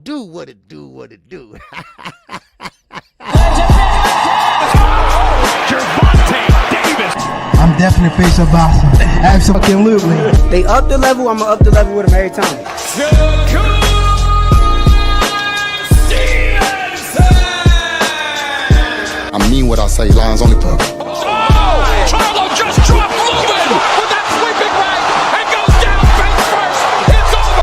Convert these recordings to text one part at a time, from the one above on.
Do what it do, what it do. I'm definitely face of boxing. Absolutely. They up the level, I'ma up the level with them every time. I mean what I say, lines only talk. Oh! Charlo just dropped Lubin with that sweeping right and goes down face first. It's over.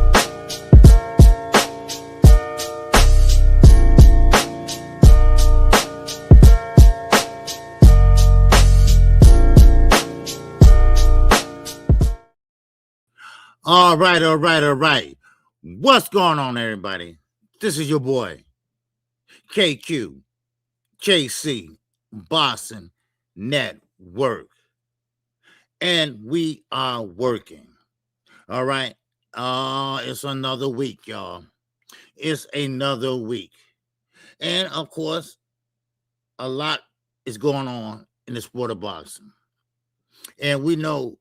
All right. What's going on, everybody? This is your boy, KQKC BOXING NETWORK. And we are working. All right. It's another week, y'all. It's another week. And of course, a lot is going on in the sport of boxing. And we know.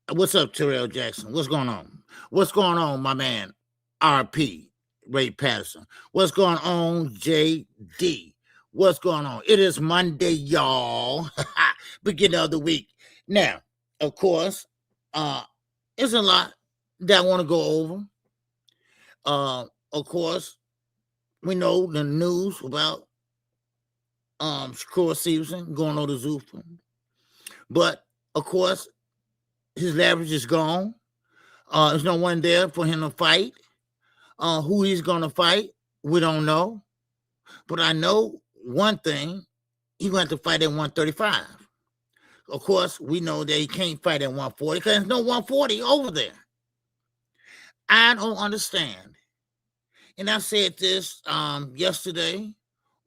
What's up, Terrell Jackson? What's going on? What's going on, my man, RP, Ray Patterson? What's going on, JD? What's going on? It is Monday, y'all. Beginning of the week. Now, of course, it's a lot that I want to go over. Of course, we know the news about Shakur Stevenson going over to Zuffa. But, of course, his leverage is gone. There's no one there for him to fight. Who he's going to fight, we don't know. But I know one thing, he's going to have to fight at 135. Of course, we know that he can't fight at 140 because there's no 140 over there. I don't understand. And I said this yesterday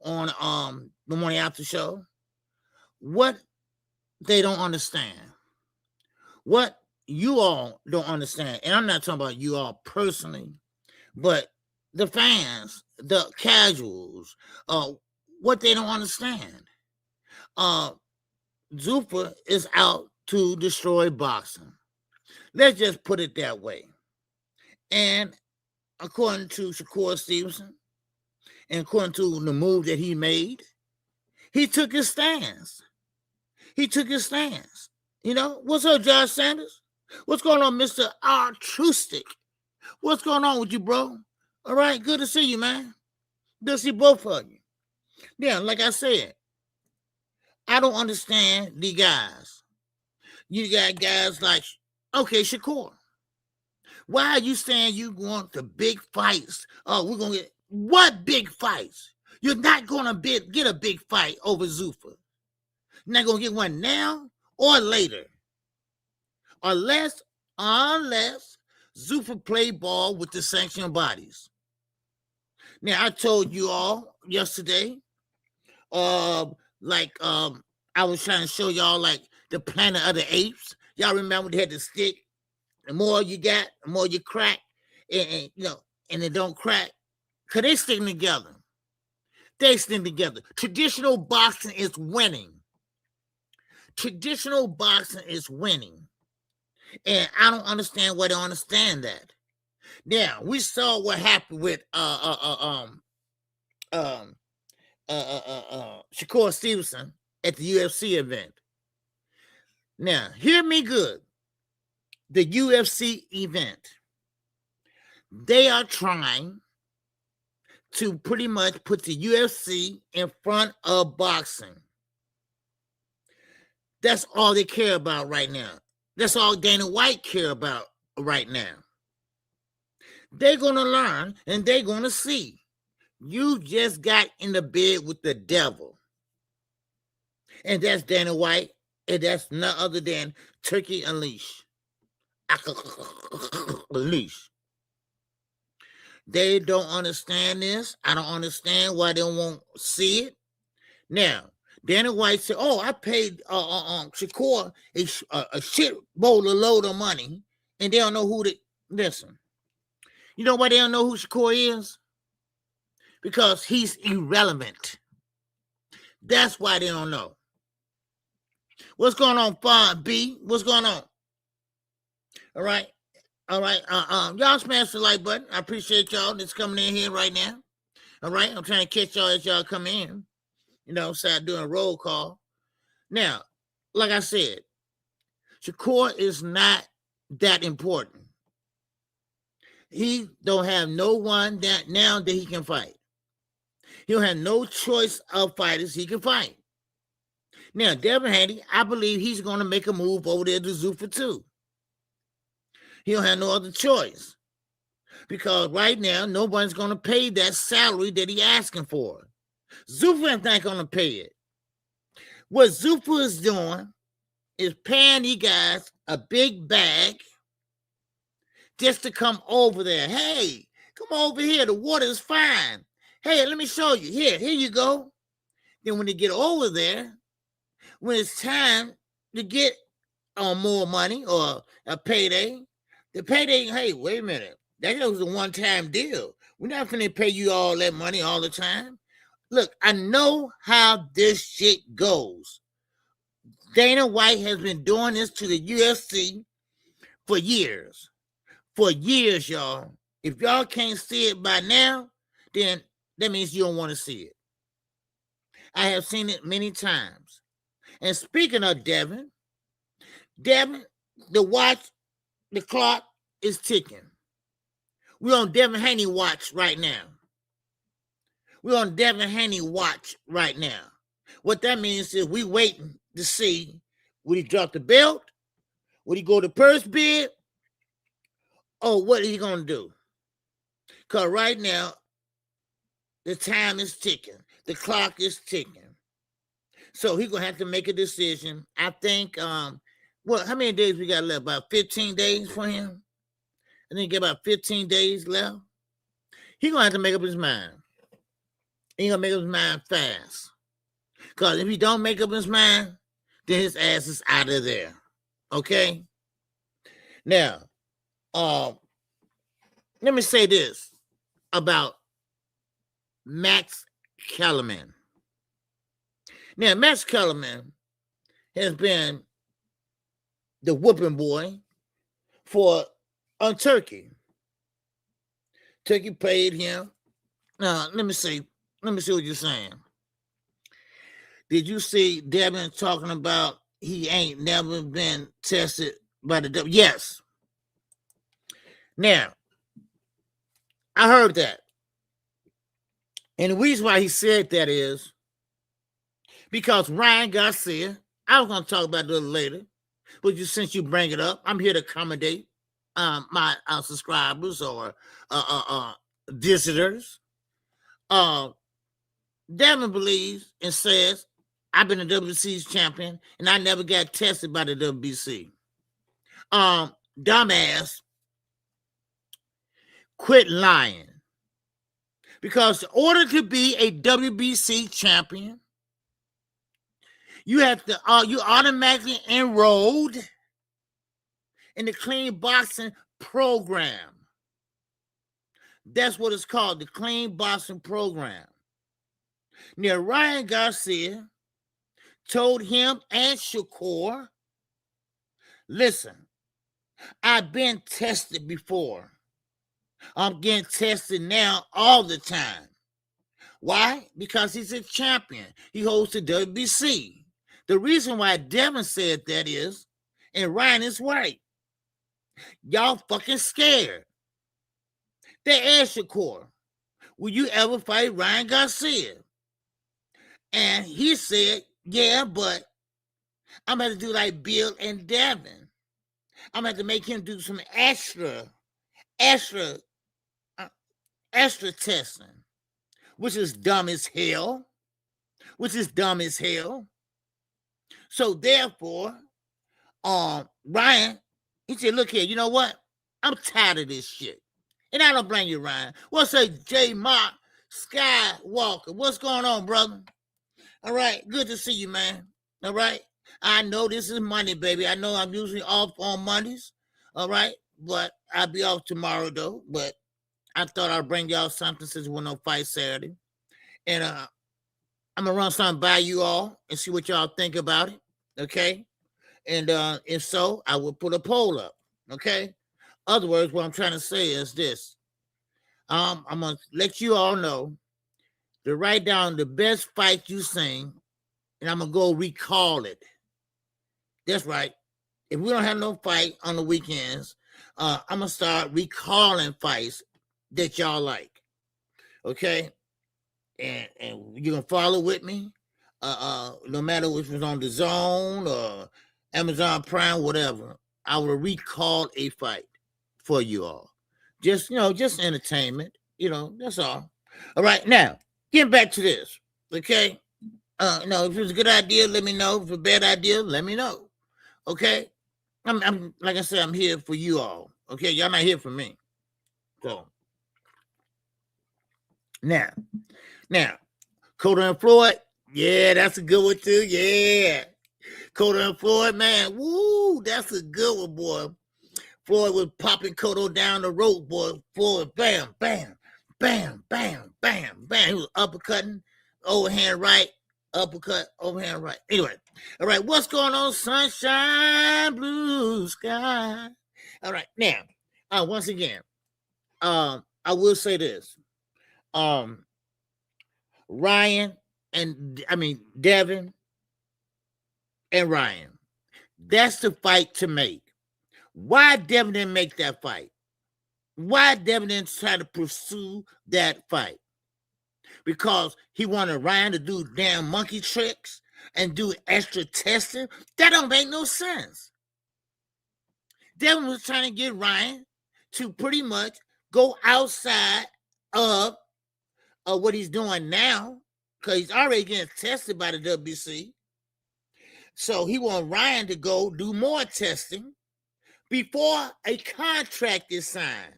on the morning after show. What they don't understand. What you all don't understand, and I'm not talking about you all personally, but the fans, the casuals, what they don't understand. Zuffa is out to destroy boxing. Let's just put it that way. And according to Shakur Stevenson, and according to the move that he made, he took his stance. You know, what's up, Josh Sanders? What's going on, Mr. Altruistic? What's going on with you, bro? All right, good to see you, man. Good to see both of you. Yeah, like I said, I don't understand the guys. You got guys like, okay, Shakur. Why are you saying you want the big fights? Oh, we're going to get, what big fights? You're not going to get a big fight over Zuffa. You're not going to get one now or later, unless Zuffa play ball with the sanctioned bodies. Now, I told you all yesterday, I was trying to show y'all like the Planet of the Apes. Y'all remember they had the stick. The more you got, the more you crack, and it don't crack, because they stick together. They stick together. Traditional boxing is winning. Traditional boxing is winning. And I don't understand why they don't understand that. Now, we saw what happened with Shakur Stevenson at the UFC event. Now, hear me good. The UFC event, they are trying to pretty much put the UFC in front of boxing. That's all they care about right now. That's all Dana White care about right now. They're going to learn and they're going to see. You just got in the bed with the devil. And that's Dana White. And that's none other than Turkey Unleashed. Unleashed. They don't understand this. I don't understand why they won't see it. Now, Dana White said, "Oh, I paid Shakur a shit bowl of load of money, and they don't know who to listen." You know why they don't know who Shakur is? Because he's irrelevant. That's why they don't know. What's going on, Fon B? What's going on? All right. All right. Y'all smash the like button. I appreciate y'all that's coming in here right now. All right. I'm trying to catch y'all as y'all come in. Start doing a roll call. Now, like I said, Shakur is not that important. He don't have no one that now that he can fight. He don't have no choice of fighters he can fight. Now, Devin Haney, I believe he's going to make a move over there to Zuffa too. He don't have no other choice. Because right now, nobody's going to pay that salary that he's asking for. Zuffa is not going to pay it. What Zuffa is doing is paying these guys a big bag just to come over there. Hey, come over here. The water is fine. Hey, let me show you. Here you go. Then when they get over there, when it's time to get more money or a payday, the payday, hey, wait a minute. That was a one-time deal. We're not going to pay you all that money all the time. Look, I know how this shit goes. Dana White has been doing this to the UFC for years. For years, y'all. If y'all can't see it by now, then that means you don't want to see it. I have seen it many times. And speaking of Devin, the clock is ticking. We're on Devin Haney watch right now. What that means is we waiting to see, would he drop the belt? Would he go to first bid? Or what is he going to do? Because right now, the time is ticking. The clock is ticking. So he's going to have to make a decision. I think, how many days we got left? About 15 days for him? I think about 15 days left. He's going to have to make up his mind. He's going to make up his mind fast. Because if he don't make up his mind, then his ass is out of there. Okay? Now, let me say this about Max Kellerman. Now, Max Kellerman has been the whooping boy on Turkey. Turkey paid him. Now, let me see what you're saying. Did you see Devin talking about he ain't never been tested by the W? Yes. Now, I heard that. And the reason why he said that is because Ryan Garcia, I was going to talk about it a little later, but since you bring it up, I'm here to accommodate my subscribers or visitors. Devin believes and says, I've been a WBC's champion and I never got tested by the WBC. Dumbass, quit lying. Because in order to be a WBC champion, you have to you automatically enrolled in the clean boxing program. That's what it's called, the clean boxing program. Now, Ryan Garcia told him and Shakur, listen, I've been tested before. I'm getting tested now all the time. Why? Because he's a champion. He holds the WBC. The reason why Devin said that is, and Ryan is right, y'all fucking scared. They asked Shakur, will you ever fight Ryan Garcia? And he said, yeah, but I'm going to do like Bill and Devin. I'm going to make him do some extra testing, which is dumb as hell. So therefore, Ryan, he said, look here, you know what? I'm tired of this shit. And I don't blame you, Ryan. What's up, J. Mark Skywalker? What's going on, brother? All right, good to see you, man. All right. I know this is Monday, baby. I know I'm usually off on Mondays. All right. But I'll be off tomorrow, though. But I thought I'd bring y'all something since we're no fight Saturday. And I'm going to run something by you all and see what y'all think about it. Okay. And if so, I will put a poll up. Okay. Other words, what I'm trying to say is this. I'm gonna let you all know to write down the best fight you seen, and I'm gonna go recall it. That's right. If we don't have no fight on the weekends, I'm gonna start recalling fights that y'all like. Okay, and you can follow with me. No matter which was on the Zone or Amazon Prime, whatever, I will recall a fight for you all. Just just entertainment. That's all. All right, now getting back to this. Okay, if it was a good idea, let me know. If it's a bad idea, let me know. Okay, I'm like I said, I'm here for you all. Okay, y'all not here for me. So now, Cotto and Floyd. Yeah, that's a good one too. Yeah. Cotto and Floyd, man. Woo, that's a good one, boy. Floyd was popping Cotto down the road, boy. Floyd, bam, bam, bam, bam, bam, bam. He was uppercutting, overhand right, uppercut, overhand right. Anyway, all right, what's going on? Sunshine, blue sky. All right, now, once again, I will say this. Devin and Ryan. That's the fight to make. Why Devin didn't make that fight? Why Devin didn't try to pursue that fight? Because he wanted Ryan to do damn monkey tricks and do extra testing? That don't make no sense. Devin was trying to get Ryan to pretty much go outside of what he's doing now, because he's already getting tested by the WC. So he wants Ryan to go do more testing before a contract is signed.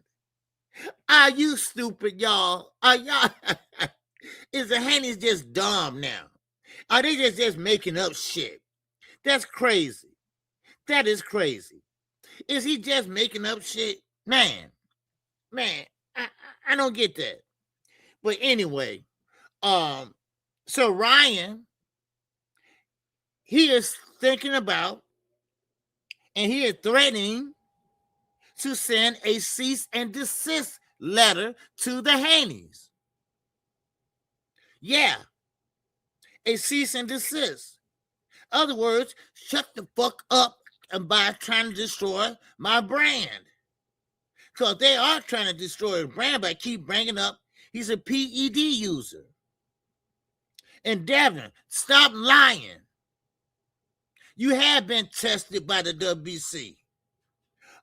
Are you stupid, y'all? Are y'all? Is the Haney's just dumb now? Are they just making up shit? That's crazy. That is crazy. Is he just making up shit? Man, I don't get that. But anyway, so Ryan, he is thinking about and he is threatening to send a cease and desist letter to the Haneys. Yeah, a cease and desist. Other words, shut the fuck up and by trying to destroy my brand. Because they are trying to destroy his brand by keep bringing up he's a PED user. And Devin, stop lying. You have been tested by the WBC.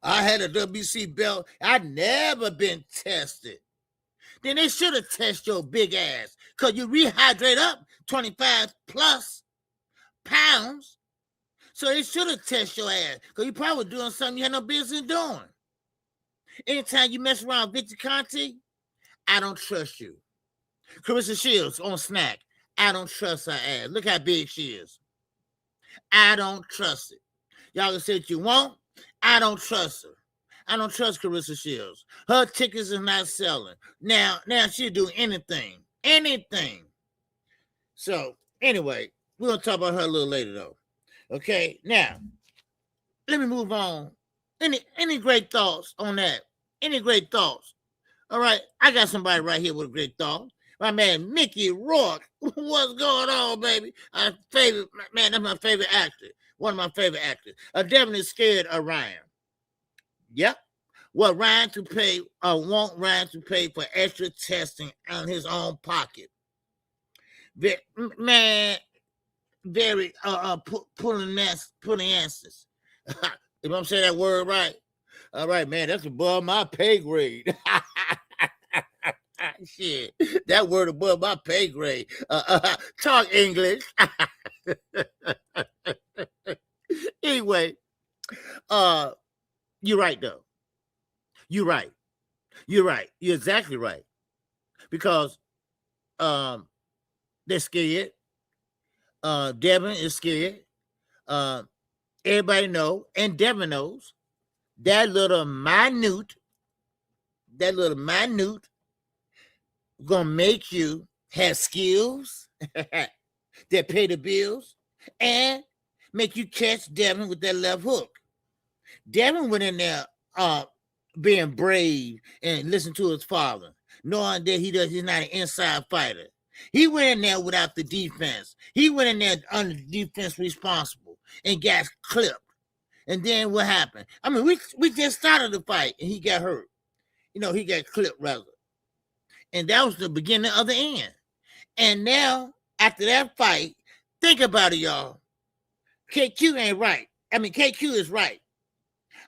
I had a WBC belt. I'd never been tested. Then they should have tested your big ass because you rehydrate up 25 plus pounds. So they should have tested your ass because you probably doing something you had no business doing. Anytime you mess around with Victor Conte, I don't trust you. Carissa Shields on Snack, I don't trust her ass. Look how big she is. I don't trust it. Y'all can say what you want. I don't trust her. I don't trust Carissa Shields. Her tickets is not selling. Now she'll do anything. Anything. So, anyway, we're going to talk about her a little later, though. Okay? Now, let me move on. Any great thoughts on that? Any great thoughts? All right, I got somebody right here with a great thought. My man, Mickey Rourke. What's going on, baby? That's my favorite actor. One of my favorite actors. Devin is scared of Ryan. Yep. Want Ryan to pay for extra testing on his own pocket. Very pulling answers. If I'm saying that word right. All right, man, that's above my pay grade. Shit, that word above my pay grade. Talk English. Anyway, you're right, though. You're right. You're exactly right. Because they're scared. Devin is scared. Everybody know, and Devin knows, that little minute gonna make you have skills that pay the bills and make you catch Devin with that left hook. Devin went in there being brave and listen to his father, knowing that he's not an inside fighter. He went in there without the defense. He went in there under the defense responsible and got clipped. And then what happened? I mean, we just started the fight and he got hurt. He got clipped rather. And that was the beginning of the end. And now, after that fight, think about it, y'all. KQ ain't right. I mean, KQ is right.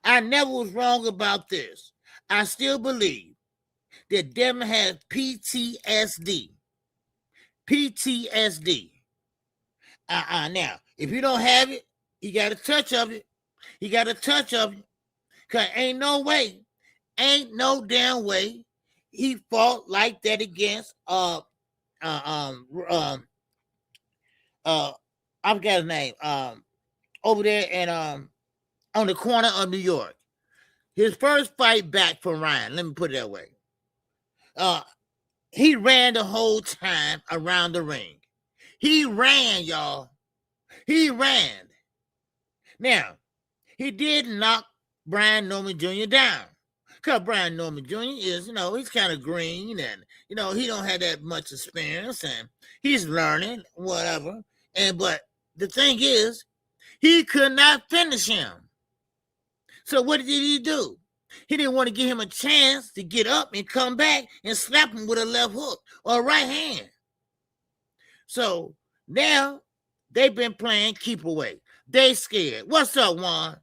I never was wrong about this. I still believe that Devin has PTSD. PTSD. Now, if you don't have it, you got a touch of it. You got a touch of it. Because ain't no damn way he fought like that against I forgot his name. Over there and on the corner of New York. His first fight back from Ryan, let me put it that way. He ran the whole time around the ring. He ran, y'all. He ran. Now, he did knock Brian Norman Jr. down. Because Brian Norman Jr. is, he's kind of green and, he don't have that much experience and he's learning, whatever. But the thing is, he could not finish him. So what did he do? He didn't want to give him a chance to get up and come back and slap him with a left hook or a right hand. So now they've been playing keep away. They scared. What's up, Juan?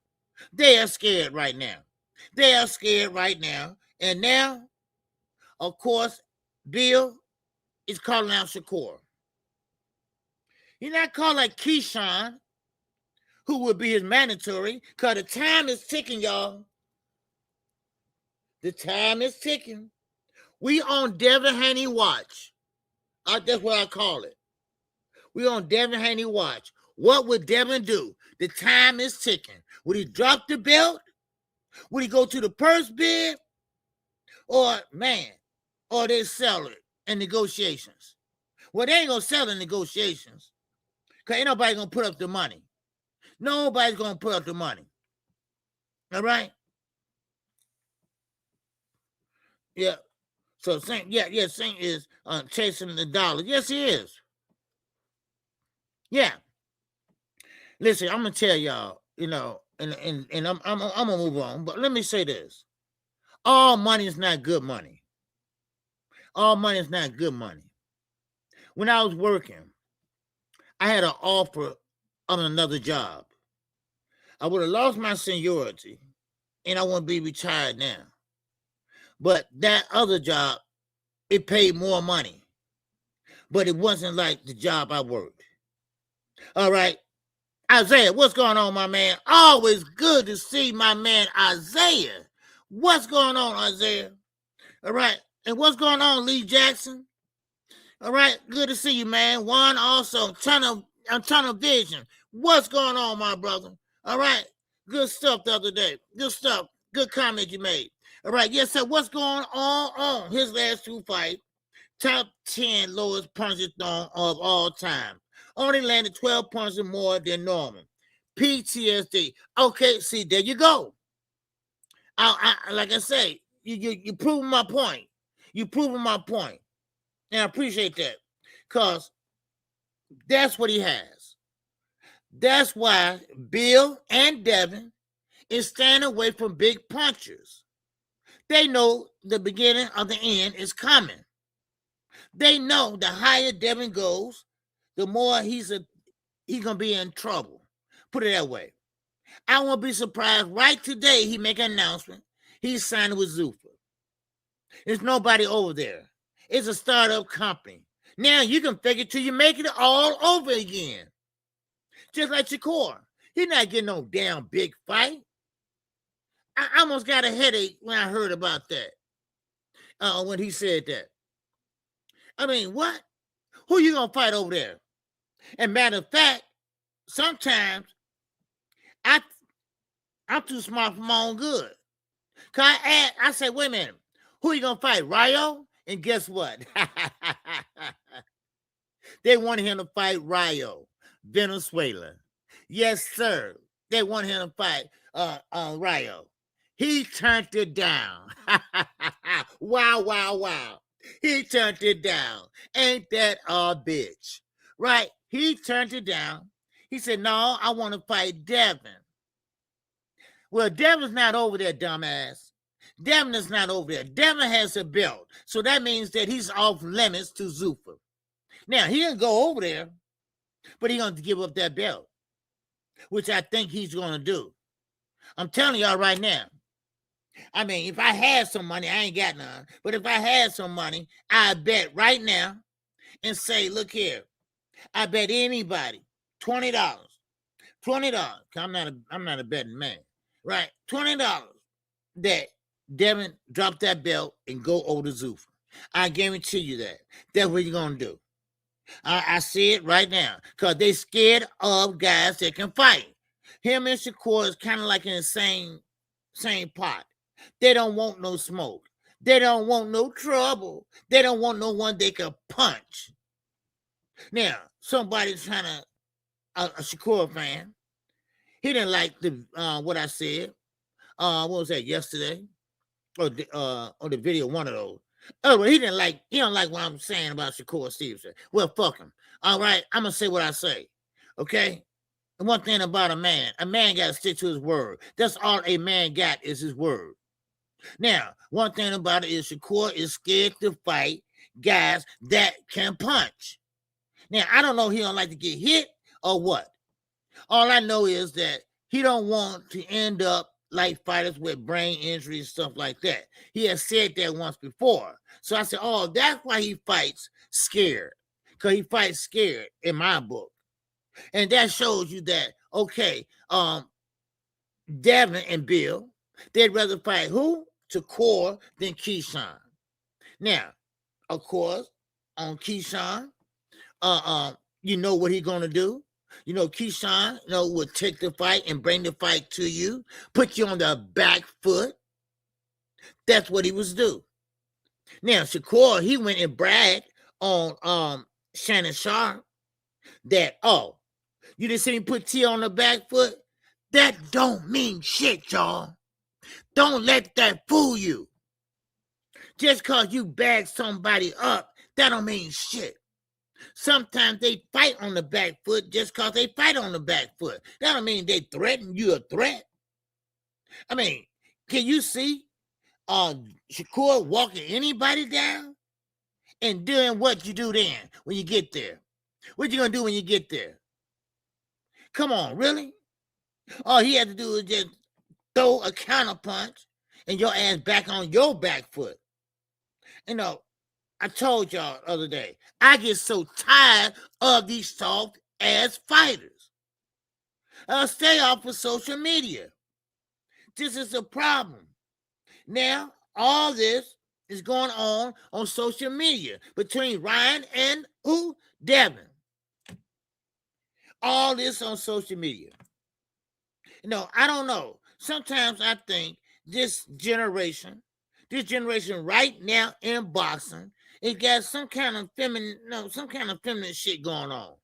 They are scared right now. They are scared right now. And now, of course, Bill is calling out Shakur. He's not calling out Keyshawn, who would be his mandatory, because the time is ticking, y'all. The time is ticking. We on Devin Haney watch. That's what I call it. We on Devin Haney watch. What would Devin do? The time is ticking. Would he drop the belt? Would he go to the purse bid? Or they sell it in negotiations? Well, they ain't going to sell in negotiations because ain't nobody going to put up the money. Nobody's going to put up the money. All right? Yeah. So, Saint is chasing the dollar. Yes, he is. Yeah. Listen, I'm going to tell y'all, and I'm going to move on. But let me say this. All money is not good money. All money is not good money. When I was working, I had an offer of another job. I would have lost my seniority, and I wouldn't be retired now. But that other job, it paid more money. But it wasn't like the job I worked. All right. Isaiah, what's going on, my man? Always good to see my man Isaiah. What's going on, Isaiah? All right. And what's going on, Lee Jackson? All right. Good to see you, man. Juan also, ton of vision. What's going on, my brother? All right. Good stuff the other day. Good stuff. Good comment you made. All right. Yes, sir. What's going on? His last two fights. Top 10 lowest punches thrown of all time. Only landed 12 punches more than normal. PTSD. Okay, see, there you go. Like I say, you proving my point. You proving my point. And I appreciate that. Because that's what he has. That's why Bill and Devin is staying away from big punchers. They know the beginning of the end is coming. They know the higher Devin goes, the more he's gonna be in trouble. Put it that way. I won't be surprised right today he make an announcement. He's signing with Zuffa. There's nobody over there. It's a startup company. Now you can fake it till you make it all over again. Just like Shakur. He's not getting no damn big fight. I almost got a headache when I heard about that. When he said that. I mean, what? Who you gonna fight over there? And matter of fact, sometimes I'm too smart for my own good. Cause I say, wait a minute, who you gonna fight? Rayo? And guess what? They wanted him to fight Rayo, Venezuela. Yes, sir. They wanted him to fight Rayo. He turned it down. Wow, wow, wow. He turned it down. Ain't that a bitch? Right? He turned it down. He said, no, I want to fight Devin. Well, Devin's not over there, dumbass. Devin is not over there. Devin has a belt. So that means that he's off limits to Zuffa. Now, he didn't go over there, but he's going to give up that belt, which I think he's going to do. I'm telling y'all right now. I mean, if I had some money, I ain't got none, but if I had some money, I bet right now and say, look here, I bet anybody $20. $20. I'm not a betting man, right? $20 that Devin drop that belt and go over to Zuffa. I guarantee you that. That's what you're gonna do. I see it right now because they scared of guys that can fight. Him and Shakur is kind of like in the same pot. They don't want no smoke. They don't want no trouble. They don't want no one they can punch. Now, somebody's trying to, a Shakur fan, he didn't like the what I said. What was that, yesterday? Or the video, one of those. Oh, well, he don't like what I'm saying about Shakur Stevenson. Well, fuck him. All right, I'm gonna say what I say. Okay? And one thing about a man gotta stick to his word. That's all a man got is his word. Now, one thing about it is Shakur is scared to fight guys that can punch. Now, I don't know if he don't like to get hit or what. All I know is that he don't want to end up like fighters with brain injuries and stuff like that. He has said that once before. So I said, oh, that's why he fights scared. Because he fights scared in my book. And that shows you that, okay, Devin and Bill, they'd rather fight who? Shakur than Keyshawn. Now, of course, on Keyshawn, you know what he's going to do? You know, Keyshawn, will take the fight and bring the fight to you, put you on the back foot. That's what he was do. Now, Shakur, he went and bragged on Shannon Sharp that, oh, you didn't see me put T on the back foot? That don't mean shit, y'all. Don't let that fool you. Just because you bag somebody up, that don't mean shit. Sometimes they fight on the back foot just because they fight on the back foot. That don't mean they threaten you a threat. I mean, can you see Shakur walking anybody down and doing what you do then when you get there? What you going to do when you get there? Come on, really? All he had to do is just throw a counter punch and your ass back on your back foot. I told y'all the other day, I get so tired of these soft ass fighters. Stay off of social media. This is a problem. Now, all this is going on social media between Ryan and who? Devin. All this on social media. I don't know. Sometimes I think this generation right now in boxing, it got some kind of feminine shit going on,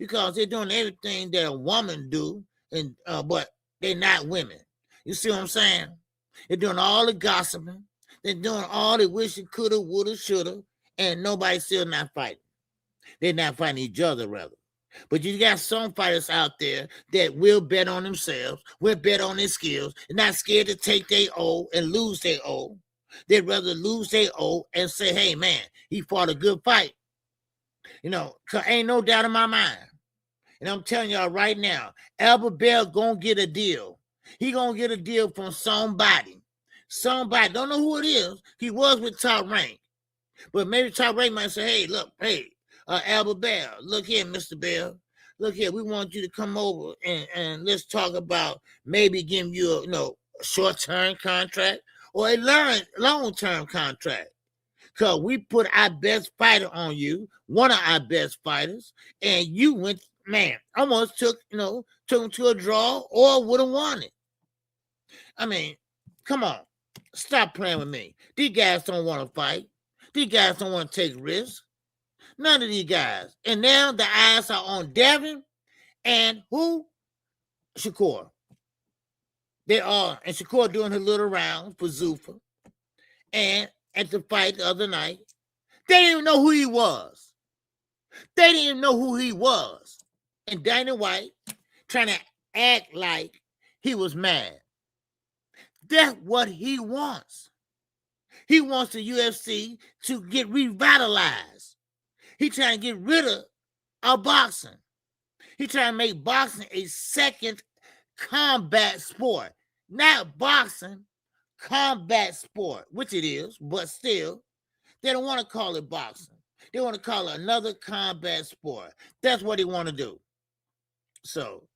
because they're doing everything that a woman do, and but they're not women. You see what I'm saying? They're doing all the gossiping. They're doing all the wishing, coulda, woulda, shoulda, and nobody's still not fighting. They're not fighting each other, rather. But you got some fighters out there that will bet on themselves, will bet on their skills, and not scared to take their O and lose their O. They'd rather lose their O and say, hey, man, he fought a good fight. Because ain't no doubt in my mind. And I'm telling y'all right now, Albert Bell going to get a deal. He going to get a deal from somebody. Somebody, don't know who it is. He was with Top Rank. But maybe Top Rank might say, hey, Albert Bell, look here, Mr. Bell. Look here, we want you to come over and let's talk about maybe giving you a short-term contract or a long-term contract. Because we put our best fighter on you, one of our best fighters, and you went, man, almost took him to a draw or would have won it. I mean, come on. Stop playing with me. These guys don't want to fight. These guys don't want to take risks. None of these guys. And now the eyes are on Devin and who? Shakur. They are, and Shakur doing her little rounds for Zuffa. And at the fight the other night, they didn't even know who he was. They didn't even know who he was. And Dana White trying to act like he was mad. That's what he wants. He wants the UFC to get revitalized. He trying to get rid of boxing. He trying to make boxing a second combat sport. Not boxing, combat sport, which it is, but still, they don't want to call it boxing. They want to call it another combat sport. That's what they want to do. So,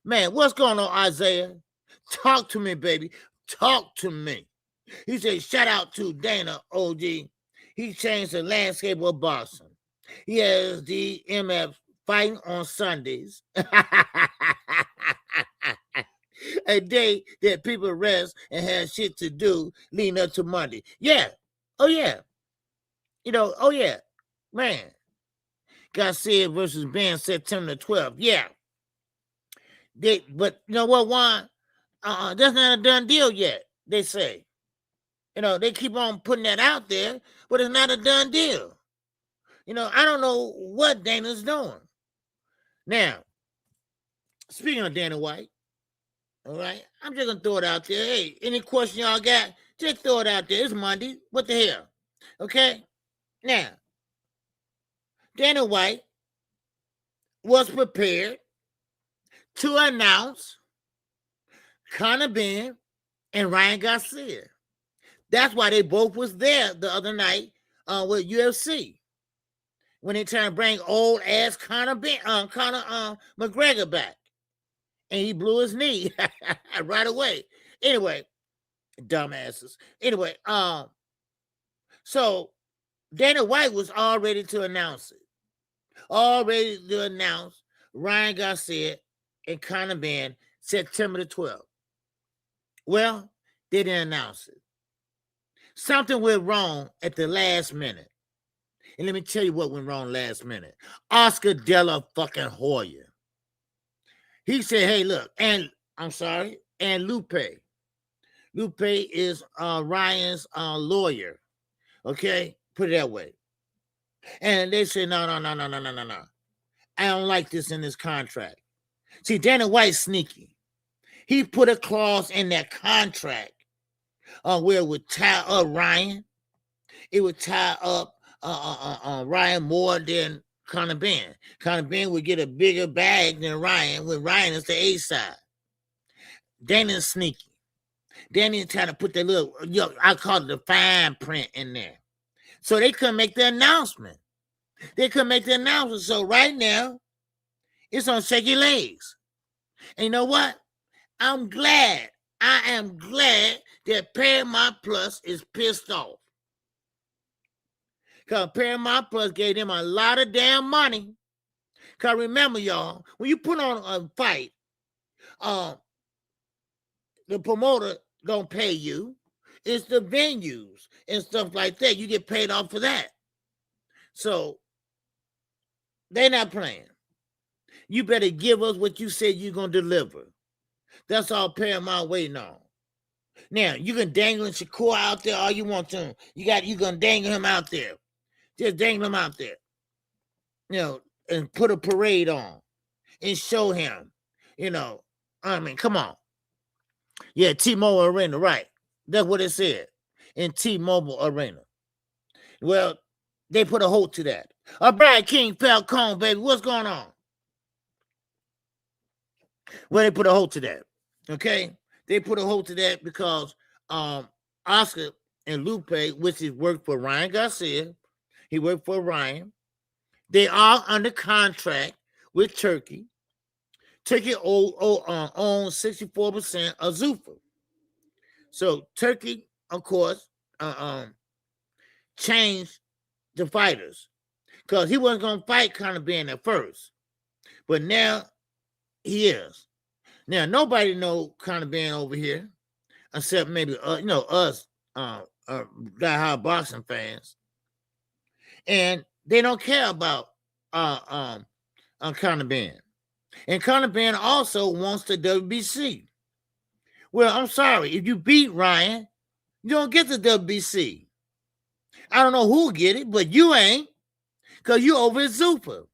man, what's going on, Isaiah? Talk to me, baby. Talk to me. He said, shout out to Dana, OG. He changed the landscape of boxing. He has the MF fighting on Sundays. A day that people rest and have shit to do leading up to Monday. Yeah. Oh, yeah. Oh, yeah. Man. Garcia versus Benn, September 12th. Yeah. But you know what, Juan? That's not a done deal yet, they say. They keep on putting that out there, but it's not a done deal. I don't know what Dana's doing. Now, speaking of Dana White, all right, I'm just going to throw it out there. Hey, any question y'all got, just throw it out there. It's Monday. What the hell? Okay? Now, Dana White was prepared to announce Conor Benn and Ryan Garcia. That's why they both was there the other night with UFC. When they trying to bring old ass Conor McGregor back. And he blew his knee right away. Anyway, dumbasses. Anyway, so Dana White was all ready to announce it. All ready to announce Ryan Garcia and Conor Benn September the 12th. Well, they didn't announce it. Something went wrong at the last minute. And let me tell you what went wrong last minute. Oscar De La fucking Hoya. He said, hey, look, and Lupe. Lupe is Ryan's lawyer. Okay? Put it that way. And they said, no. I don't like this in this contract. See, Dana White's sneaky. He put a clause in that contract where it would tie up Ryan. It would tie up Ryan more than Conor Benn. Conor Benn would get a bigger bag than Ryan when Ryan is the A side. Dana's sneaky. Dana trying to put that little, I call it the fine print in there. So they couldn't make the announcement. So right now, it's on shaky legs. And you know what? I am glad that Paramount Plus is pissed off. Because Paramount Plus gave them a lot of damn money. Because remember, y'all, when you put on a fight, the promoter don't pay you. It's the venues and stuff like that. You get paid off for that. So, they're not playing. You better give us what you said you're going to deliver. That's all Paramount waiting on. Now, you can dangle Shakur out there all you want to. You going to dangle him out there. Just dangle him out there. And put a parade on. And show him. Come on. Yeah, T-Mobile Arena, right. That's what it said. In T-Mobile Arena. Well, they put a halt to that. Brian King Falcone, baby, what's going on? Well, they put a halt to that. Okay? They put a halt to that because Oscar and Lupe, which is worked for Ryan Garcia, he worked for Ryan. They are under contract with Turkey. Turkey owns 64% of Zuffa. So Turkey, of course, changed the fighters because he wasn't going to fight Conor Benn at first, but now he is. Now nobody know Conor Benn over here, except maybe us, diehard boxing fans, and they don't care about Conor Benn. And Conor Benn also wants the WBC, Well, I'm sorry. If you beat Ryan, you don't get the WBC. I don't know who'll get it, but you ain't, because you over at Zuffa.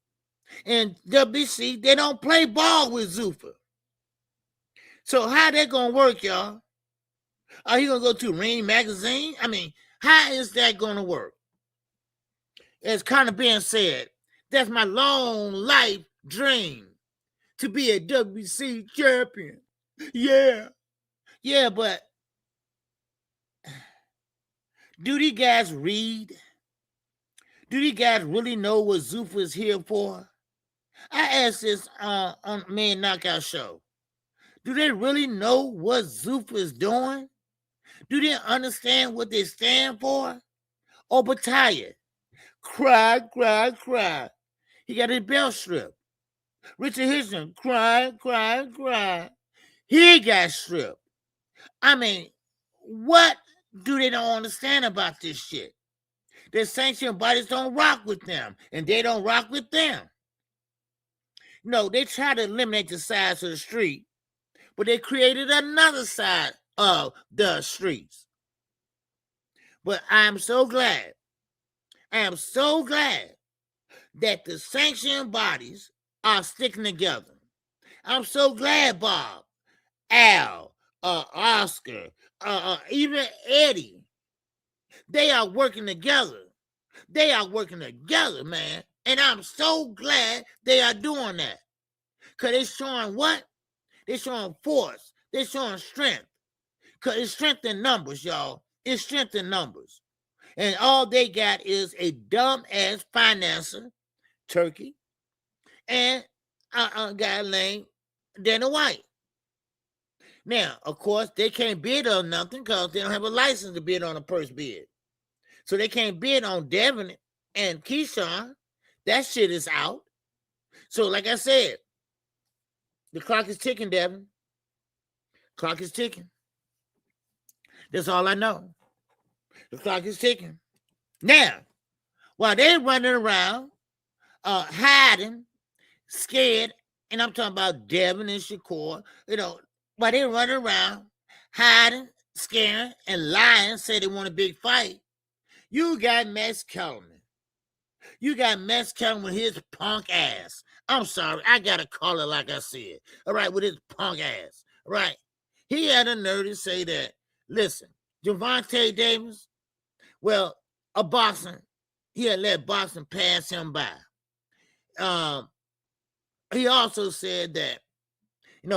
And WBC, they don't play ball with Zuffa. So how that going to work, y'all? Are you going to go to Ring Magazine? I mean, how is that going to work? As kind of being said, that's my long life dream, to be a WBC champion. Yeah. Yeah, but do these guys read? Do these guys really know what Zuffa is here for? I asked this on Man Knockout Show. Do they really know what Zuffa is doing? Do they understand what they stand for? Oh, but tired. Cry, cry, cry. He got his belt stripped. Richard Hitchens, cry, cry, cry. He got stripped. I mean, what do they don't understand about this shit? The sanctioned bodies don't rock with them, and they don't rock with them. No, they try to eliminate the sides of the street, but they created another side of the streets. But I'm so glad, that the sanctioned bodies are sticking together. I'm so glad Bob, Al, Oscar, even Eddie, they are working together. They are working together, man. And I'm so glad they are doing that. Because they're showing what? They're showing force. They're showing strength. Because it's strength in numbers, y'all. It's strength in numbers. And all they got is a dumb-ass financer, Turkey, and a guy named Dana White. Now, of course, they can't bid on nothing because they don't have a license to bid on a purse bid. So they can't bid on Devin and Keyshawn. That shit is out. So, like I said, the clock is ticking, Devin. Clock is ticking. That's all I know. The clock is ticking. Now, while they're running around, hiding, scared, and I'm talking about Devin and Shakur, while they're running around, hiding, scaring, and lying, say they want a big fight, you got Max Kellerman. You got Max Kellerman with his punk ass. I'm sorry, I got to call it like I said. All right, with his punk ass. All right. He had a nerve to say that, listen, Gervonta Davis, well, he had let boxing pass him by. He also said that,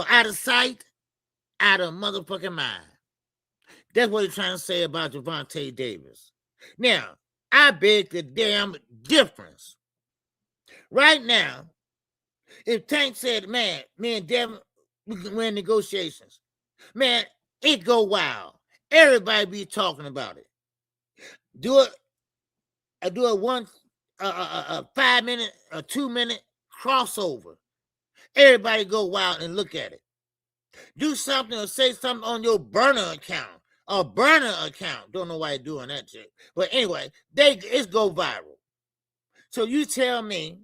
out of sight, out of motherfucking mind. That's what he's trying to say about Gervonta Davis. Now, I beg the damn difference. Right now, if Tank said, man, me and Devin, we can win negotiations, man, it go wild. Everybody be talking about it. Do it 5 minute or 2 minute crossover. Everybody go wild and look at it. Do something or say something on your burner account. A burner account. Don't know why you're doing that shit. But anyway, it's go viral. So you tell me,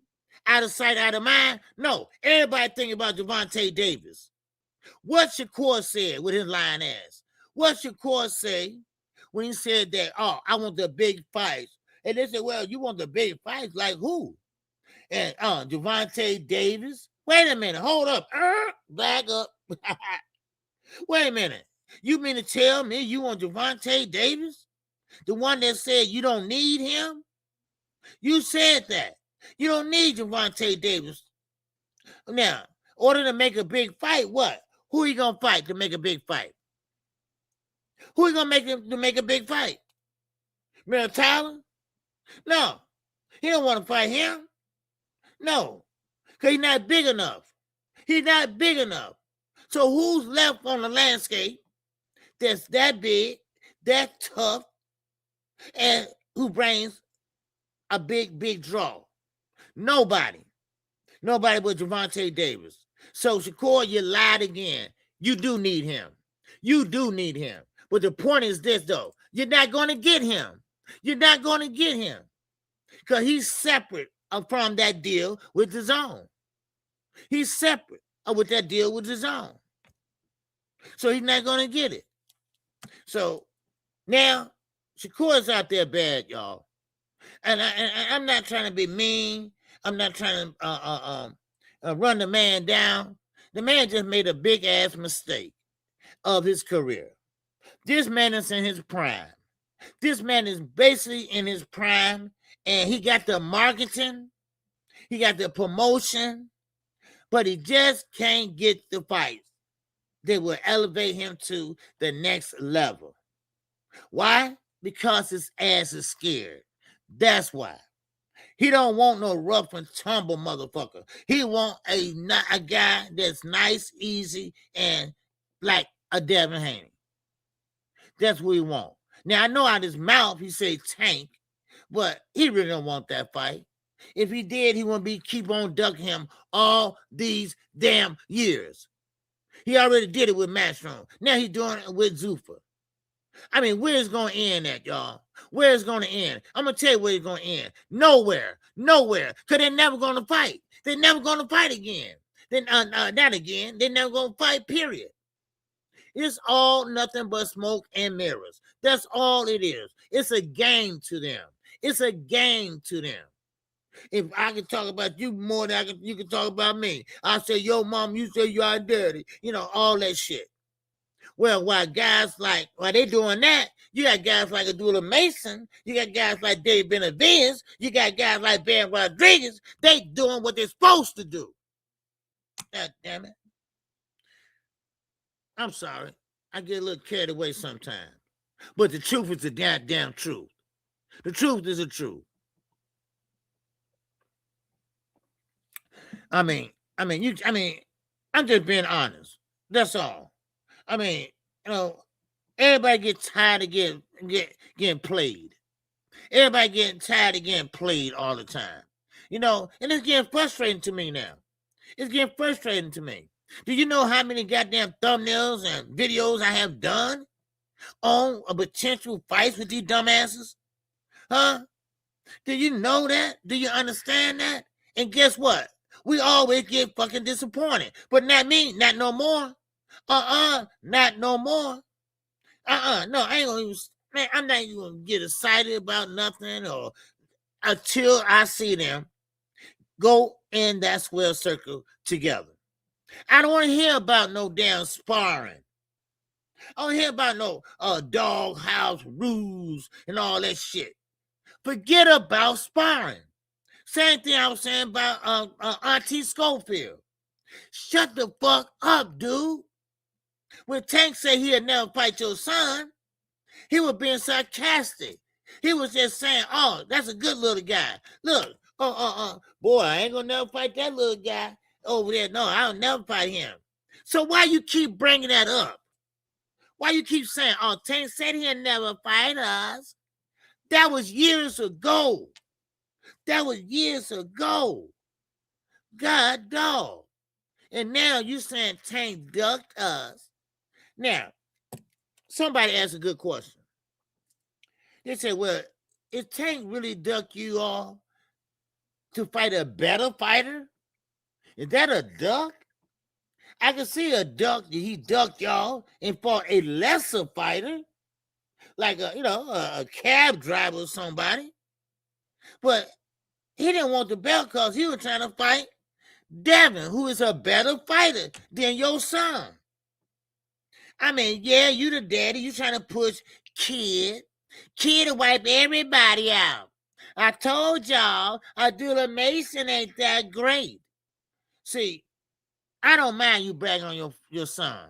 out of sight, out of mind? No. Everybody think about Gervonta Davis. What Shakur said with his lying ass? What Shakur say when he said that, oh, I want the big fights? And they said, well, you want the big fights? Like who? And Gervonta Davis? Wait a minute. Hold up. Back up. Wait a minute. You mean to tell me you want Gervonta Davis? The one that said you don't need him? You said that. You don't need Gervonta Davis. Now, in order to make a big fight, what? Who are you going to fight to make a big fight? Who are you going to make him to make a big fight? Mel Tyler? No. He don't want to fight him. No. Because he's not big enough. He's not big enough. So who's left on the landscape that's that big, that tough, and who brings a big, big draw? Nobody. Nobody but Gervonta Davis. So, Shakur, you lied again. You do need him. You do need him. But the point is this, though. You're not going to get him. You're not going to get him. Because he's separate from that deal with DAZN. He's separate with that deal with DAZN. So he's not going to get it. So now Shakur's out there bad, y'all. And I'm not trying to be mean. I'm not trying to run the man down. The man just made a big ass mistake of his career. This man is in his prime. This man is basically in his prime, and he got the marketing, he got the promotion, but he just can't get the fights that will elevate him to the next level. Why? Because his ass is scared. That's why. He don't want no rough and tumble motherfucker. He want a guy that's nice, easy, and like a Devin Haney. That's what he want. Now, I know out his mouth he say Tank, but he really don't want that fight. If he did, he wouldn't keep on ducking him all these damn years. He already did it with Matchroom. Now he's doing it with Zuffa. I mean, where's it going to end at, y'all? Where's it going to end? I'm going to tell you where it's going to end. Nowhere. Because they're never going to fight. They're never going to fight again. Then not again. They're never going to fight, period. It's all nothing but smoke and mirrors. That's all it is. It's a game to them. It's a game to them. If I can talk about you more than you can talk about me. I say, yo, mom, you say you are dirty. You know, all that shit. Well, while they doing that, you got guys like Abdullah Mason, you got guys like Dave Benavides, you got guys like Ben Rodriguez. They doing what they're supposed to do. God damn it. I'm sorry. I get a little carried away sometimes. But the truth is the goddamn truth. The truth is the truth. I'm just being honest. That's all. I mean, you know, everybody gets tired of getting played. Everybody getting tired of getting played all the time. You know, and it's getting frustrating to me now. It's getting frustrating to me. Do you know how many goddamn thumbnails and videos I have done on a potential fights with these dumbasses? Huh? Do you know that? Do you understand that? And guess what? We always get fucking disappointed. But not me, not no more. Not no more. No, I ain't gonna even, man, I'm not even gonna get excited about nothing or until I see them go in that square circle together. I don't want to hear about no damn sparring. I don't hear about no doghouse rules and all that shit. Forget about sparring. Same thing I was saying about Auntie Schofield. Shut the fuck up, dude. When Tank said he'd never fight your son, he was being sarcastic. He was just saying, oh, that's a good little guy. Look, boy, I ain't gonna never fight that little guy over there. No, I'll never fight him. So why you keep bringing that up? Why you keep saying, oh, Tank said he'd never fight us? That was years ago. God dog. And now you saying Tank ducked us. Now, somebody asked a good question. They said, well, is Tank really duck you all to fight a better fighter? Is that a duck? I can see a duck. He ducked y'all and fought a lesser fighter, like a cab driver or somebody. But he didn't want the belt because he was trying to fight Devin, who is a better fighter than your son. I mean, yeah, you the daddy. You trying to push Kid to wipe everybody out. I told y'all Abdullah Mason ain't that great. See, I don't mind you bragging on your son.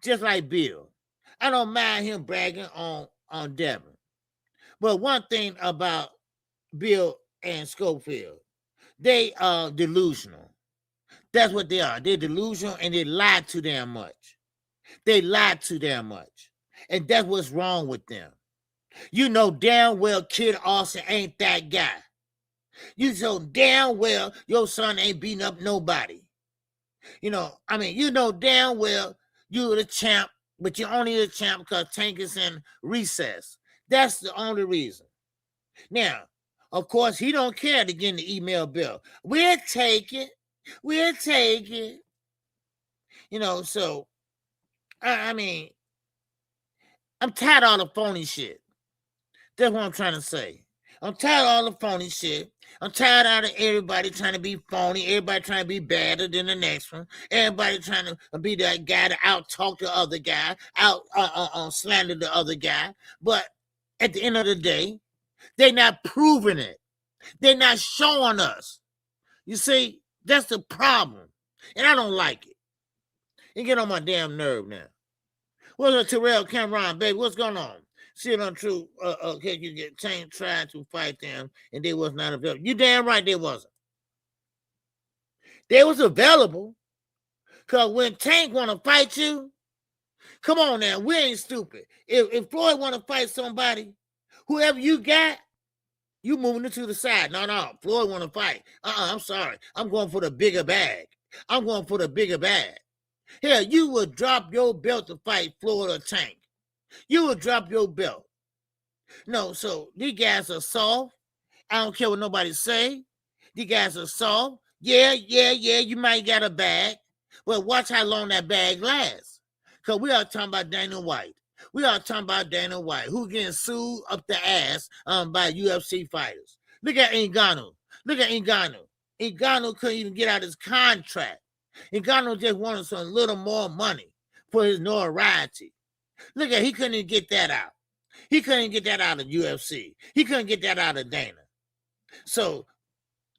Just like Bill. I don't mind him bragging on Devin. But one thing about Bill and Schofield, they are delusional. That's what they are. They're delusional and they lie too damn much. And that's what's wrong with them. You know damn well Kid Austin ain't that guy. You know damn well your son ain't beating up nobody. You know damn well you're the champ, but you're only the champ because Tank is in recess. That's the only reason. Now, of course, he don't care to get in the email bill. We'll take it. You know, so I mean, I'm tired of all the phony shit. That's what I'm trying to say. I'm tired of all the phony shit. I'm tired out of everybody trying to be phony, everybody trying to be better than the next one, everybody trying to be that guy to out-talk the other guy, slander the other guy. But at the end of the day, they're not proving it. They're not showing us. You see, that's the problem. And I don't like it. It get on my damn nerve now. What's up, Terrell Cameron, baby? What's going on? See it on True. You get Tank trying to fight them, and they was not available. You damn right they wasn't. They was available. Because when Tank want to fight you, come on now, we ain't stupid. If Floyd want to fight somebody, whoever you got, you moving it to the side. No, Floyd want to fight. I'm sorry. I'm going for the bigger bag. I'm going for the bigger bag. Hell, you would drop your belt to fight Floyd or Tank. You would drop your belt. No, so these guys are soft. I don't care what nobody say. These guys are soft. Yeah, you might got a bag, but watch how long that bag lasts. Because we are talking about Dana White. We are talking about Dana White, who getting sued up the ass by UFC fighters. Look at Ngannou. Ngannou couldn't even get out his contract. Ngannou just wanted some little more money for his notoriety. Look at, he couldn't even get that out. He couldn't get that out of UFC. He couldn't get that out of Dana. So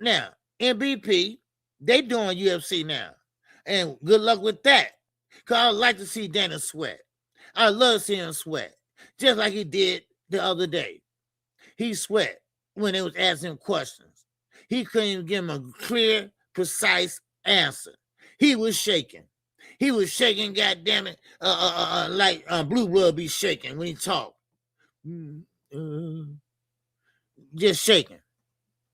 now, MVP, they doing UFC now. And good luck with that. Because I would like to see Dana sweat. I love to see him sweat. Just like he did the other day. He sweat when they was asking him questions. He couldn't even give him a clear, precise answer. He was shaking. He was shaking, goddammit, like Blue Blood be shaking when he talk. Just shaking.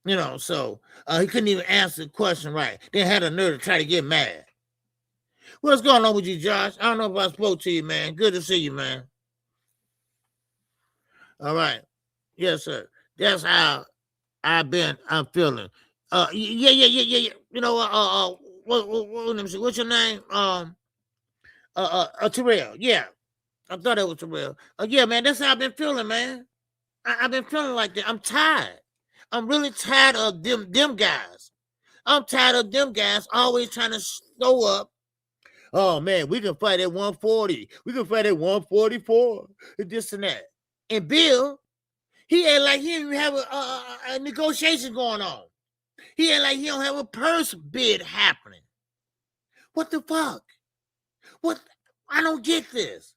You know, so he couldn't even answer the question right. Then had a nerve to try to get mad. What's going on with you, Josh? I don't know if I spoke to you, man. Good to see you, man. All right. Yes, sir. That's how I'm feeling. Yeah. You know, what's your name? Terrell. Yeah. I thought it was Terrell. Yeah, man, that's how I've been feeling, man. I've been feeling like that. I'm tired. I'm really tired of them guys. I'm tired of them guys always trying to show up. Oh, man, we can fight at 140. We can fight at 144. And this and that. And Bill, he ain't like he didn't even have a negotiation going on. He ain't like he don't have a purse bid happening. What the fuck? What? I don't get this.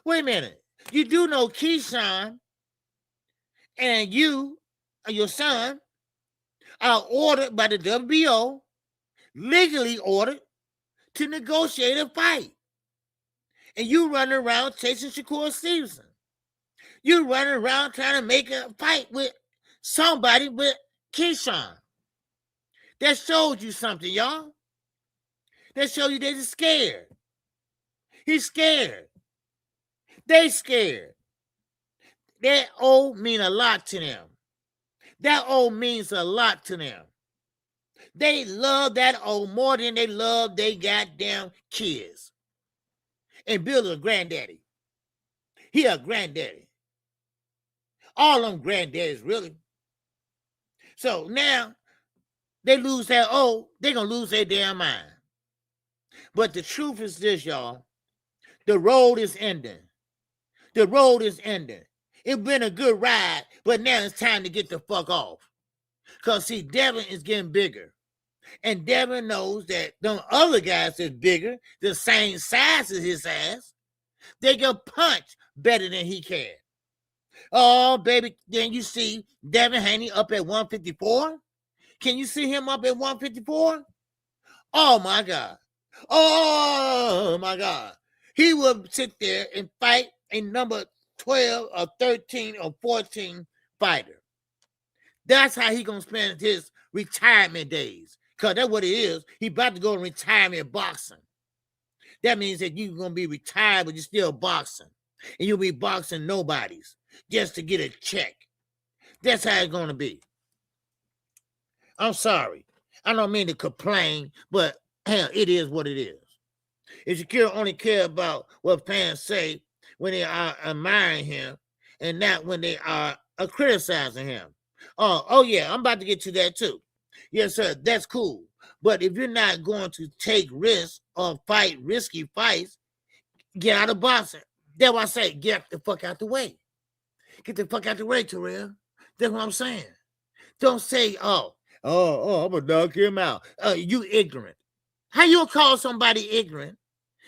Wait a minute. You do know Keyshawn and you, your son, are ordered by the WBO, legally ordered, to negotiate a fight. And you running around chasing Shakur Stevenson. You running around trying to make a fight with somebody with Keyshawn. That showed you something, y'all. That showed you they're scared. He's scared. They scared. That O mean a lot to them. That O means a lot to them. They love that O more than they love they goddamn kids. And Bill is a granddaddy. He a granddaddy. All them granddaddies, really. So now, they lose that O, they gonna lose their damn mind. But the truth is this, y'all. The road is ending. The road is ending. It's been a good ride, but now it's time to get the fuck off. Because, see, Devin is getting bigger. And Devin knows that them other guys that's bigger, the same size as his ass, they can punch better than he can. Oh, baby, then you see Devin Haney up at 154? Can you see him up at 154? Oh, my God. Oh, my God. He will sit there and fight a number 12 or 13 or 14 fighter. That's how he going to spend his retirement days. Because that's what it is. He about to go in retirement boxing. That means that you're going to be retired, but you're still boxing. And you'll be boxing nobodies just to get a check. That's how it's going to be. I'm sorry. I don't mean to complain, but hell, it is what it is. If Shakur only care about what fans say when they are admiring him and not when they are criticizing him. Oh yeah, I'm about to get to that too. Yes, sir, that's cool. But if you're not going to take risks or fight risky fights, get out of boxing. That's why I say get the fuck out the way. Get the fuck out the way, Terrell. That's what I'm saying. Don't say, I'm gonna knock him out. You ignorant. How you call somebody ignorant?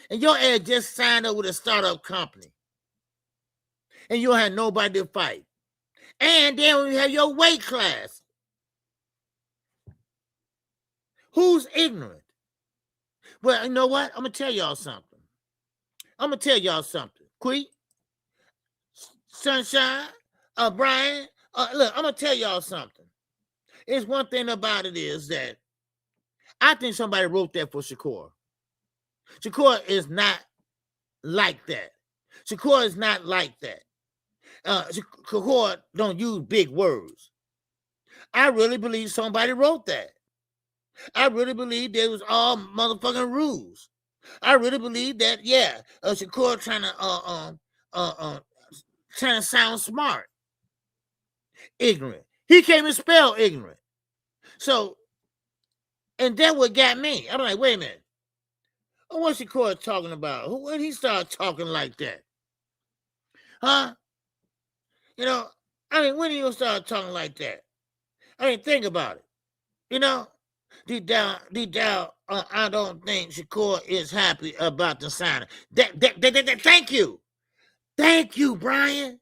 And your ass just signed up with a startup company. And you don't have nobody to fight. And then we have your weight class. Who's ignorant? Well, you know what? I'm going to tell y'all something. Queen, Sunshine, Brian, look, I'm going to tell y'all something. It's one thing about it is that I think somebody wrote that for Shakur. Shakur is not like that. Shakur is not like that. Shakur don't use big words. I really believe somebody wrote that. I really believe there was all motherfucking rules. I really believe that, Shakur trying to sound smart. Ignorant. He can't even spell ignorant. So, and that what got me. I'm like, wait a minute. What's Shakur talking about? When he started talking like that? Huh? You know, when he start talking like that? Think about it. You know, deep down, I don't think Shakur is happy about the signing. Thank you. Thank you, Brian.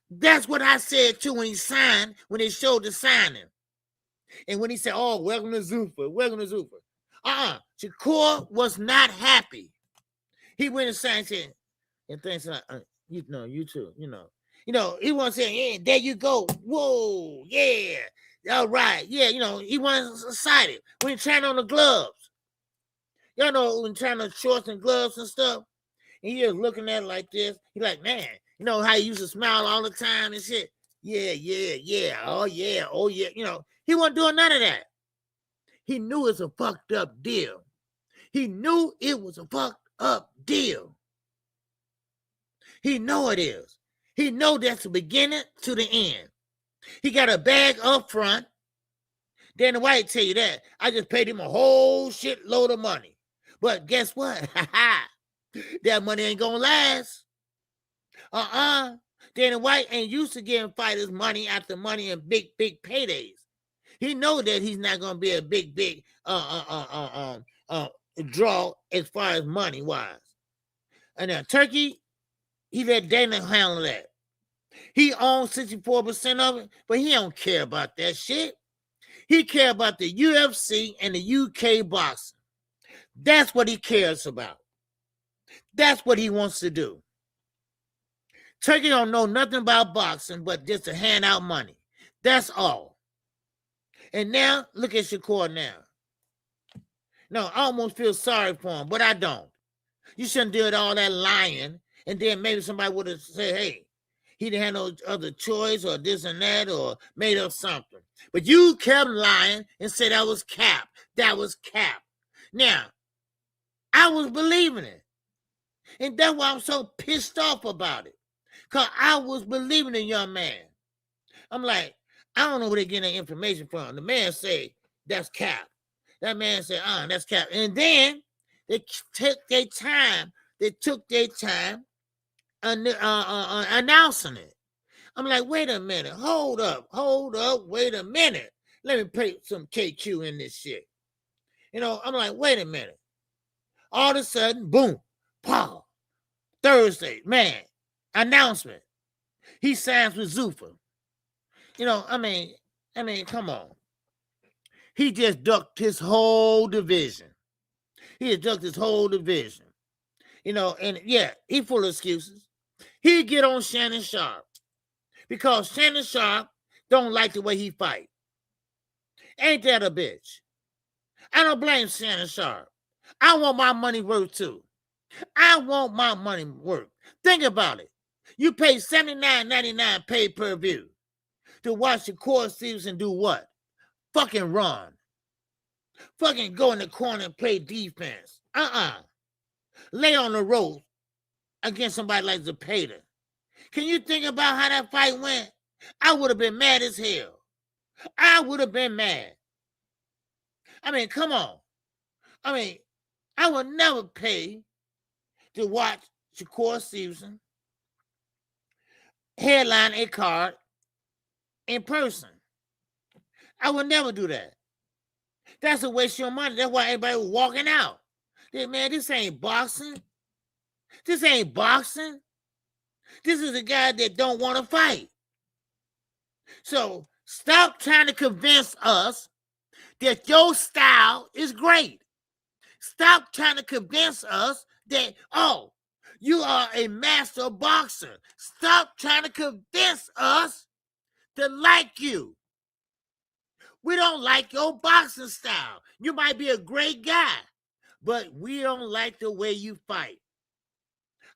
That's what I said too when he signed, when they showed the signing. And when he said, welcome to Zuffa. Shakur was not happy. He went and signed, said, and things like, you too, he wants to say, there you go. Whoa, yeah. All right. Yeah, he was excited when he trying on the gloves. Y'all know when trying on shorts and gloves and stuff. And he just looking at it like this. He like, man, you know how he used to smile all the time and shit? Yeah. Oh, yeah. He wasn't doing none of that. He knew it's a fucked up deal. He know it is. He know that's the beginning to the end. He got a bag up front. Danny White tell you that. I just paid him a whole shitload of money. But guess what? That money ain't gonna last. Danny White ain't used to giving fighters money after money and big paydays. He know that he's not gonna be a big draw as far as money wise. And now Turkey, he let Dana handle that. He owns 64% of it, but he don't care about that shit. He care about the UFC and the UK boxing. That's what he cares about. That's what he wants to do. Turkey don't know nothing about boxing but just to hand out money. That's all. And now, look at Shakur now. No, I almost feel sorry for him, but I don't. You shouldn't do all that lying, and then maybe somebody would have said, hey, he didn't have no other choice or this and that or made up something. But you kept lying and said that was cap. That was cap. Now, I was believing it. And that's why I'm so pissed off about it. Because I was believing the young man. I'm like, I don't know where they're getting that information from. The man said, that's cap. That man said, that's cap. And then they took their time. Announcing it. I'm like, wait a minute. Hold up. Wait a minute. Let me put some KQ in this shit. I'm like, wait a minute. All of a sudden, boom, pow. Thursday, man, announcement. He signs with Zuffa. Come on. He just ducked his whole division. And yeah, he full of excuses. He get on Shannon Sharp because Shannon Sharp don't like the way he fight. Ain't that a bitch? I don't blame Shannon Sharp. I want my money worth too. Think about it. You pay $79.99 pay per view to watch Shakur Stevenson do what? Fucking run. Fucking go in the corner and play defense. lay on the rope against somebody like Zepeda. Can you think about how that fight went? I would have been mad as hell. I would have been mad. I mean, come on. I mean, I would never pay to watch Shakur Stevenson headline a card in person. I would never do that. That's a waste of your money. That's why everybody was walking out. Man, this ain't boxing. This ain't boxing. This is a guy that don't want to fight. So stop trying to convince us that your style is great. Stop trying to convince us that, oh, you are a master boxer. Stop trying to convince us to like you. We don't like your boxing style. You might be a great guy, but we don't like the way you fight.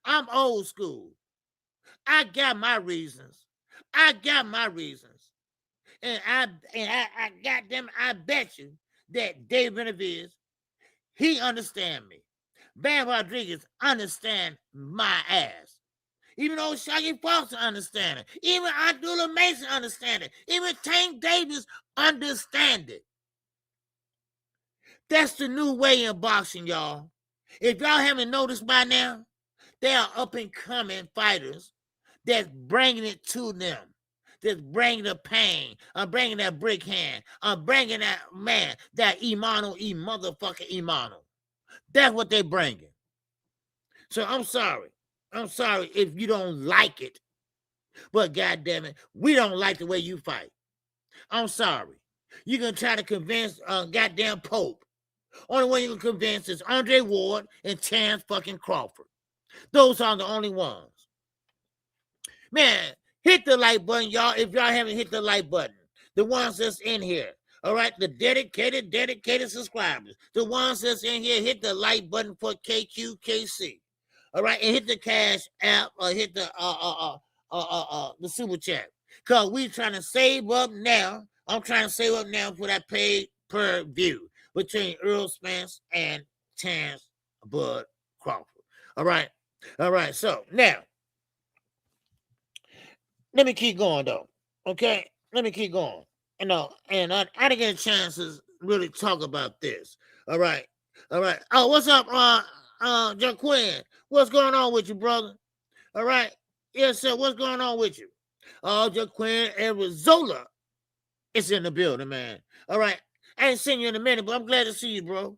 I'm old school. I got my reasons. And I got them. I bet you that Dave Benavides, he understand me. Bam Rodriguez understand my ass. Even though Shaggy Foster understand it. Even Abdullah Mason understand it. Even Tank Davis understand it. That's the new way in boxing, y'all. If y'all haven't noticed by now, there are up-and-coming fighters that's bringing it to them. That's bringing the pain. I'm bringing that brick hand. I'm bringing that, man, that motherfucking Imano. That's what they're bringing. So I'm sorry. I'm sorry if you don't like it. But goddamn it, we don't like the way you fight. I'm sorry. You're going to try to convince goddamn Pope. Only one you can convince is Andre Ward and Terrence fucking Crawford. Those are the only ones. Man, hit the like button, y'all, if y'all haven't hit the like button. The ones that's in here. All right, the dedicated subscribers. The ones that's in here, hit the like button for KQKC. All right, and hit the Cash app or hit the super chat. Because we trying to save up now. I'm trying to save up now for that pay per view between Earl Spence and Terrence Bud Crawford. All right. So now, let me keep going though. Okay, let me keep going. And I didn't get a chance to really talk about this. All right. Oh, what's up, Jaquin? What's going on with you, brother? All right. Yes, sir. What's going on with you? Oh, Jaquin Arizona is in the building, man. All right. I ain't seen you in a minute, but I'm glad to see you, bro.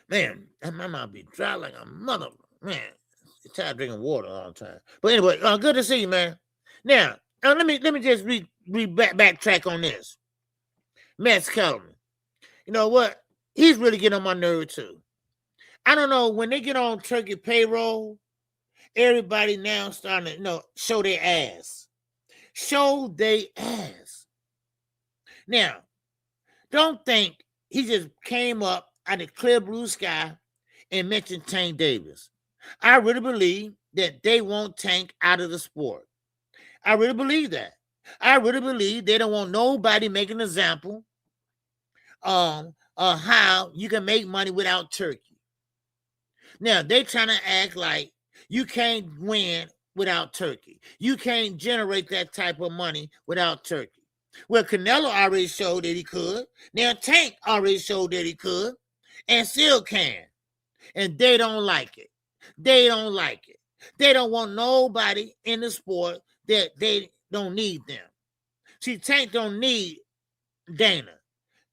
Man, my mouth be dry like a mother. Man, I'm tired of drinking water all the time. But anyway, good to see you, man. Now, let me just backtrack on this. Max Kellerman. You know what? He's really getting on my nerve too. I don't know, when they get on Turkey payroll, everybody now starting to, show their ass. Show their ass. Now, don't think he just came up out of clear blue sky and mentioned Tank Davis. I really believe that they want Tank out of the sport. I really believe that. I really believe they don't want nobody making an example of how you can make money without Turkey. Now, they trying to act like you can't win without Turkey. You can't generate that type of money without Turkey. Well, Canelo already showed that he could. Now, Tank already showed that he could and still can. And they don't like it. They don't like it. They don't want nobody in the sport that they don't need them. See, Tank don't need Dana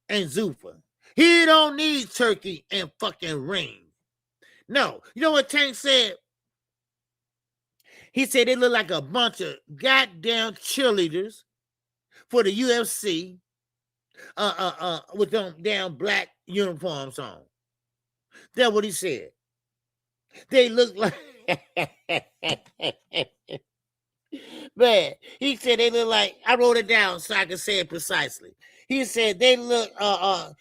and Zuffa. He don't need Turkey and fucking Ring. No. You know what Tank said? He said they look like a bunch of goddamn cheerleaders for the UFC with them damn black uniforms on. That's what he said. They look like man, he said they look like, I wrote it down so I can say it precisely. He said they look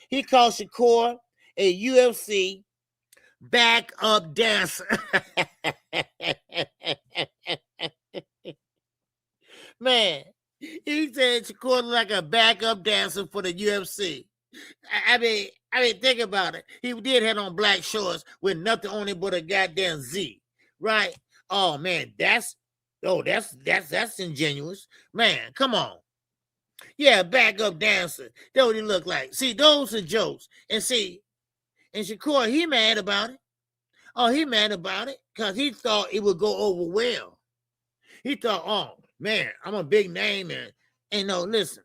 he called Shakur a UFC backup dancer. Man, he said Shakur looked like a backup dancer for the UFC. I mean, I mean, think about it. He did have on black shorts with nothing on it but a goddamn Z, right? Oh man, that's ingenuous, man. Come on, yeah, back up dancer. That's what he look like. See, those are jokes, and see, and Shakur, he mad about it. Oh, he mad about it because he thought it would go over well. He thought, oh man, I'm a big name, and no, listen,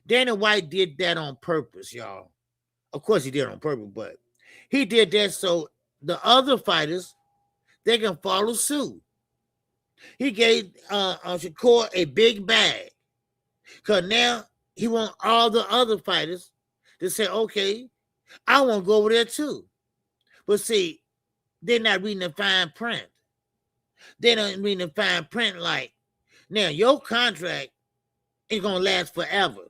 Dana White did that on purpose, y'all. Of course he did it on purpose, but he did that so the other fighters, they can follow suit. He gave Shakur a big bag because now he want all the other fighters to say, okay, I want to go over there too. But see, they're not reading the fine print. They don't read the fine print like, now your contract ain't going to last forever.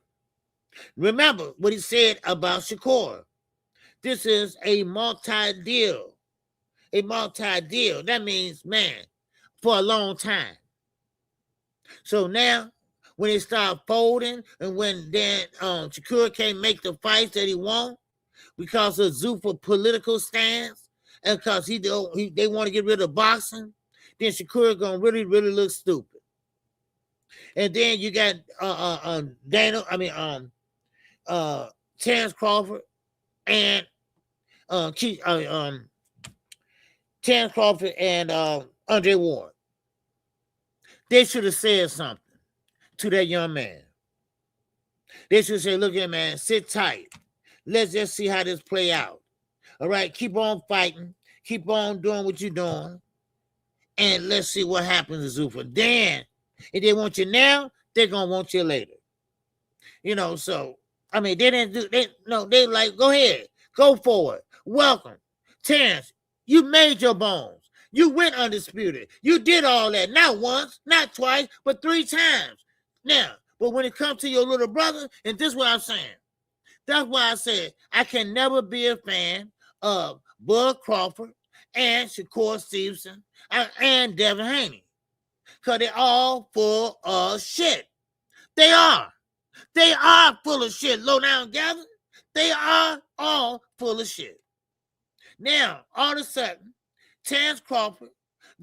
Remember what he said about Shakur. This is a multi-deal. A multi-deal. That means, man, for a long time. So now, when it started folding, and when then Shakur can't make the fights that he wants because of Zuffa political stance, and because they want to get rid of boxing, then Shakur gonna really, really look stupid. And then you got Terrence Crawford and Terrence Crawford and Andre Ward. They should have said something to that young man. They should say, look here, man, sit tight. Let's just see how this play out. All right, keep on fighting. Keep on doing what you're doing. And let's see what happens to Zuffa. Then, if they want you now, they're going to want you later. You know, so, I mean, they like, go ahead. Go for it. Welcome. Terrence, you made your bones. You went undisputed. You did all that. Not once, not twice, but 3 times. Now, but when it comes to your little brother, and this is what I'm saying. That's why I said I can never be a fan of Bud Crawford and Shakur Stevenson and Devin Haney. Because they're all full of shit. They are. They are full of shit. Low down gather. They are all full of shit. Now, all of a sudden, Terrence Crawford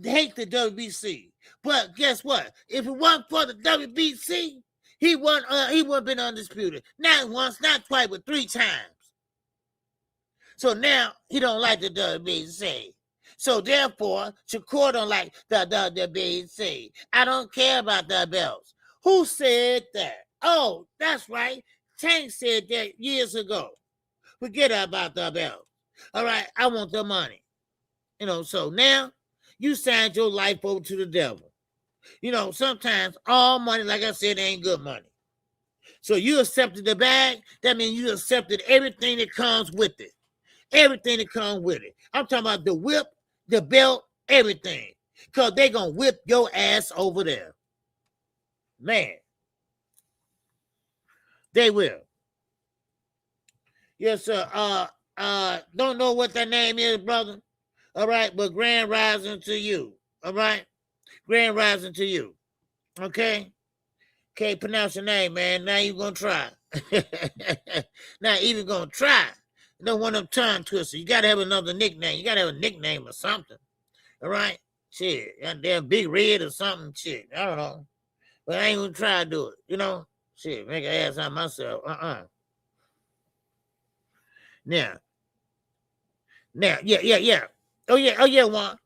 hates the WBC. But guess what? If it wasn't for the WBC, he wouldn't have been undisputed. Not once, not twice, but 3 times. So now he don't like the WBC. So therefore, Shakur don't like the WBC. I don't care about the belts. Who said that? Oh, that's right. Tank said that years ago. Forget about the belts. All right, I want the money. You know, so now you signed your life over to the devil. You know, sometimes all money, like I said, ain't good money. So you accepted the bag, that means you accepted everything that comes with it. Everything that comes with it. I'm talking about the whip, the belt, everything. Because they're going to whip your ass over there. Man. They will. Yes, sir. Don't know what that name is, brother. All right, but grand rising to you. All right? Grand rising to you. Okay? Can't pronounce your name, man. Now you're going to try. Not even going to try. You don't want them tongue twisters. You got to have another nickname. You got to have a nickname or something. All right? Shit. Goddamn Big Red or something. Shit. I don't know. But I ain't going to try to do it. You know? Shit. Make an ass out of myself. Now, yeah. Oh, yeah, Juan.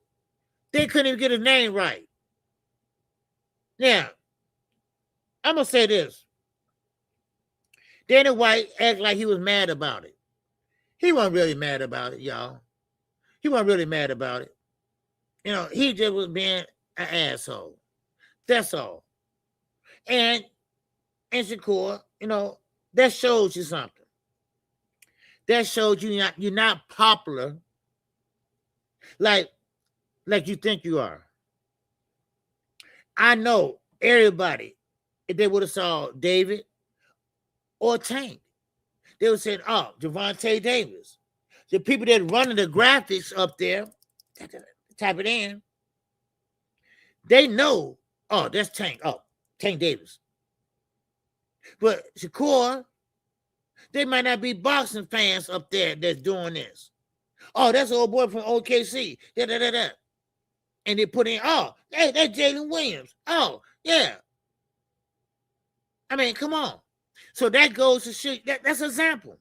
They couldn't even get his name right. Now, I'm going to say this. Dana White acted like he was mad about it. He wasn't really mad about it, y'all. He wasn't really mad about it. You know, he just was being an asshole. That's all. And Shakur, you know, that shows you something. That shows you're not popular like you think you are. I know everybody, if they would have saw David or Tank, they would say, oh, Gervonta Davis. The people that running the graphics up there, type it in, they know, oh, that's Tank. Oh, Tank Davis. But Shakur, They might not be boxing fans up there that's doing this. Oh, that's an old boy from OKC. Da, da, da, da. And they put in, oh, hey, that's Jalen Williams. Oh, yeah. I mean, come on. So that goes to show that's an example.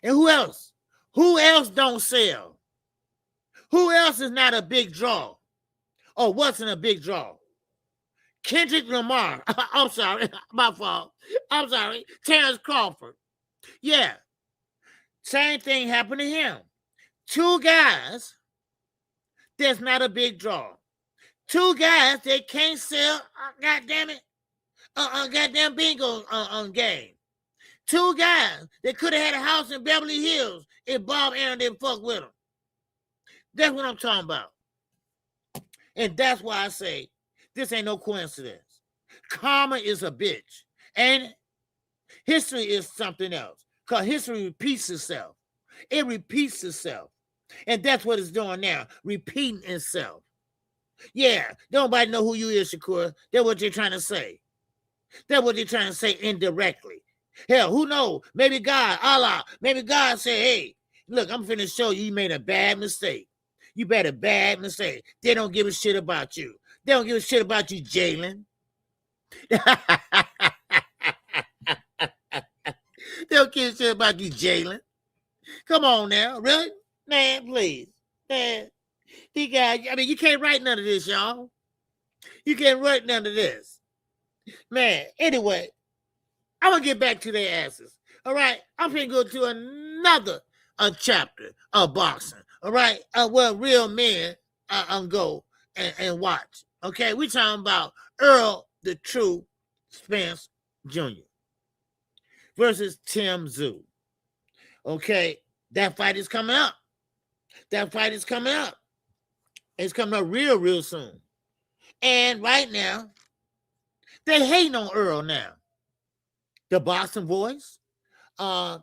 And who else? Who else don't sell? Who else is not a big draw? Oh, wasn't a big draw? Kendrick Lamar. I'm sorry. My fault. I'm sorry. Terrence Crawford. Yeah. Same thing happened to him. Two guys that's not a big draw. Two guys that can't sell, goddamn it, goddamn bingo game. Two guys that could have had a house in Beverly Hills if Bob Aaron didn't fuck with them. That's what I'm talking about. And that's why I say this ain't no coincidence. Karma is a bitch. And history is something else. Because history repeats itself. It repeats itself. And that's what it's doing now. Repeating itself. Yeah, nobody know who you is, Shakur. That's what you're trying to say. That's what you're trying to say indirectly. Hell, who knows? Maybe God, Allah, maybe God said, hey, look, I'm finna show you made a bad mistake. You made a bad mistake. They don't give a shit about you. They don't give a shit about you, Jalen. They don't give a shit about you, Jalen. Come on now, really? Man, please. Man, these guys, I mean, you can't write none of this, y'all. You can't write none of this. Man, anyway, I'm going to get back to their asses. All right? I'm going to go to another chapter of boxing. All right? Where real men go and watch. Okay? We're talking about Earl the True Spence Jr. versus Tim Tszyu. Okay? That fight is coming up. That fight is coming up. It's coming up real soon. And right now, they hating on Earl now. The boxing voice. And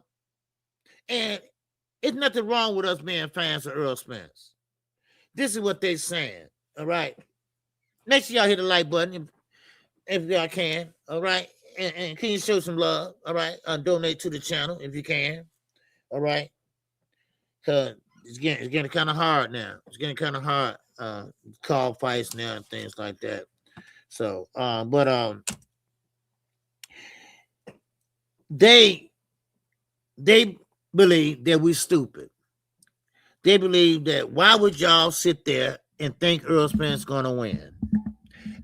it's nothing wrong with us being fans of Earl Spence. This is what they're saying. All right. Make sure y'all hit the like button if y'all can. All right. And can you show some love? All right. Donate to the channel if you can. All right. Because it's getting kind of hard now. It's getting kind of hard. Call fights now and things like that. So, they believe that we stupid. They believe that why would y'all sit there and think Earl Spence is going to win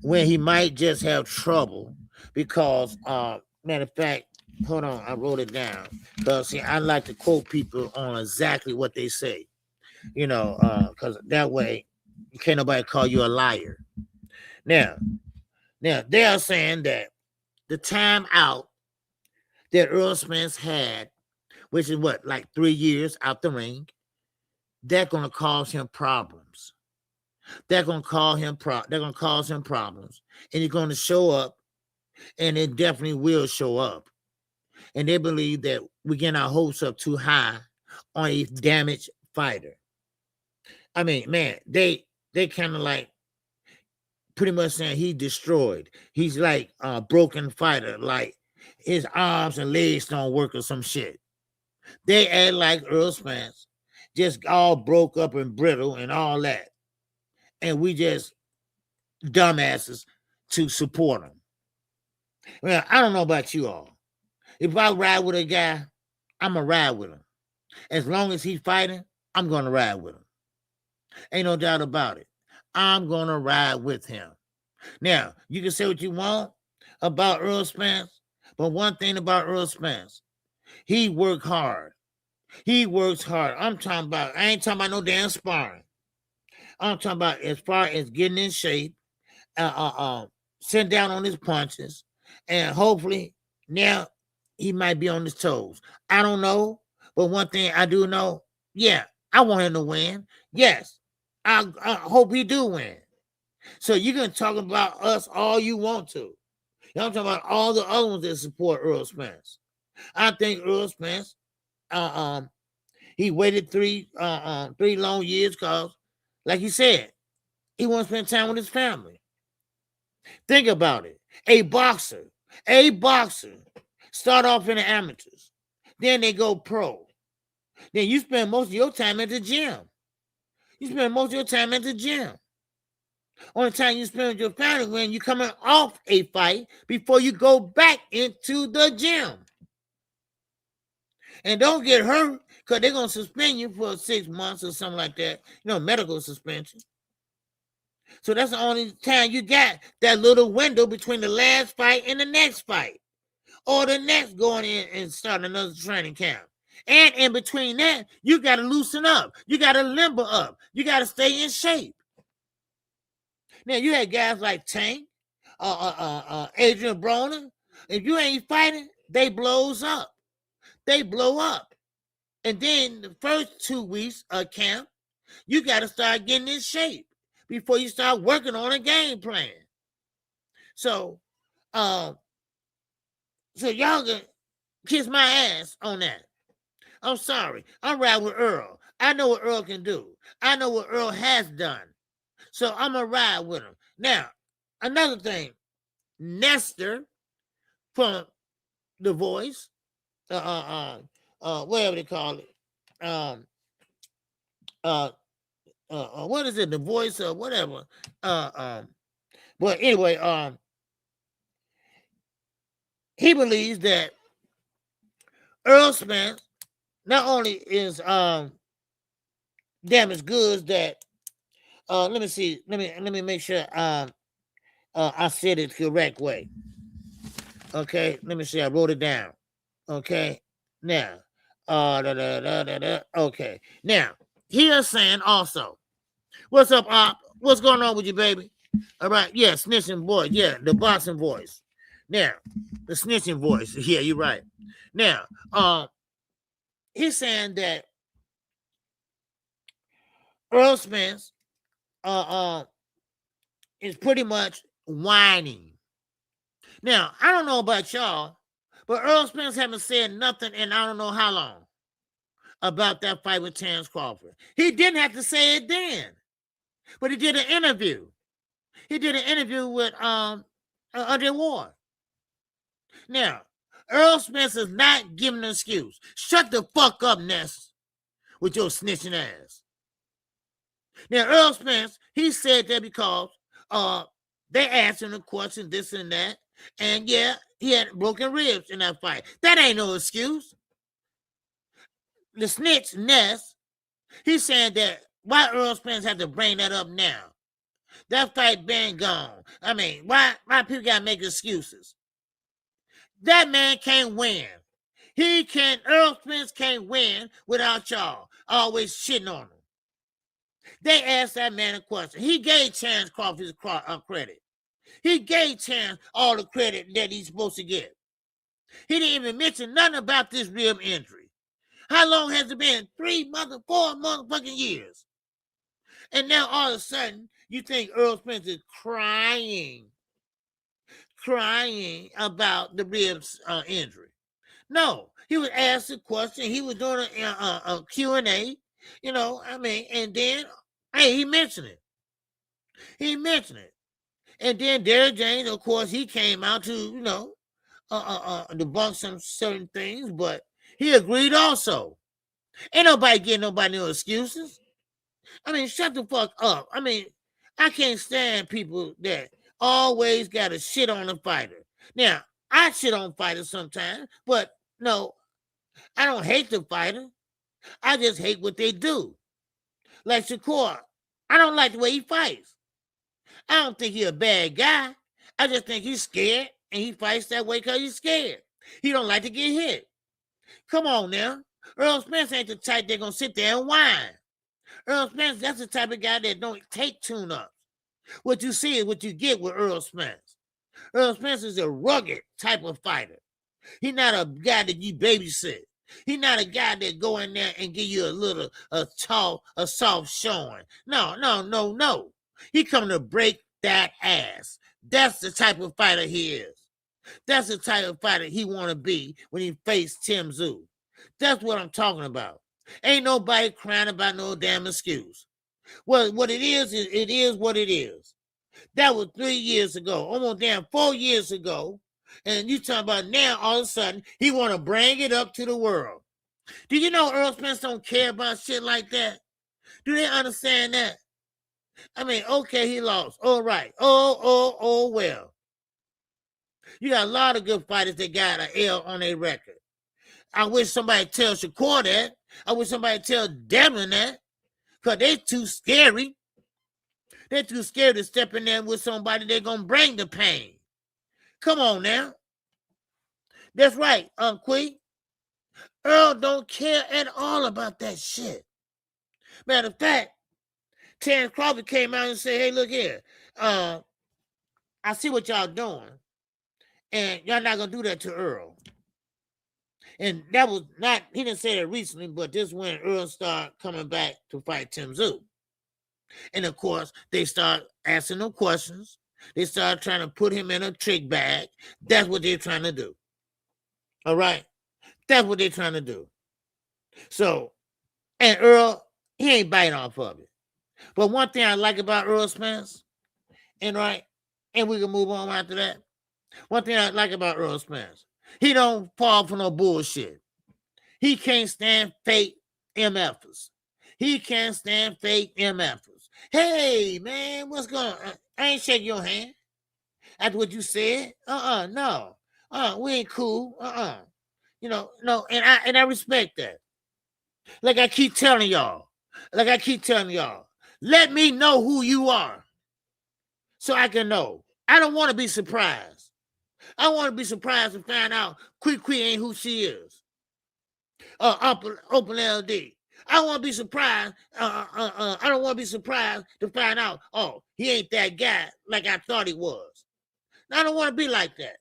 when he might just have trouble because, matter of fact, hold on, I wrote it down because see, I like to quote people on exactly what they say, you know, because that way can't nobody call you a liar. Now they are saying that the time out that Earl Spence had, which is what, like 3 years out the ring, they're gonna cause him problems. They're gonna cause him problems, and he's gonna show up, and it definitely will show up. And they believe that we're getting our hopes up too high on a damaged fighter. I mean, man, they kind of like pretty much saying he destroyed. He's like a broken fighter, like his arms and legs don't work or some shit. They act like Earl Spence just all broke up and brittle and all that. And we just dumbasses to support him. Well, I don't know about you all. If I ride with a guy, I'm going to ride with him. As long as he's fighting, I'm going to ride with him. Ain't no doubt about it. I'm going to ride with him. Now, you can say what you want about Earl Spence, but one thing about Earl Spence, he worked hard. He works hard. I ain't talking about no damn sparring. I'm talking about as far as getting in shape, sitting down on his punches, and hopefully now he might be on his toes. I don't know, but one thing I do know, yeah, I want him to win. Yes, I hope he do win. So you can talk about us all you want to. I'm talking about all the other ones that support Earl Spence. I think Earl Spence, he waited three long years because, like he said, he wants to spend time with his family. Think about it. A boxer start off in the amateurs. Then they go pro. Then you spend most of your time at the gym. You spend most of your time at the gym. Only time you spend with your family when you're coming off a fight before you go back into the gym. And don't get hurt because they're going to suspend you for 6 months or something like that. Medical suspension. So that's the only time you got that little window between the last fight and the next fight. Or the next going in and starting another training camp. And in between that, you got to loosen up. You got to limber up. You got to stay in shape. Now, you had guys like Tank, Adrian Broner. If you ain't fighting, they blows up. They blow up. And then the first 2 weeks of camp, you got to start getting in shape before you start working on a game plan. So y'all can kiss my ass on that. I'm sorry. I'm riding with Earl. I know what Earl can do. I know what Earl has done. So I'm going to ride with him. Now, another thing. Nestor from The Voice, whatever they call it. What is it? The Voice or whatever. But anyway, he believes that Earl Spence not only is damaged goods that let me see. Let me make sure I said it the correct way. Okay, let me see. I wrote it down. Okay, now, okay, now he is saying also, what's up, Op? What's going on with you, baby? All right, yeah, snitching voice, yeah, the boxing voice. Now, the snitching voice, yeah, you're right. Now, he's saying that Earl Spence is pretty much whining. Now, I don't know about y'all, but Earl Spence haven't said nothing in I don't know how long about that fight with Terrence Crawford. He didn't have to say it then, but he did an interview. He did an interview with Andre Ward. Now, Earl Spence is not giving an excuse. Shut the fuck up, Ness, with your snitching ass. Now, Earl Spence, he said that because they asked him a question, this and that, and yeah, he had broken ribs in that fight. That ain't no excuse. The snitch, Ness, he's saying that why Earl Spence had to bring that up now? That fight been gone. I mean, why people gotta make excuses? That man can't win. Earl Spence can't win without y'all always shitting on him. They asked that man a question. He gave Terrence Crawford his credit. He gave Terrence all the credit that he's supposed to get. He didn't even mention nothing about this rib injury. How long has it been? 4 motherfucking years. And now all of a sudden, you think Earl Spence is crying about the ribs injury. No, he was asked a question. He was doing a Q&A, and then, hey, he mentioned it. And then Derrick James, of course, he came out to, debunk some certain things, but he agreed also. Ain't nobody getting nobody no excuses. I mean, shut the fuck up. I mean, I can't stand people that always got to shit on a fighter. Now, I shit on fighters sometimes, but no, I don't hate the fighter. I just hate what they do. Like Shakur, I don't like the way he fights. I don't think he's a bad guy. I just think he's scared, and he fights that way because he's scared. He don't like to get hit. Come on now. Earl Spence ain't the type that's going to sit there and whine. Earl Spence, that's the type of guy that don't take tune-ups. What you see is what you get with Earl Spence. Earl Spence is a rugged type of fighter. He's not a guy that you babysit. He's not a guy that go in there and give you a soft showing. No. He come to break that ass. That's the type of fighter he is. That's the type of fighter he want to be when he faced Tim Tszyu. That's what I'm talking about. Ain't nobody crying about no damn excuse. Well, what it is what it is. That was 3 years ago, almost damn 4 years ago. And you talking about now all of a sudden he want to bring it up to the world. Do you know Earl Spence don't care about shit like that? Do they understand that? I mean, okay, he lost. All right. Oh, well. You got a lot of good fighters that got an L on their record. I wish somebody tell Shakur that. I wish somebody tell Devin that. Because they're too scary. They're too scared to step in there with somebody they're going to bring the pain. Come on now. That's right, Quee. Earl don't care at all about that shit. Matter of fact, Terrence Crawford came out and said, hey, look here. I see what y'all doing. And y'all not going to do that to Earl. And that was not, he didn't say that recently, but this is when Earl started coming back to fight Tim Tszyu. And of course, they start asking him questions. They start trying to put him in a trick bag. That's what they're trying to do. All right? That's what they're trying to do. So, and Earl, he ain't biting off of it. But one thing I like about Earl Spence, and right, and we can move on after that. One thing I like about Earl Spence, he don't fall for no bullshit. He can't stand fake MFers. He can't stand fake MFers. Hey, man, what's going on? I ain't shaking your hand after what you said. No. We ain't cool. You know, no, and I respect that. Like I keep telling y'all. Let me know who you are so I can know. I don't want to be surprised. I want to be surprised to find out Quee ain't who she is. Open LD. I want to be surprised. I don't want to be surprised to find out, oh, he ain't that guy like I thought he was. I don't want to be like that.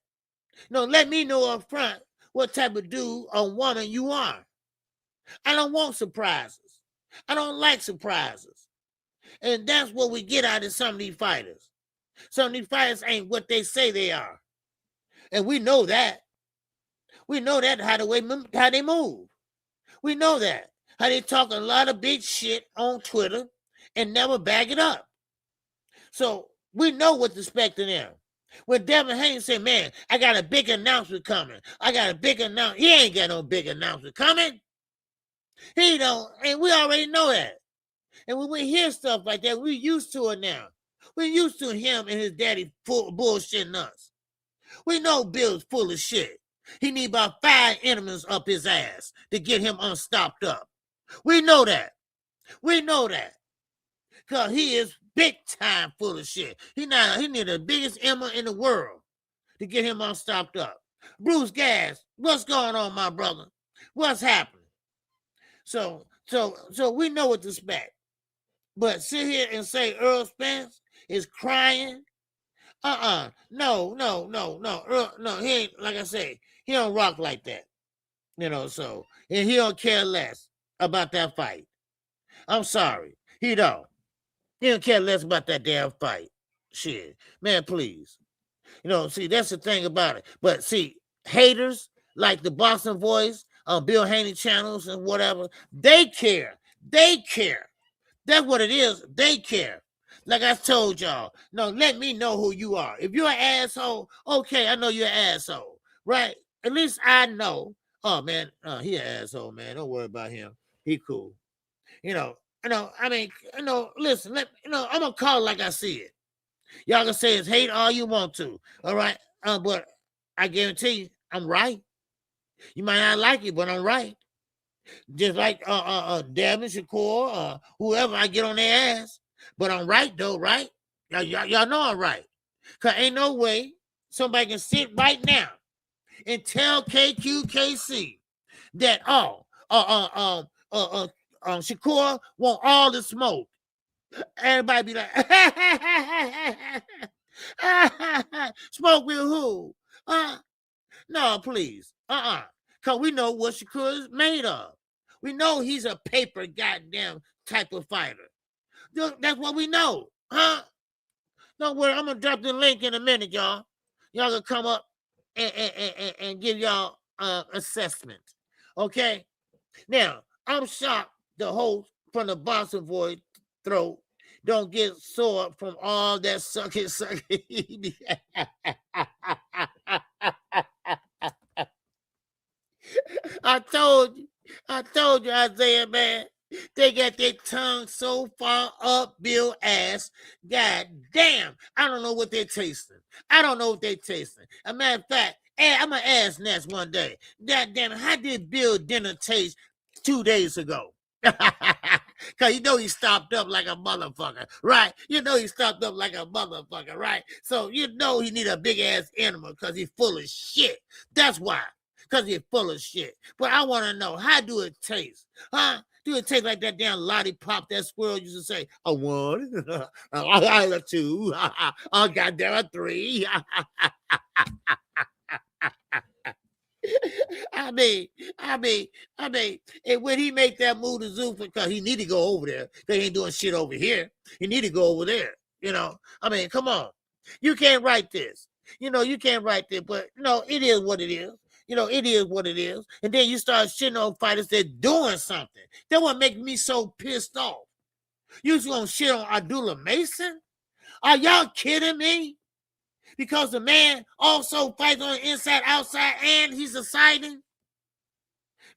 No, let me know up front what type of dude or woman you are. I don't want surprises. I don't like surprises. And that's what we get out of some of these fighters. Some of these fighters ain't what they say they are. And we know that. We know that how they move. We know that. How they talk a lot of big shit on Twitter and never back it up. So we know what to expect in them. When Devin Haney said, man, I got a big announcement coming. He ain't got no big announcement coming. He don't, and we already know that. And when we hear stuff like that, we're used to it now. We're used to him and his daddy bullshitting us. We know Bill's full of shit. He need about 5 enemies up his ass to get him unstopped up. We know that. Because he is big time full of shit. He need the biggest enemy in the world to get him unstopped up. Bruce Gas, what's going on, my brother? What's happening? So we know what to expect. But sit here and say Earl Spence is crying. No. Earl, no, he ain't, like I say, he don't rock like that. You know, so, and he don't care less about that fight. I'm sorry. He don't. He don't care less about that damn fight. Shit. Man, please. You know, see, that's the thing about it. But see, haters like the Boxing Voice, Bill Haney channels and whatever, they care. That's what it is. They care. Like I told y'all, no, let me know who you are. If you're an asshole, okay, I know you're an asshole, right? At least I know. Oh, man, he an asshole, man. Don't worry about him. He cool. Listen, I'm going to call it like I see it. Y'all can say it's hate all you want to, all right? But I guarantee you, I'm right. You might not like it, but I'm right. Just like Devin, Shakur, whoever, I get on their ass. But I'm right, though, right? Y'all know I'm right. Because ain't no way somebody can sit right now and tell KQKC that, Shakur want all the smoke. Everybody be like, smoke with who? No, please. Because we know what Shakur is made of. We know he's a paper goddamn type of fighter. That's what we know. Don't worry, I'm going to drop the link in a minute, y'all. Y'all can come up and give y'all assessment. Okay? Now, I'm shocked the host from the Boxing Voice throat don't get sore from all that sucking. I told you, Isaiah, man. They got their tongue so far up Bill ass. God damn. I don't know what they're tasting. I don't know what they're tasting. A matter of fact, I'm going to ask Ness one day. God damn it, how did Bill dinner taste 2 days ago? Because you know he stopped up like a motherfucker, right? You know he stopped up like a motherfucker, right? So you know he need a big-ass animal because he's full of shit. That's why. Because he's full of shit. But I want to know, how do it taste? Huh? Do it taste like that damn lollipop that squirrel used to say, a one, a two, oh, goddamn, a three. I mean, and when he make that move to Zuffa, because he need to go over there, because he ain't doing shit over here. He need to go over there, you know. I mean, come on. You can't write this. You can't write this, but, it is what it is. It is what it is. And then you start shitting on fighters that doing something. That what make me so pissed off. You just gonna shit on Abdullah Mason? Are y'all kidding me? Because the man also fights on the inside, outside, and he's a sighting?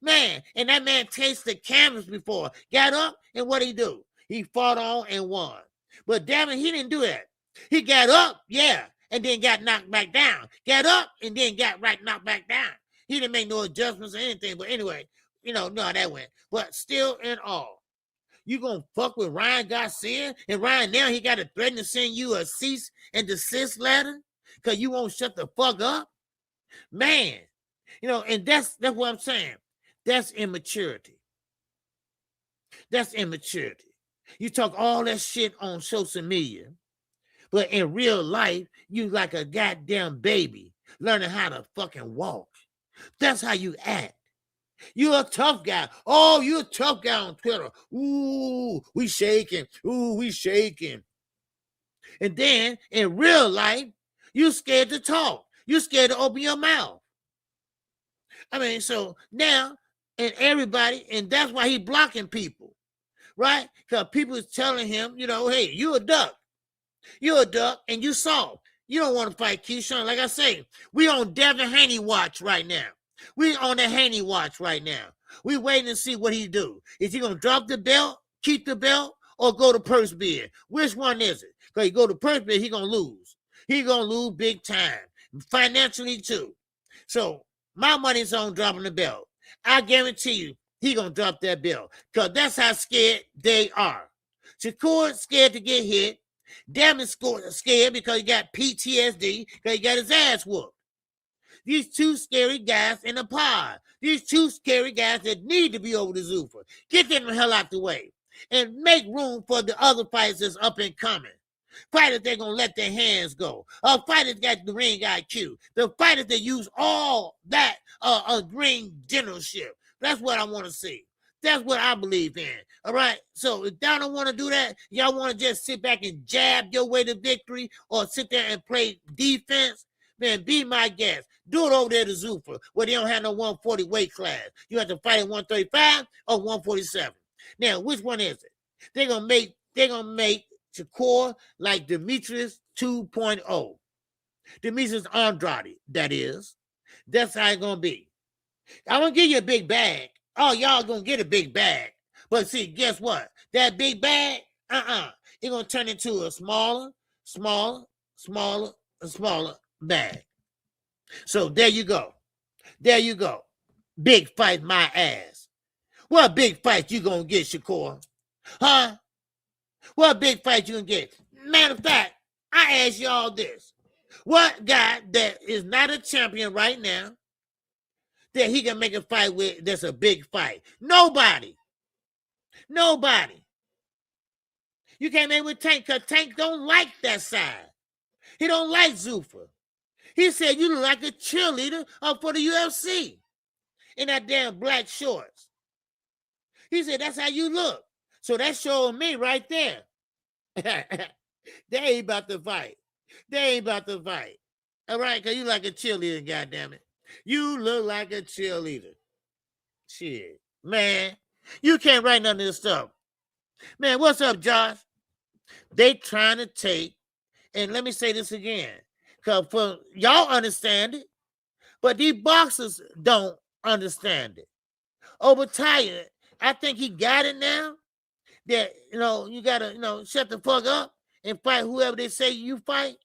Man, and that man tasted the canvas before. Got up, and what he do? He fought on and won. But damn it, he didn't do that. He got up, yeah, and then got knocked back down. Got up, and then got knocked back down. He didn't make no adjustments or anything. But anyway, no, that went. But still in all, you gonna fuck with Ryan Garcia? And Ryan now he got to threaten to send you a cease and desist letter because you won't shut the fuck up? Man, and that's what I'm saying. That's immaturity. That's immaturity. You talk all that shit on social media, but in real life, you like a goddamn baby learning how to fucking walk. That's how you act. You're a tough guy. Oh, you're a tough guy on Twitter. Ooh, we shaking. Ooh, we shaking. And then in real life, you're scared to talk. You're scared to open your mouth. I mean, so now, and everybody, and that's why he's blocking people, right? Because people is telling him, hey, you a duck. You're a duck, and you soft. You don't want to fight Keyshawn. Like I say, we on Devin Haney watch right now. We on the Haney watch right now. We waiting to see what he do. Is he going to drop the belt, keep the belt, or go to purse bid? Which one is it? Because he go to purse bid, he going to lose. He going to lose big time. Financially, too. So, my money's on dropping the belt. I guarantee you, he going to drop that belt. Because that's how scared they are. Shakur scared to get hit. Devin scared because he got PTSD, because he got his ass whooped. These two scary guys in a pod. These two scary guys that need to be over the Zuffa. Get them the hell out the way. And make room for the other fighters that's up and coming. Fighters that going to let their hands go. Fighters got the ring IQ. The fighters that use all that ring generalship. That's what I want to see. That's what I believe in. All right? So if y'all don't want to do that, y'all want to just sit back and jab your way to victory or sit there and play defense, man, be my guest. Do it over there to Zuffa, where they don't have no 140 weight class. You have to fight at 135 or 147. Now, which one is it? They're gonna make Shakur like Demetrius 2.0. Demetrius Andrade, that is. That's how it's gonna be. I'm gonna give you a big bag. Oh, y'all gonna get a big bag. But see, guess what? That big bag, it's gonna turn into a smaller bag. So there you go. There you go. Big fight my ass. What big fight you gonna get, Shakur? Huh? What big fight you gonna get? Matter of fact, I ask y'all this. What guy that is not a champion right now that he can make a fight with that's a big fight? Nobody. You can't make with Tank because Tank don't like that side. He don't like Zuffa. He said you look like a cheerleader for the UFC in that damn black shorts. He said that's how you look. So that's showing me right there. They ain't about to fight. All right, because you like a cheerleader, goddammit. You look like a cheerleader. Shit. Man, you can't write none of this stuff. Man, what's up, Josh? They trying to take, and let me say this again, because for y'all understand it, but these boxers don't understand it. overtired. I think he got it now. That you gotta shut the fuck up and fight whoever they say you fight.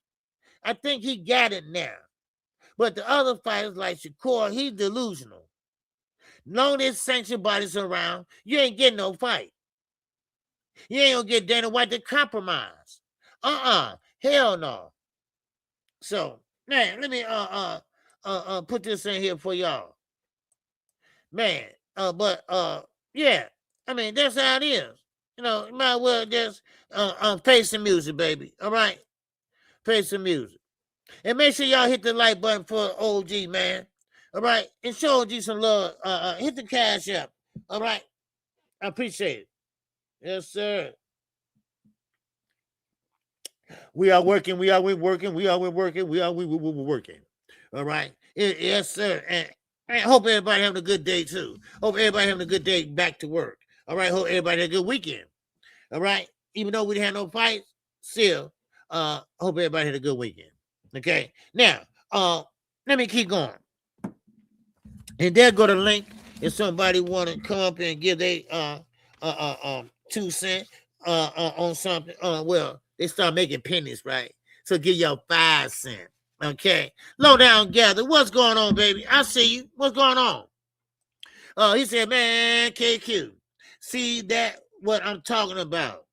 I think he got it now. But the other fighters like Shakur, he's delusional. Long as sanctioned bodies around, you ain't getting no fight. You ain't gonna get Dana White to compromise. Hell no. So, man, let me put this in here for y'all. Man, yeah. I mean, that's how it is. You might as well just face some music, baby. All right? Face some music. And make sure y'all hit the like button for OG, man. All right? And show OG some love. Hit the cash up. All right? I appreciate it. Yes, sir. We are working. We are working. We are working. We are working. All right? Yes, sir. And I hope everybody having a good day, too. Hope everybody having a good day back to work. All right? Hope everybody had a good weekend. All right? Even though we didn't have no fights, still, hope everybody had a good weekend. Okay? Now, let me keep going. And there go the link if somebody want to come up and give their 2 cents on something. Well, they start making pennies, right? So give y'all 5 cents. Okay. Low down gather. What's going on, baby? I see you. What's going on? He said, man, KQ. See that what I'm talking about.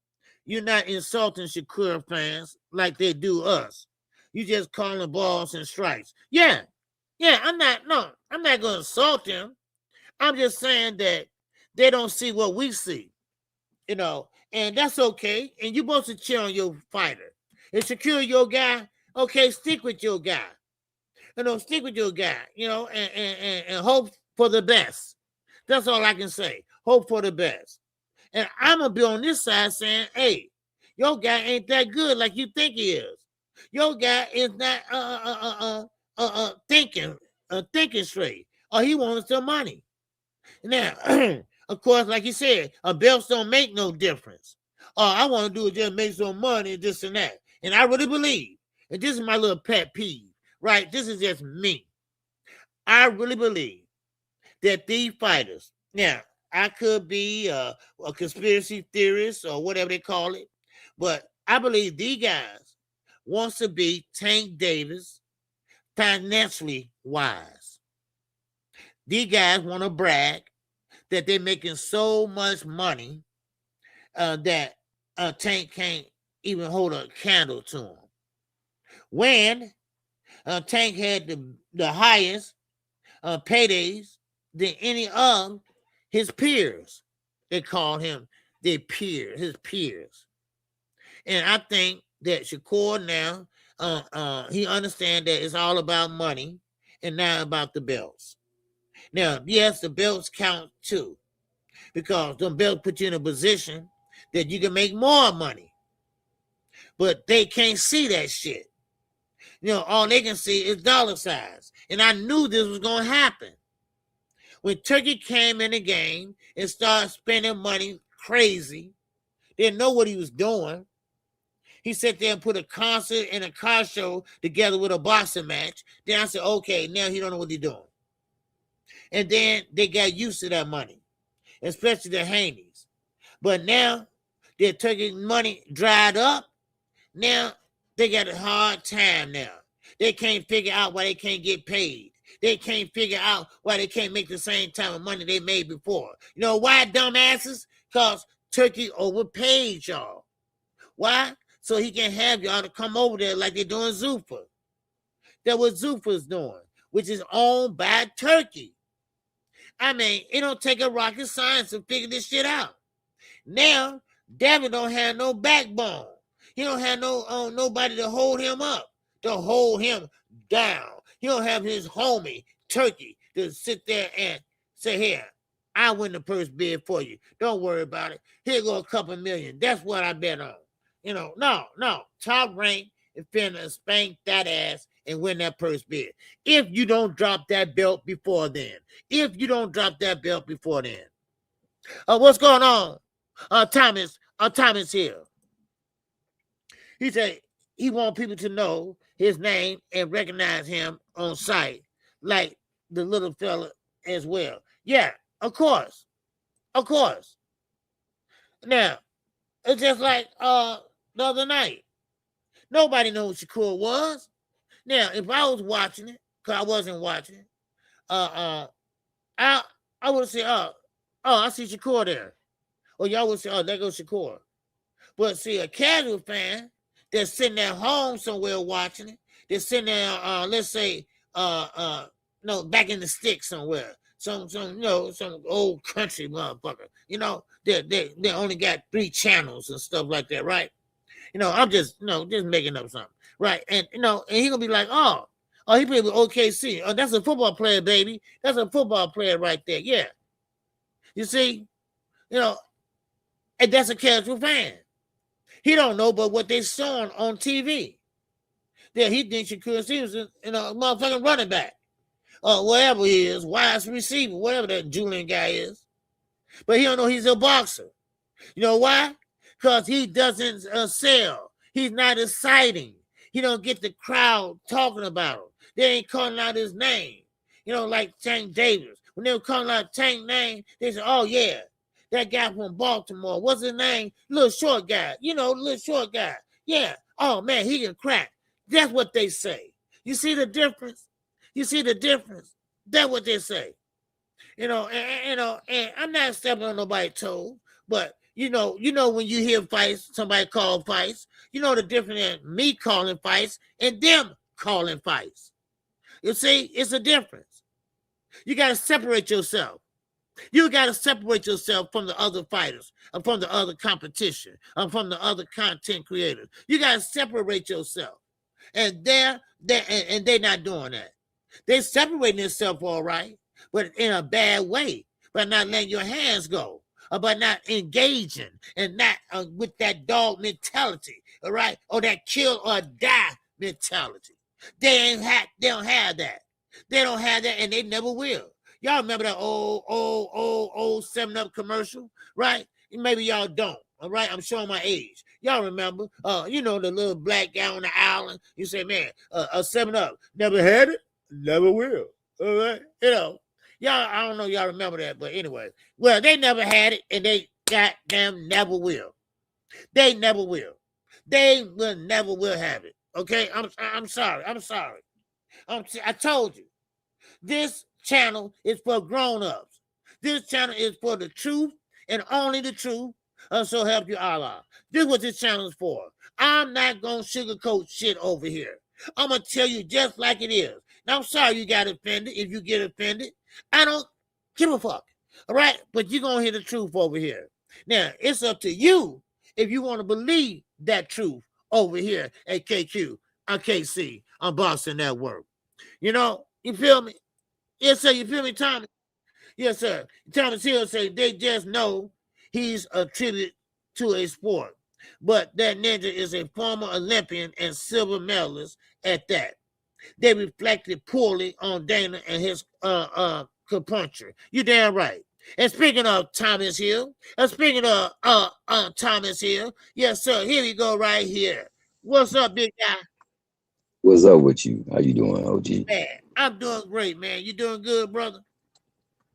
You're not insulting Shakur fans like they do us. You just calling balls and strikes. Yeah, I'm not going to insult them. I'm just saying that they don't see what we see, and that's okay. And you're supposed to cheer on your fighter. If Shakur your guy, okay, stick with your guy. Stick with your guy, and hope for the best. That's all I can say. Hope for the best. And I'm going to be on this side saying, hey, your guy ain't that good like you think he is. Your guy is not thinking straight. Or he wants some money. Now, of course, like you said, belts don't make no difference. All I want to do is just make some money, this and that. And I really believe, and this is my little pet peeve, right? This is just me. I really believe that these fighters, now, I could be a conspiracy theorist or whatever they call it, but I believe these guys wants to be Tank Davis financially wise. These guys want to brag that they're making so much money that Tank can't even hold a candle to them. When Tank had the highest paydays than any of his peers. They call him his peers. And I think that Shakur now, he understands that it's all about money and not about the belts. Now, yes, the belts count too, because them belts put you in a position that you can make more money. But they can't see that shit. All they can see is dollar signs. And I knew this was going to happen. When Turkey came in the game and started spending money crazy, didn't know what he was doing. He sat there and put a concert and a car show together with a boxing match. Then I said, okay, now he don't know what he's doing. And then they got used to that money, especially the Haneys. But now their Turkey money dried up. Now they got a hard time now. They can't figure out why they can't get paid. They can't figure out why they can't make the same time of money they made before. You know why, dumbasses? Because Turkey overpaid y'all. Why? So he can have y'all to come over there like they're doing Zuffa. That's what Zuffa's doing, which is owned by Turkey. I mean, it don't take a rocket science to figure this shit out. Now, Devin don't have no backbone. He don't have nobody to hold him up, to hold him down. He don't have his homie, Turkey, to sit there and say, here, I win the first bid for you. Don't worry about it. Here go a couple million. That's what I bet on. No. Top rank is finna spank that ass and win that first bid. If you don't drop that belt before then. What's going on? Thomas here. He said he wants people to know his name and recognize him on sight, like the little fella as well. Yeah, Of course. Now, it's just like the other night. Nobody knows who Shakur was. Now, if I was watching it, because I wasn't watching it, I would say, oh, I see Shakur there. Or y'all would say, oh, there goes Shakur. But see, a casual fan that's sitting at home somewhere watching it, they're sitting there, let's say, no, back in the sticks somewhere. Some old country motherfucker. They only got 3 channels and stuff like that, right? I'm just making up something, right? And and he gonna be like, oh, he played with OKC. Oh, that's a football player, baby. That's a football player right there. Yeah. You see, and that's a casual fan. He don't know but what they saw on TV. Yeah, he thinks Shakur Stevenson, a motherfucking running back. Or whatever he is, wide receiver, whatever that Julian guy is. But he don't know he's a boxer. You know why? Because he doesn't sell. He's not exciting. He don't get the crowd talking about him. They ain't calling out his name. Like Tank Davis. When they were calling out Tank's name, they said, oh, yeah, that guy from Baltimore. What's his name? Little short guy. Little short guy. Yeah. Oh, man, he can crack. That's what they say. You see the difference? That's what they say. And I'm not stepping on nobody's toe, but when you hear fights, somebody call fights, the difference in me calling fights and them calling fights. You see, it's a difference. You got to separate yourself. You got to separate yourself from the other fighters, and from the other competition, and from the other content creators. You got to separate yourself. And they're not doing that. They're separating themselves all right, but in a bad way, by not letting your hands go, or by not engaging and not with that dog mentality, all right, or that kill or die mentality. They don't have that. They don't have that, and they never will. Y'all remember that old 7-Up commercial, right? Maybe y'all don't. All right, I'm showing my age. Y'all remember, the little black guy on the island. You say, man, a 7-Up, never had it, never will. All right, y'all, I don't know, y'all remember that, but anyway, well, they never had it, and they goddamn never will. They never will. They will never will have it. Okay, I'm sorry. I told you, this channel is for grown-ups. This channel is for the truth and only the truth. So help you Allah. This is what this channel is for. I'm not going to sugarcoat shit over here. I'm going to tell you just like it is. Now, I'm sorry you got offended. If you get offended, I don't give a fuck. All right? But you're going to hear the truth over here. Now, it's up to you if you want to believe that truth over here at KQKC on Boxing Network. You feel me? Yes, sir. You feel me, Tommy? Yes, sir. Thomas Hill say they just know he's a tribute to a sport. But that ninja is a former Olympian and silver medalist at that. They reflected poorly on Dana and his acupuncture. You damn right. And speaking of Thomas Hill, Thomas Hill, yes, sir, here we go right here. What's up, big guy? What's up with you? How you doing, OG? Man, I'm doing great, man. You doing good, brother?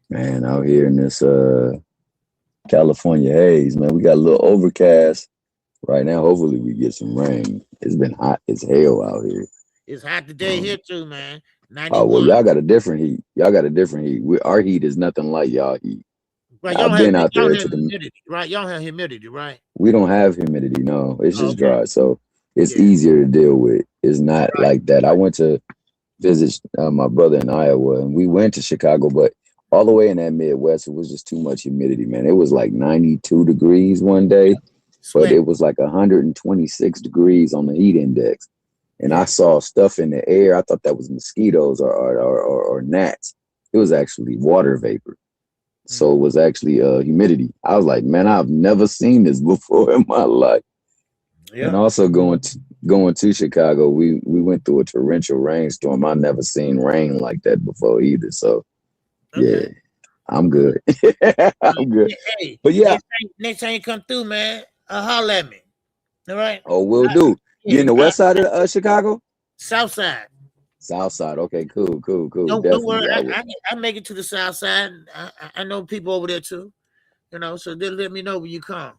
Man, out here in this California haze, man. We got a little overcast right now. Hopefully we get some rain. It's been hot as hell out here. It's hot today here too, man. 91. Oh, well, y'all got a different heat. Our heat is nothing like y'all heat. Right, I've been out there to humidity, right? Y'all have humidity, right? We don't have humidity, no. It's just dry, so it's Yeah. easier to deal with. It's not like that. I went to visit my brother in Iowa, and we went to Chicago, but all the way in that Midwest, it was just too much humidity, man. It was like 92 degrees one day, but it was like 126 degrees on the heat index. And I saw stuff in the air. I thought that was mosquitoes or gnats. It was actually water vapor. So it was actually humidity. I was like, man, I've never seen this before in my life. Yeah. And also going to Chicago, we went through a torrential rainstorm. I've never seen rain like that before either. So yeah, I'm good. I'm good. Hey, but yeah, next time you come through, man, holler at me. All right. Oh, will do. You in the west side of Chicago? South side. South side. Okay, cool. Don't worry. Definitely. I make it to the south side. I know people over there too. So they'll let me know when you come.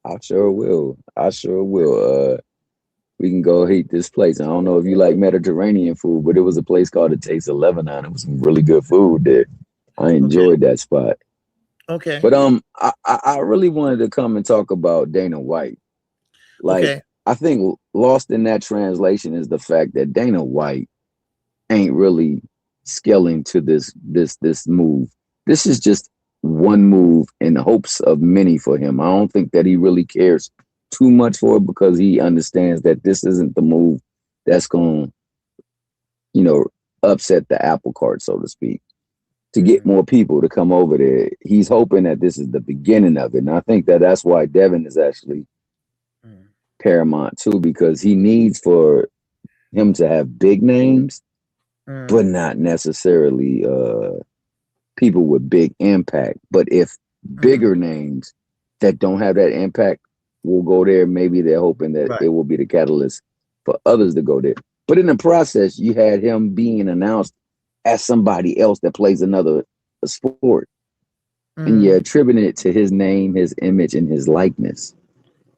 I sure will. We can go eat this place. I don't know if you like Mediterranean food, but it was a place called The Taste of Lebanon. It was some really good food there. I enjoyed that spot. Okay. But I really wanted to come and talk about Dana White. Like, Okay. I think lost in that translation is the fact that Dana White ain't really scaling to this move. This is just one move in hopes of many for him. I don't think that he really cares too much for it because he understands that this isn't the move that's going to, upset the apple cart, so to speak, to get more people to come over there. He's hoping that this is the beginning of it. And I think that that's why Devin is actually paramount too, because he needs for him to have big names, but not necessarily people with big impact. But if bigger names that don't have that impact will go there, maybe they're hoping that it will be the catalyst for others to go there. But in the process, you had him being announced as somebody else that plays another sport. And you're attributing it to his name, his image, and his likeness.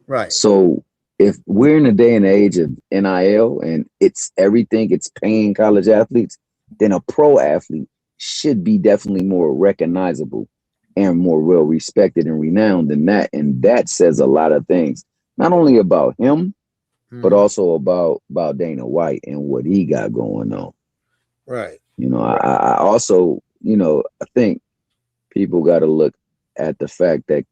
Right. So if we're in a day and age of NIL and it's everything, it's paying college athletes, then a pro athlete should be definitely more recognizable and more well respected and renowned than that. And that says a lot of things, not only about him, but also about Dana White and what he got going on. Right. I also, I think people got to look at the fact that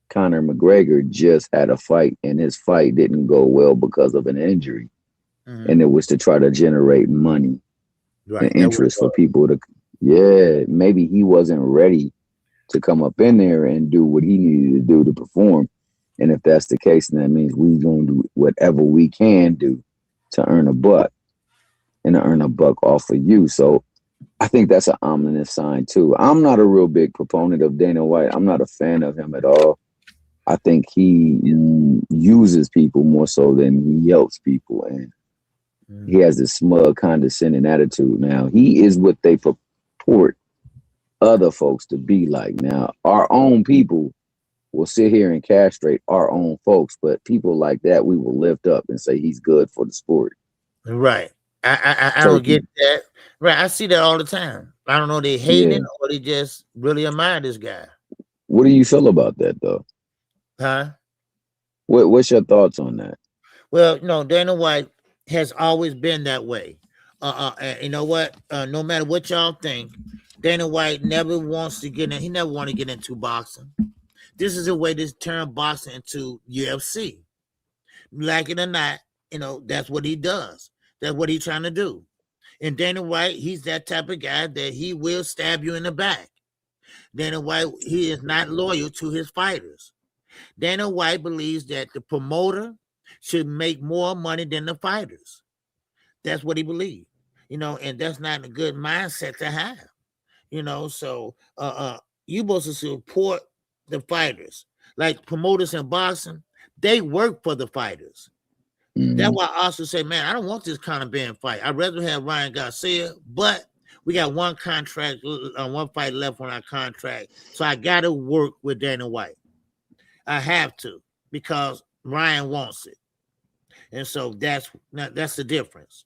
Conor McGregor just had a fight and his fight didn't go well because of an injury. And it was to try to generate money and interest for people to, maybe he wasn't ready to come up in there and do what he needed to do to perform. And if that's the case, then that means we're going to do whatever we can do to earn a buck and to earn a buck off of you. So I think that's an ominous sign too. I'm not a real big proponent of Dana White. I'm not a fan of him at all. I think he uses people more so than he helps people. And he has this smug, condescending attitude. Now, he is what they purport other folks to be like. Now, our own people will sit here and castrate our own folks, but people like that, we will lift up and say he's good for the sport. Right. I don't get that. Right. I see that all the time. I don't know, they hate him or they just really admire this guy. What do you feel about that, though? Huh? What's your thoughts on that? Well, Dana White has always been that way. And you know what? No matter what y'all think, Dana White never wants to get in. He never want to get into boxing. This is a way to turn boxing into UFC. Like it or not, that's what he does. That's what he's trying to do. And Dana White, he's that type of guy that he will stab you in the back. Dana White, he is not loyal to his fighters. Dana White believes that the promoter should make more money than the fighters. That's what he believes, and that's not a good mindset to have, so you supposed to support the fighters. Like promoters in boxing, they work for the fighters. That's why I also say, man, I don't want this kind of Benn fight. I'd rather have Ryan Garcia, but we got one fight left on our contract. So I got to work with Dana White. I have to because Ryan wants it. And so that's the difference.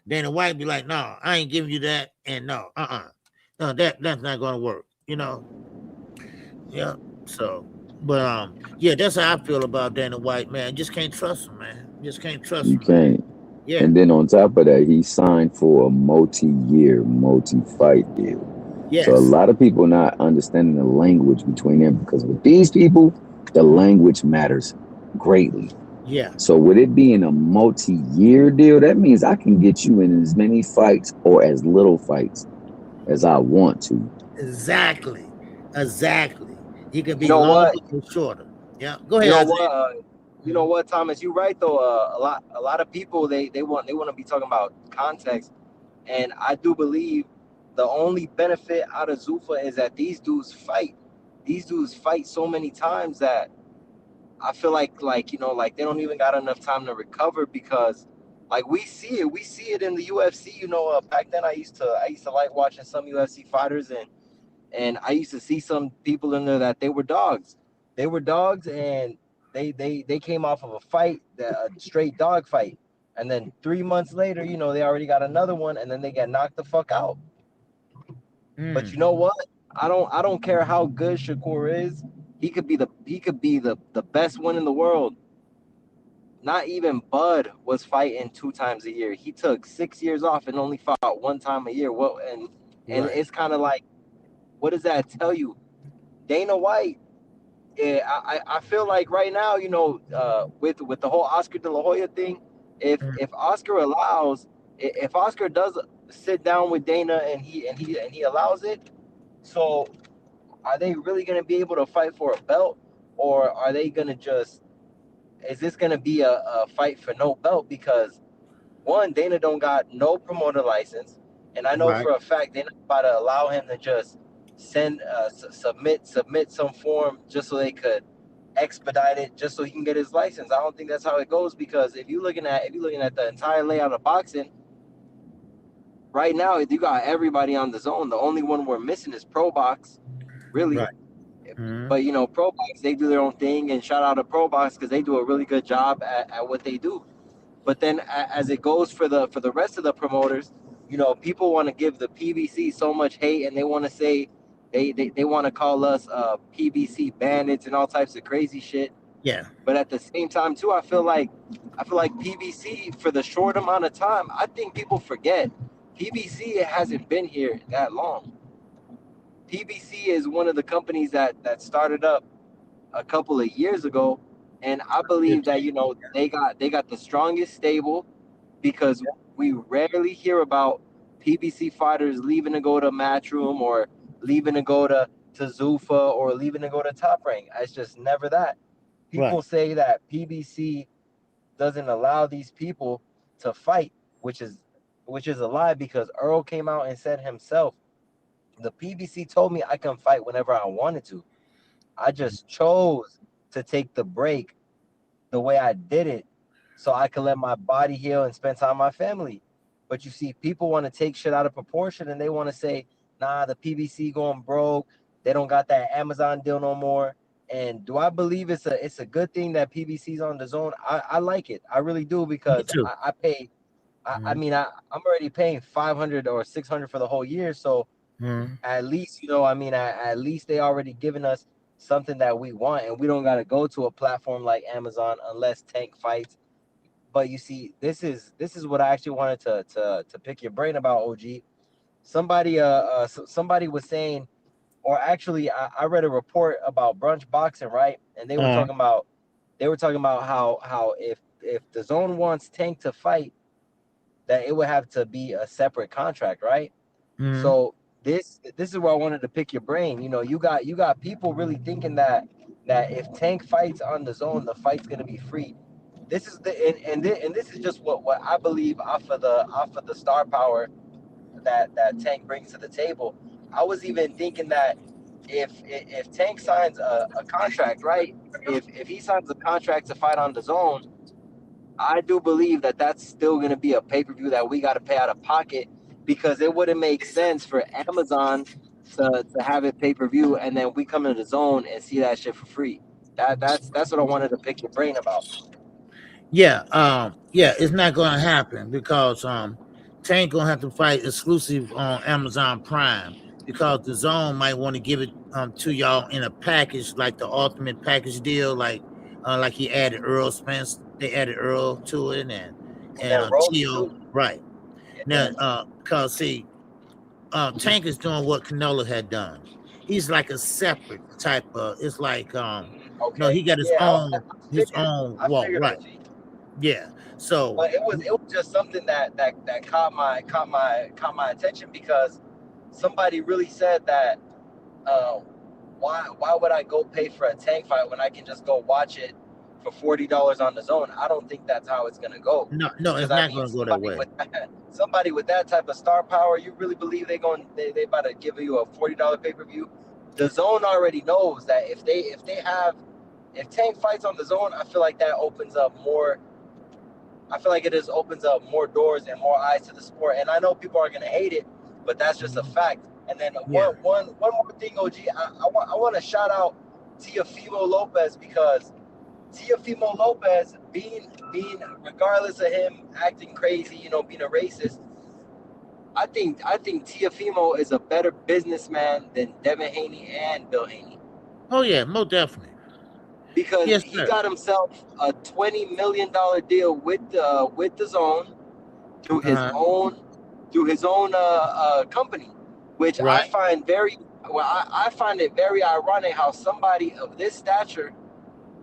Dana White be like, no, I ain't giving you that. And no, that's not going to work, Yeah. So, but that's how I feel about Dana White, man. Just can't trust him, man. Just can't trust him. You can't. Yeah. And then on top of that, he signed for a multi-year, multi-fight deal. Yes. So a lot of people not understanding the language between them because with these people, the language matters greatly. Yeah. So with it being a multi-year deal, that means I can get you in as many fights or as little fights as I want to. Exactly. He could be longer or shorter. Yeah. Go ahead. You know what, Thomas? You're right though. A lot of people they want to be talking about context, and I do believe the only benefit out of Zuffa is that these dudes fight. These dudes fight so many times that I feel like they don't even got enough time to recover because Like we see it in the UFC. You know, back then I used to like watching some UFC fighters, and I used to see some people in there that they were dogs. They were dogs, and they came off of a fight, a straight dog fight, and then 3 months later, you know, they already got another one, and then they get knocked the fuck out. But you know what? I don't care how good Shakur is. He could be the best one in the world. Not even Bud was fighting 2 times a year. He took 6 years off and only fought 1 time a year. What and Right. it's kind of like, what does that tell you? Dana White, I feel like right now, you know, with the whole Oscar De La Hoya thing, if Oscar allows, if Oscar does sit down with Dana and he allows it, so are they really going to be able to fight for a belt, or are they going to just, is this going to be a fight for no belt? Because one, Dana don't got no promoter license, and I know Right. for a fact they're not about to allow him to just send submit some form just so they could expedite it, just so he can get his license. I don't think that's how it goes, because if you're looking at the entire layout of boxing right now, you got everybody on the zone. The only one we're missing is Pro Box, really. Right. Mhm. But you know, Pro Box, they do their own thing, and shout out to Pro Box because they do a really good job at what they do. But then as it goes for the rest of the promoters, you know, people want to give the PBC so much hate, and they want to say they want to call us PBC bandits and all types of crazy shit. Yeah. But at the same time too, I feel like PBC, for the short amount of time, I think people forget PBC hasn't been here that long. PBC is one of the companies that started up a couple of years ago, and I believe that, you know, they got the strongest stable, because we rarely hear about PBC fighters leaving to go to Matchroom, or leaving to go to Zuffa, or leaving to go to Top Rank. It's just never that. People say that PBC doesn't allow these people to fight, which is a lie, because Earl came out and said himself, the PBC told me I can fight whenever I wanted to. I just chose to take the break the way I did it, so I could let my body heal and spend time with my family. But you see, people want to take shit out of proportion, and they want to say, nah, the PBC going broke. They don't got that Amazon deal no more. And do I believe it's a good thing that PBC's on the zone? I like it. I really do, because I pay. I mean, I'm already paying $500 or $600 for the whole year. So at least, you know, I mean, at least they already given us something that we want, and we don't got to go to a platform like Amazon unless Tank fights. But you see, this is what I actually wanted to pick your brain about, OG. Somebody was saying, or actually I read a report about Brunch Boxing, right? And they were talking about how if the zone wants Tank to fight, that it would have to be a separate contract, right? So this is where I wanted to pick your brain. You know, you got people really thinking that if Tank fights on the zone, the fight's gonna be free. This is and this is just what I believe off of the star power that Tank brings to the table. I was even thinking that if Tank signs a contract, right? If he signs a contract to fight on the zone, I do believe that that's still going to be a pay-per-view that we got to pay out of pocket, because it wouldn't make sense for Amazon to have it pay-per-view and then we come into the zone and see that shit for free. That's what I wanted to pick your brain about. Yeah, it's not going to happen, because Tank gonna have to fight exclusive on Amazon Prime, because the zone might want to give it to y'all in a package, like the ultimate package deal, like he added Earl Spence. They added Earl to it, and Tio, right. Now, because see, Tank is doing what Canelo had done. He's like a separate type of. It's like no, he got his own walk, right? Yeah. So, but it was just something that caught my attention, because somebody really said that why would I go pay for a Tank fight when I can just go watch it for $40 on the zone? I don't think that's how it's gonna go. No, it's not gonna go that way. Somebody with that type of star power, you really believe they about to give you a $40 pay-per-view? The zone already knows that if Tank fights on the zone, I feel like that opens up more I feel like it just opens up more doors and more eyes to the sport. And I know people are gonna hate it, but that's just a fact. And then one more thing, OG, I want to shout out Teofimo Lopez, because Teofimo Lopez, being regardless of him acting crazy, you know, being a racist, I think Teofimo is a better businessman than Devin Haney and Bill Haney. Oh yeah, most definitely. Because Yes, he sir. got himself a $20 million deal with the Zone through his own company, which Right. I find I find it very ironic how somebody of this stature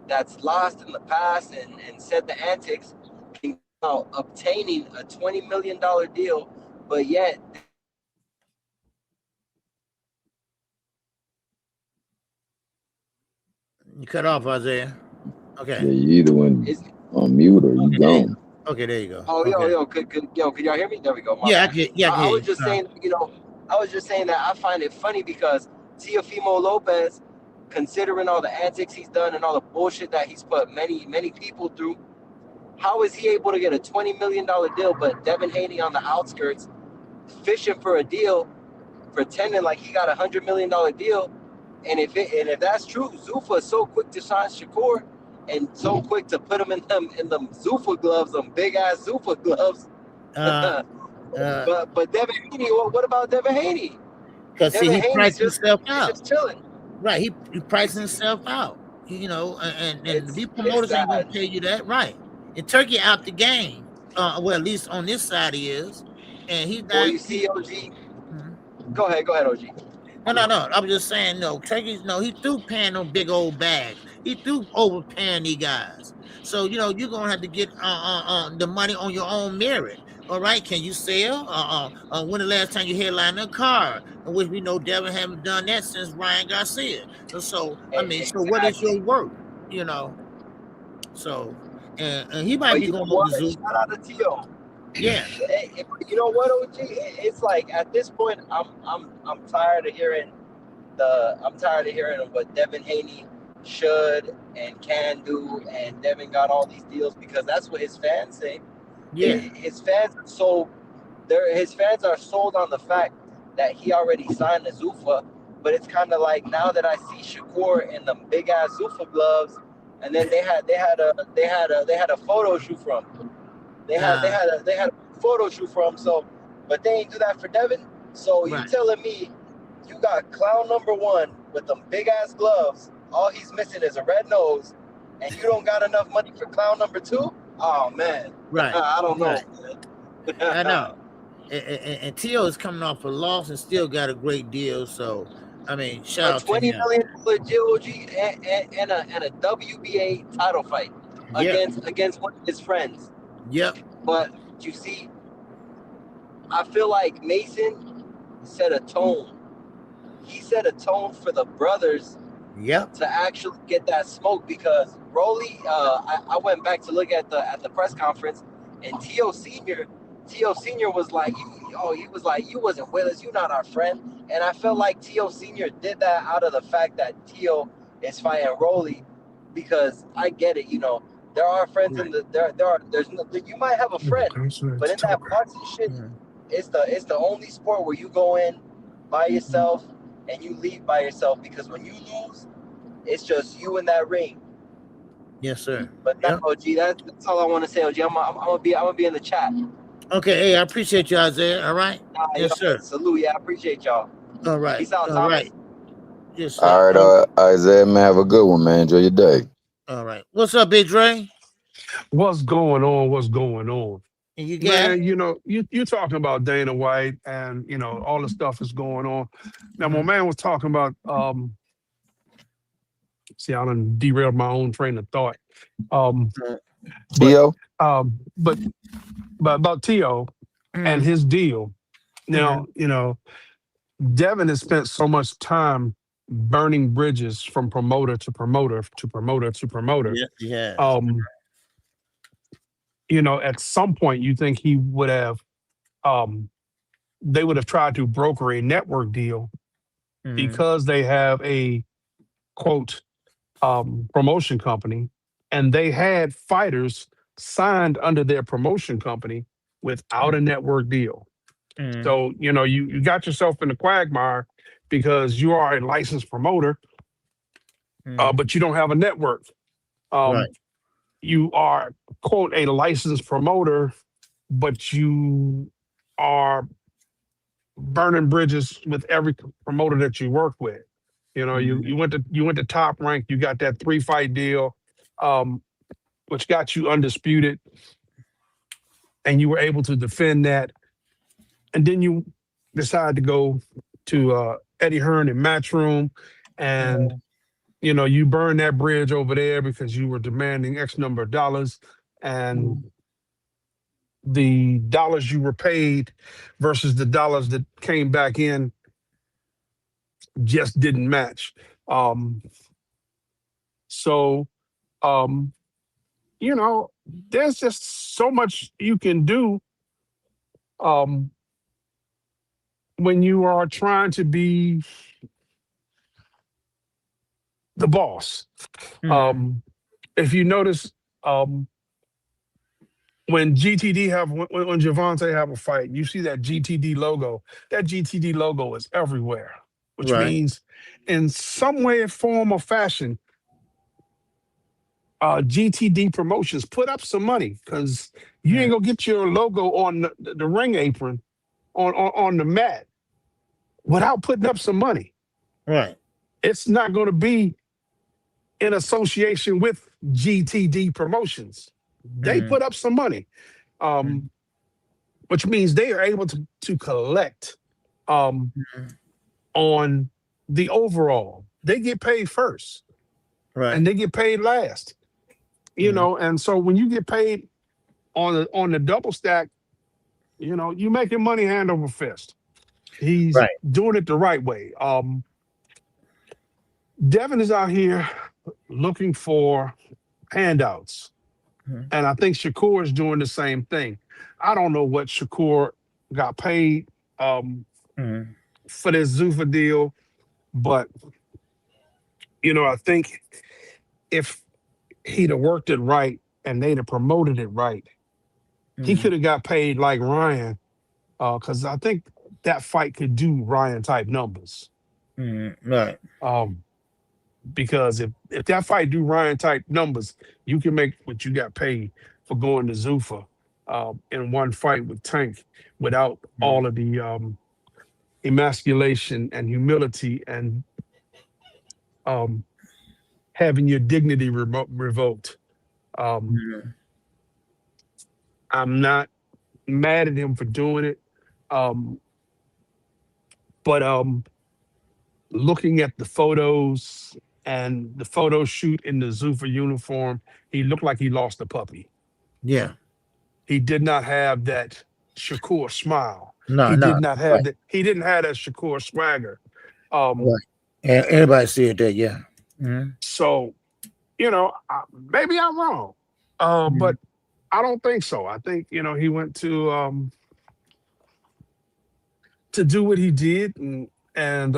that's lost in the past and said the antics can obtaining a $20 million deal, but yet You cut off, Isaiah. Okay. Yeah, you either went on mute or you gone. Okay, there you go. Oh, okay. could y'all hear me? There we go. I can hear I was you. just saying, I was just saying that I find it funny because Teofimo Lopez, considering all the antics he's done and all the bullshit that he's put many people through, how is he able to get a $20 million deal, but Devin Haney on the outskirts fishing for a deal, pretending like he got $100 million deal? And if that's true, Zuffa is so quick to sign Shakur and so quick to put him in them Zuffa gloves, them big ass Zuffa gloves. But Devin Haney, what about Devin Haney? Because he priced himself out. He's just chilling. Right, he pricing himself out. You know, and the big promoters ain't gonna pay you that, right? And Turkey out the game. Well, at least on this side he is, and he's not. Well, you see, OG. Mm-hmm. Go ahead, OG. No. I'm just saying, Turkey's he threw paying them big old bags. He threw overpaying these guys. So you're gonna have to get the money on your own merit. All right, can you sell? When the last time you headlined a car? Which we know Devin haven't done that since Ryan Garcia. So what is your work? So and he might be going over the zoo. Shout out to Tio. Yeah. You know what, OG? It's like at this point, I'm tired of hearing what Devin Haney should and can do, and Devin got all these deals, because that's what his fans say. Yeah. His fans are sold on the fact that he already signed the Zuffa, but it's kind of like now that I see Shakur in the big ass Zuffa gloves, and then they had a photo shoot from him. They had a photo shoot for him, but they ain't do that for Devin. So you telling me you got clown number one with them big ass gloves, all he's missing is a red nose, and you don't got enough money for clown number two? Oh man. Right. I don't know. Right. I know. And Tio is coming off a loss and still got a great deal. So shout out to him. $20 million GOG and a WBA title fight against one of his friends. Yep. But you see, I feel like Mason set a tone. He set a tone for the brothers. Yep. To actually get that smoke, because Rolly, I went back to look at the press conference, and Tio Senior was like, he was like, you wasn't with us, you not our friend. And I felt like Tio Senior did that out of the fact that Tio is fighting Rolly, because I get it, there are friends in you might have a friend, but in that boxing shit, it's the only sport where you go in by yourself and you leave by yourself, because when you lose, it's just you in that ring. Yes, sir. But that's OG. That's all I want to say, OG. I'm gonna be in the chat. Okay, hey, I appreciate you, Isaiah. All right. Yes, sir. Salute. Yeah, I appreciate y'all. All right. Peace out, all Thomas. right. Yes, sir. All right, Isaiah, man, have a good one, man. Enjoy your day. All right. What's up, Big Dre? What's going on? And you got you talking about Dana White, and all the stuff is going on. Now, my man was talking about see, I done derailed my own train of thought. Tio? But about Tio and his deal. Now, Devin has spent so much time burning bridges from promoter to promoter to promoter to promoter. Yeah. At some point you think he would have they would have tried to broker a network deal because they have a quote promotion company, and they had fighters signed under their promotion company without a network deal. So, you got yourself in the quagmire because you are a licensed promoter, but you don't have a network. Right. You are, quote, a licensed promoter, but you are burning bridges with every promoter that you work with. You went to Top Rank, you got that 3-fight deal, which got you undisputed, and you were able to defend that. And then you decide to go to Eddie Hearn in Matchroom, and you burn that bridge over there because you were demanding X number of dollars, and the dollars you were paid versus the dollars that came back in just didn't match. So, there's just so much you can do when you are trying to be the boss. If you notice, when when Javante have a fight, you see that GTD logo. That GTD logo is everywhere, which Right. means in some way, form, or fashion, GTD Promotions put up some money, because you ain't gonna get your logo on the ring apron on the mat without putting up some money. Right. It's not going to be in association with GTD Promotions. They put up some money, which means they are able to collect on the overall. They get paid first, Right. and they get paid last. And so when you get paid on the double stack, you making money hand over fist. He's Right. doing it the right way. Devin is out here looking for handouts. And I think Shakur is doing the same thing. I don't know what Shakur got paid for this Zuffa deal, but I think if he'd have worked it right and they'd have promoted it right, he could have got paid like Ryan, because I think that fight could do Ryan type numbers. Right. Because if that fight do Ryan type numbers, you can make what you got paid for going to Zuffa in one fight with Tank without all of the emasculation and humility and having your dignity revoked. I'm not mad at him for doing it, but looking at the photos and the photo shoot in the Zuffa uniform, he looked like he lost a puppy. Yeah. He did not have that Shakur smile. No, He no. did not have Right. that. He didn't have that Shakur swagger. Right. And everybody said that. Yeah. So, maybe I'm wrong, but I don't think so. I think he went to do what he did, and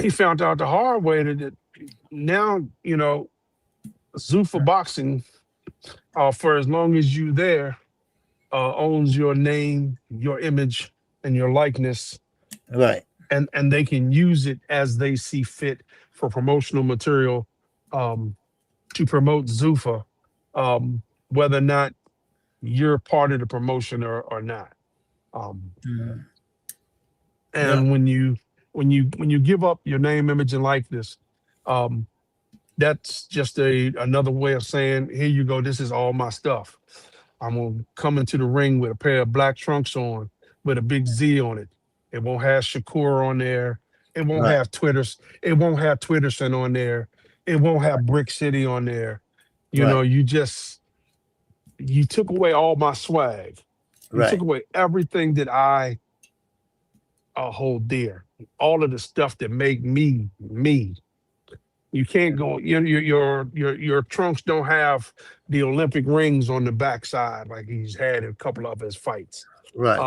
he found out the hard way that now Zuffa Boxing, for as long as you there, owns your name, your image, and your likeness. Right. And they can use it as they see fit for promotional material to promote Zuffa, whether or not you're part of the promotion or not. And when you give up your name, image, and likeness, that's just another way of saying, here you go, this is all my stuff. I'm gonna come into the ring with a pair of black trunks on with a big Z on it. It won't have Shakur on there. It won't Right. have It won't have Twitterson on there. It won't have Brick City on there. You took away all my swag. You Right. took away everything that I hold dear. All of the stuff that make me me. You can't go. Your trunks don't have the Olympic rings on the backside like he's had in a couple of his fights. Right.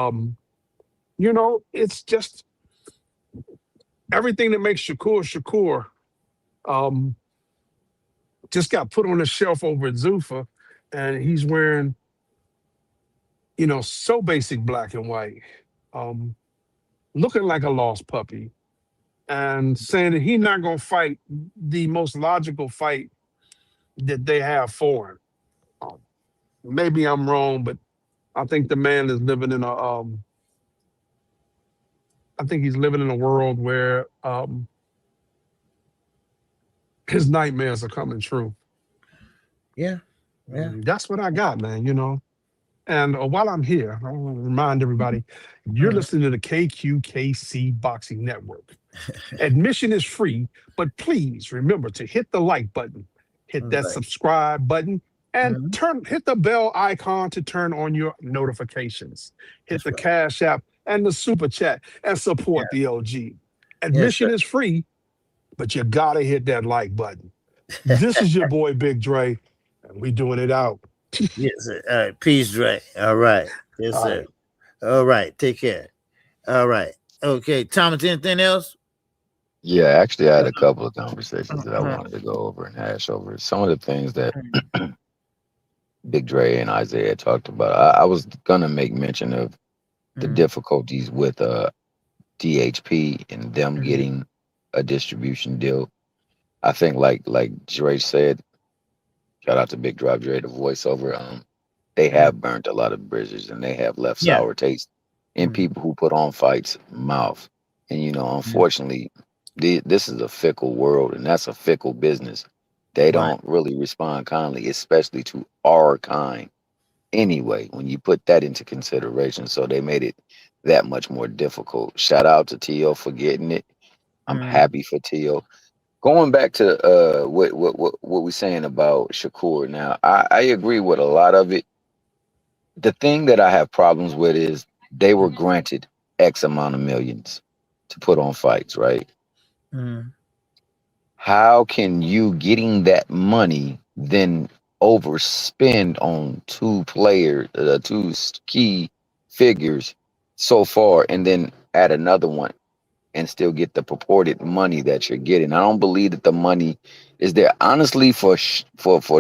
It's just everything that makes Shakur. just got put on the shelf over at Zuffa, and he's wearing, so basic black and white, looking like a lost puppy, and saying that he's not going to fight the most logical fight that they have for him. Maybe I'm wrong, but I think the man is living in I think he's living in a world where his nightmares are coming true. Yeah. That's what I got, man, And while I'm here, I want to remind everybody, you're listening to the KQKC Boxing Network. Admission is free, but please remember to hit the like button, hit that subscribe button, and hit the bell icon to turn on your notifications. Hit the Cash App and the Super Chat and support the OG. Admission is free, but you got to hit that like button. This is your boy, Big Dre, and we doing it out. Yes, sir. All right. Peace, Dre. All right. Yes, sir. All right. Take care. All right. Okay. Thomas, anything else? Yeah, actually, I had a couple of conversations that I wanted to go over and hash over. Some of the things that Big Dre and Isaiah talked about. I was gonna make mention of the difficulties with DHP and them getting a distribution deal. I think, like Dre said, shout out to Big Drive Dre, the voiceover. They have burnt a lot of bridges and they have left sour taste in people who put on fights' mouth. And unfortunately, this is a fickle world, and that's a fickle business. They don't really respond kindly, especially to our kind. Anyway, when you put that into consideration, so they made it that much more difficult. Shout out to T.O. for getting it. I'm happy for T.O. Going back to what we're saying about Shakur. Now, I agree with a lot of it. The thing that I have problems with is they were granted X amount of millions to put on fights, right? How can you getting that money then overspend on two key figures so far, and then add another one and still get the purported money that you're getting? I don't believe that the money is there. Honestly, for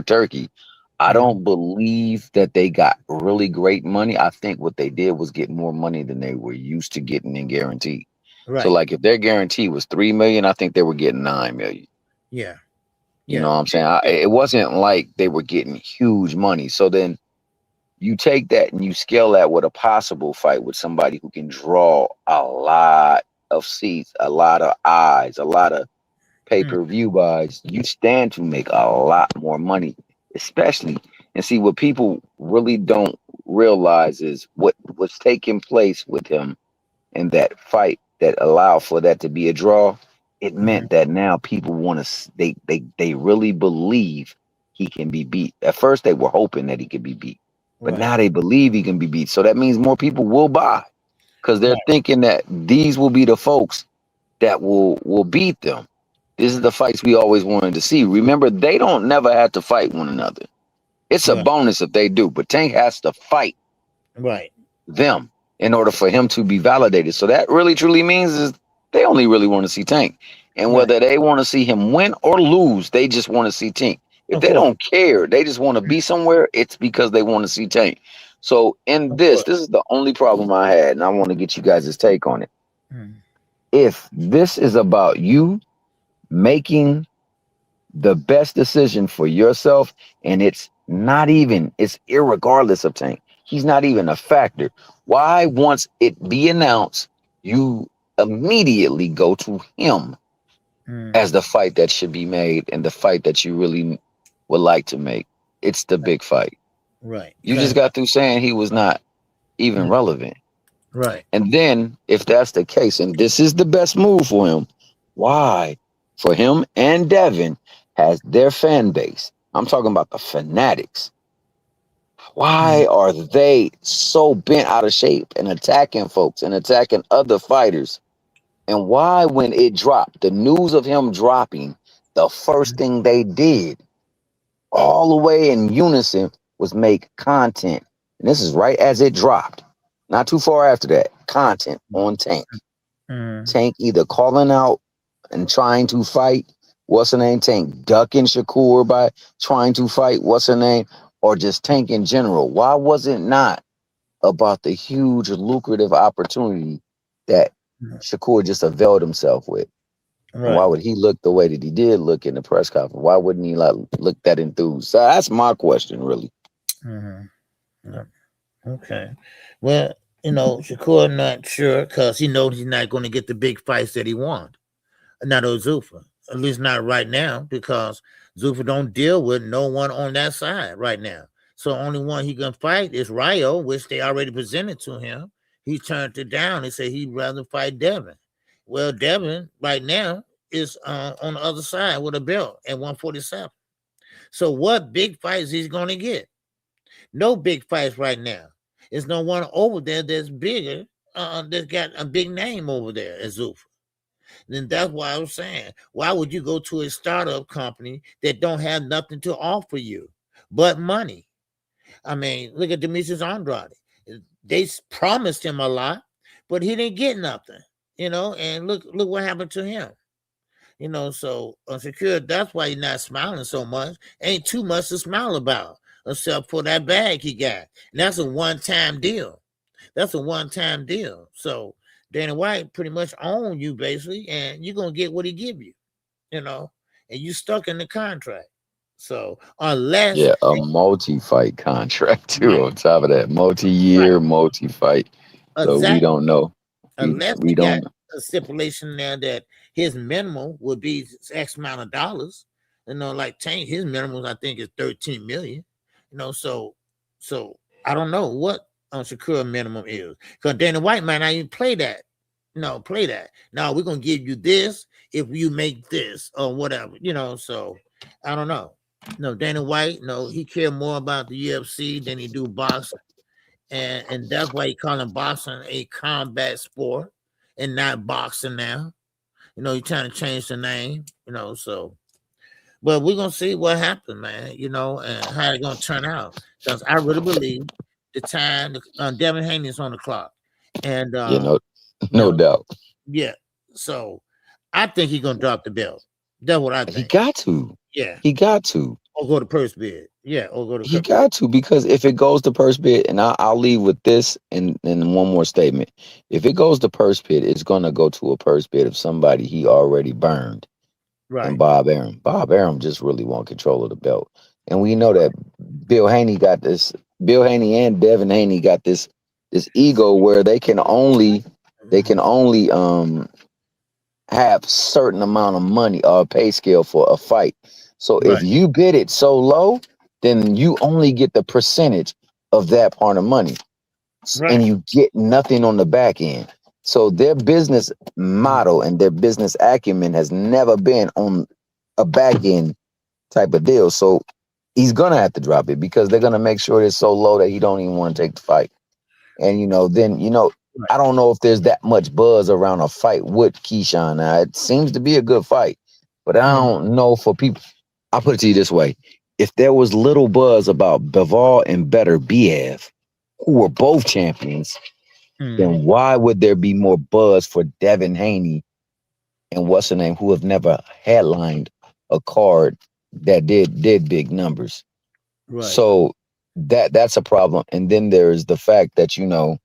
Turkey, I don't believe that they got really great money. I think what they did was get more money than they were used to getting in guaranteed. Right. So, like, if their guarantee was $3 million, I think they were getting $9 million. Yeah. You know what I'm saying? It wasn't like they were getting huge money. So then you take that and you scale that with a possible fight with somebody who can draw a lot of seats, a lot of eyes, a lot of pay-per-view buys. You stand to make a lot more money, especially. And see, what people really don't realize is what was taking place with him in that fight that allowed for that to be a draw. It meant that now people want to, they really believe he can be beat. At first, they were hoping that he could be beat, but now they believe he can be beat. So that means more people will buy, because they're thinking that these will be the folks that will beat them. This is the fights we always wanted to see. Remember, they don't never have to fight one another. It's a bonus if they do, but Tank has to fight them in order for him to be validated. So that really truly means is they only really want to see Tank. And whether they want to see him win or lose, they just want to see Tank. If they don't care, they just want to be somewhere, it's because they want to see Tank. So in this is the only problem I had, and I want to get you guys' take on it. If this is about you making the best decision for yourself, and it's irregardless of Tank, he's not even a factor. Why, once it be announced, you immediately go to him as the fight that should be made and the fight that you really would like to make? It's the big fight. Right. You just got through saying he was not even relevant. Right. And then if that's the case, and this is the best move for him, why? For him and Devin has their fan base. I'm talking about the fanatics. Why are they so bent out of shape and attacking folks and attacking other fighters? And why, when it dropped, the news of him dropping, the first thing they did, all the way in unison, was make content. And this is right as it dropped. Not too far after that, content on Tank. Tank either calling out and trying to fight what's her name, Tank ducking Shakur by trying to fight what's her name, or just Tank in general? Why was it not about the huge lucrative opportunity that Shakur just availed himself with? And why Right. would he look the way that he did look in the press conference? Why wouldn't he like look that enthused? So that's my question, really. Yeah. Okay. Well, Shakur not sure because he knows he's not going to get the big fights that he wants. Not Zuffa. At least not right now, because Zuffa don't deal with no one on that side right now. So only one he can fight is Rayo, which they already presented to him. He turned it down and said he'd rather fight Devin. Well, Devin right now is on the other side with a belt at 147. So what big fights he's going to get? No big fights right now. There's no one over there that's bigger, that's got a big name over there as Zuffa. Then that's why I was saying, why would you go to a startup company that don't have nothing to offer you but money? I mean, look at Demetrius Andrade. They promised him a lot, but he didn't get nothing, and look what happened to him. So Shakur, that's why he's not smiling so much. Ain't too much to smile about, except for that bag he got. And that's a one-time deal. So Dana White pretty much own you basically, and you're gonna get what he give you, and you stuck in the contract. So unless a multi-fight contract too, right, on top of that, multi-year, right, multi-fight. So we exactly. don't know. Unless We he got don't. a stipulation there that his minimum would be X amount of dollars. Like Tank, his minimum I think is 13 million. So I don't know what Shakur minimum is, because Dana White might not even play that. No, play that. No, we're gonna give you this if you make this or whatever. So I don't know. No, Dana White, no, he cared more about the UFC than he do boxing. And that's why he calling boxing a combat sport and not boxing now. He's trying to change the name, so but we're gonna see what happens, man, and how it's gonna turn out. Because I really believe the time Devin Haney is on the clock. And no doubt. yeah. So I think he's gonna drop the belt. That's what I He think. got to. Yeah. He got to. Or go to purse bid. Yeah, or go to He got to, because if it goes to purse bid, and I'll leave with this and one more statement. If it goes to purse bid, it's going to go to a purse bid of somebody he already burned. right. And Bob Arum. Bob Arum just really want control of the belt. And we know that Bill Haney got this. Bill Haney and Devin Haney got this ego where they can only have certain amount of money or pay scale for a fight. So if Right. you bid it so low, then you only get the percentage of that part of money, and Right. you get nothing on the back end. So their business model and their business acumen has never been on a back end type of deal. So he's gonna have to drop it, because they're gonna make sure it's so low that he don't even want to take the fight. And then I don't know if there's that much buzz around a fight with Keyshawn. Now, it seems to be a good fight, but I don't know for people. I'll put it to you this way: if there was little buzz about Bivol and Better Biev, who were both champions, then why would there be more buzz for Devin Haney and what's her name, who have never headlined a card that did big numbers? Right. So that's a problem. And then there's the fact that you're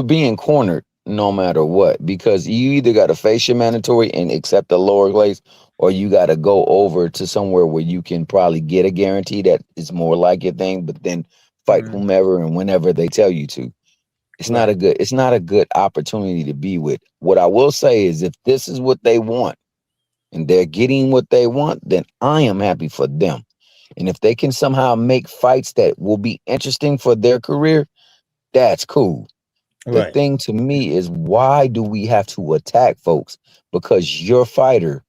being cornered no matter what, because you either got to face your mandatory and accept the lower place, or you got to go over to somewhere where you can probably get a guarantee that is more like your thing, but then fight whomever and whenever they tell you to. It's not a good opportunity to be with. What I will say is, if this is what they want and they're getting what they want, then I am happy for them. And if they can somehow make fights that will be interesting for their career, that's cool. The Right. thing to me is, why do we have to attack folks because your fighter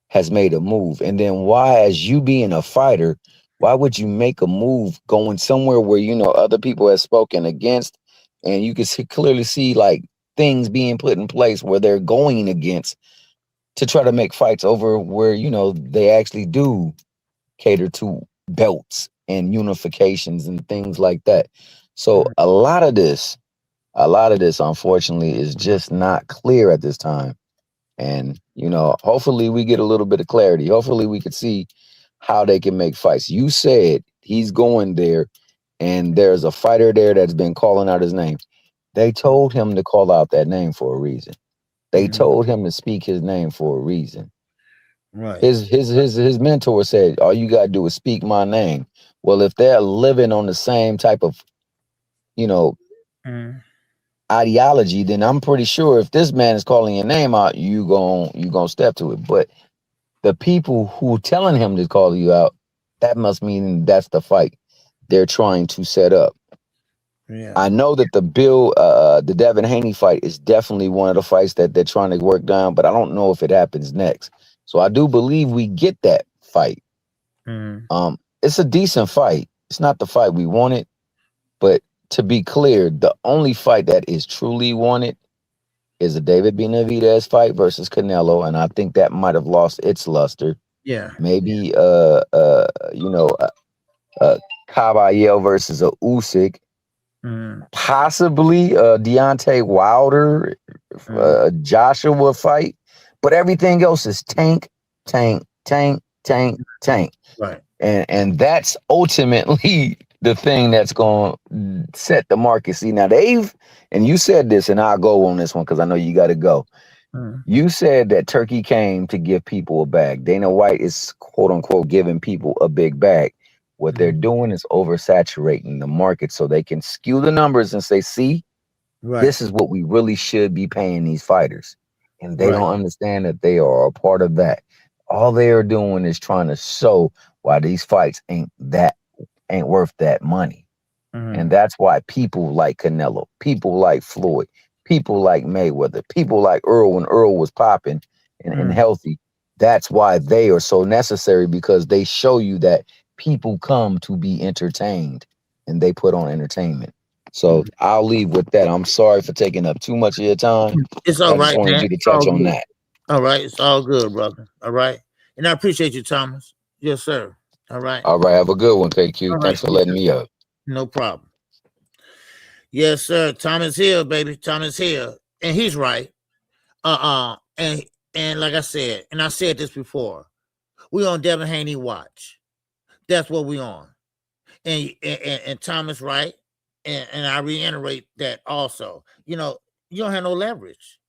has made a move? And then why, as you being a fighter, why would you make a move going somewhere where other people have spoken against, and you can clearly see like things being put in place where they're going against to try to make fights over where they actually do cater to belts and unifications and things like that. So a lot of this a lot of this, unfortunately, is just not clear at this time. And, hopefully we get a little bit of clarity. Hopefully we could see how they can make fights. You said he's going there, and there's a fighter there that's been calling out his name. They told him to call out that name for a reason. They told him to speak his name for a reason. Right. His mentor said, all you gotta do is speak my name. Well, if they're living on the same type of, ideology, then I'm pretty sure if this man is calling your name out, you gonna step to it. But the people who telling him to call you out, that must mean that's the fight they're trying to set up. Yeah. I know that the Devin Haney fight is definitely one of the fights that they're trying to work down, but I don't know if it happens next. So I do believe we get that fight. It's a decent fight. It's not the fight we wanted, but to be clear, the only fight that is truly wanted is a David Benavidez fight versus Canelo, and I think that might have lost its luster. Yeah. Maybe Caballero versus a Usyk, possibly Deontay Wilder, Joshua fight, but everything else is tank. Right. And that's ultimately the thing that's going to set the market. See, now and you said this, and I'll go on this one because I know you got to go. You said that Turkey came to give people a bag. Dana White is, quote unquote, giving people a big bag. What they're doing is oversaturating the market so they can skew the numbers and say, see, this is what we really should be paying these fighters. And they don't understand that they are a part of that. All they are doing is trying to show why these fights ain't worth that money. And that's why people like Canelo, people like Floyd, people like Mayweather, people like Earl when Earl was popping and healthy. That's why they are so necessary, because they show you that people come to be entertained and they put on entertainment. So I'll leave with that. I'm sorry for taking up too much of your time. It's all right, I just wanted man. you to touch on that. All right. It's all good, brother. All right. And I appreciate you, Thomas. Yes, sir. All right. All right. Have a good one, KQ. All Thanks right. for letting me up. No problem. Yes, sir. Thomas here, baby. Thomas here. And he's right. And like I said, and I said this before, we on Devin Haney watch. That's what we on. And Thomas right. And I reiterate that also. You don't have no leverage.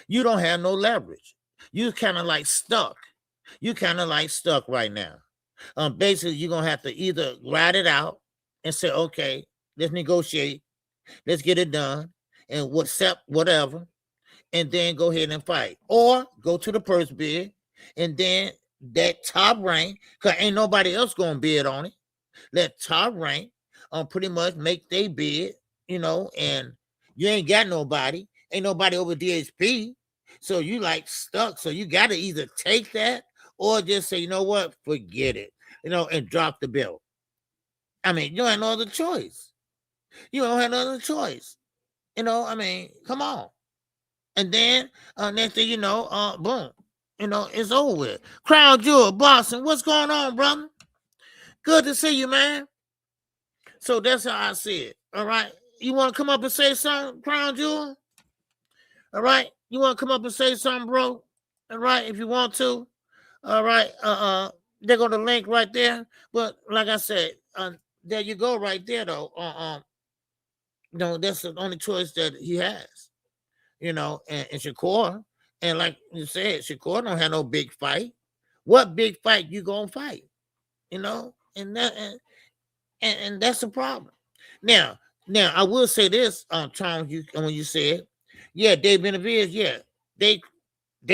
You don't have no leverage. You kind of like stuck. You kind of like stuck right now. Basically, you're gonna have to either ride it out and say, okay, let's negotiate, let's get it done, and whatever, and then go ahead and fight, or go to the purse bid, and then that top rank, because ain't nobody else gonna bid on it. Let top rank pretty much make they bid, and you ain't got nobody, ain't nobody over DHP, so you like stuck. So you got to either take that or just say, you know what, forget it, and drop the bill. I mean, you don't have no other choice. You don't have no other choice. Come on. And then next thing you know, boom, it's over with. Crown Jewel, Boston, what's going on, brother? Good to see you, man. So that's how I see it. All right. You want to come up and say something, Crown Jewel? All right. You want to come up and say something, bro? All right, if you want to. All right. They're going to link right there. But like I said, there you go right there, though. That's the only choice that he has. And Shakur. And like you said, Shakur don't have no big fight. What big fight you gonna fight? And that's the problem. Now I will say this, Tom, when you said, yeah, Dave Benavidez, yeah, they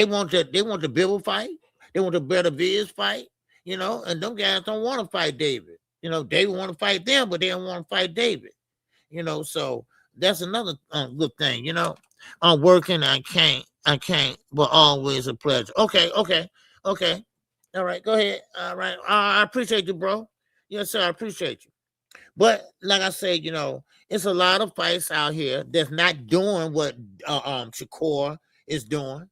want the Bibble fight, they want the Benavidez fight, and them guys don't want to fight David. David want to fight them, but they don't want to fight David. So that's another good thing. I'm working, I can't, but always a pleasure. Okay. All right, go ahead. All right, I appreciate you, bro. Yes, sir, I appreciate you. But like I said, it's a lot of fights out here that's not doing what Shakur is doing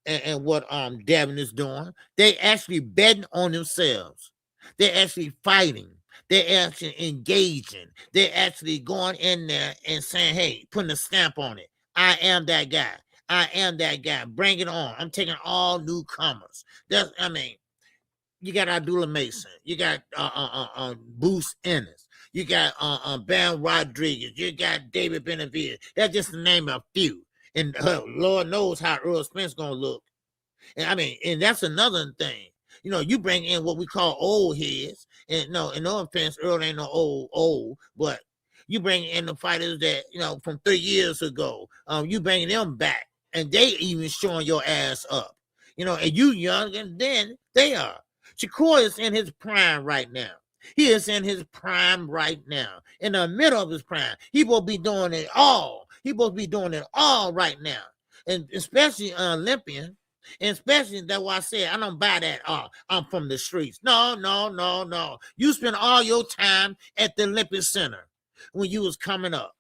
and what Devin is doing. They actually betting on themselves. They're actually fighting. They're actually engaging. They're actually going in there and saying, hey, putting a stamp on it. I am that guy. I am that guy. Bring it on. I'm taking all newcomers. You got Abdullah Mason. You got Boost Ennis. You got Benn Rodriguez. You got David Benavidez. That's just to name a few. And Lord knows how Earl Spence gonna look. And that's another thing. You bring in what we call old heads. And no offense, Earl ain't no old, but you bring in the fighters that, from 3 years ago. You bring them back, and they even showing your ass up. And you younger than they are. Shakur is in his prime right now. He is in his prime right now. In the middle of his prime. He will be doing it all. He will be doing it all right now. And especially Olympian. And especially that's why I said I don't buy that. I'm from the streets. No. You spend all your time at the Olympic Center when you was coming up.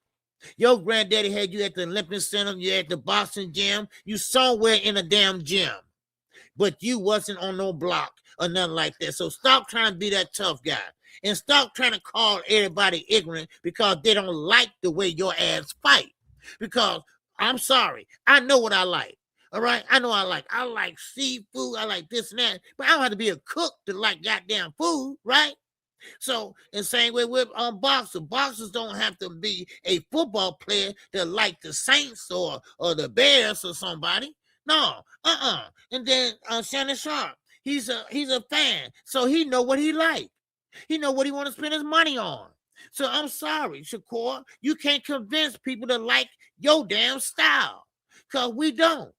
Your granddaddy had you at the Olympic Center. You at the boxing gym. You somewhere in a damn gym. But you wasn't on no block or nothing like that. So stop trying to be that tough guy. And stop trying to call everybody ignorant because they don't like the way your ass fight. Because I'm sorry. I know what I like. All right? I know I like seafood. I like this and that. But I don't have to be a cook to like goddamn food, right? So, in the same way with boxers. Boxers don't have to be a football player that like the Saints or the Bears or somebody. No, And then Shannon Sharp, he's a fan, so he know what he like. He know what he want to spend his money on. So I'm sorry, Shakur, you can't convince people to like your damn style, cause we don't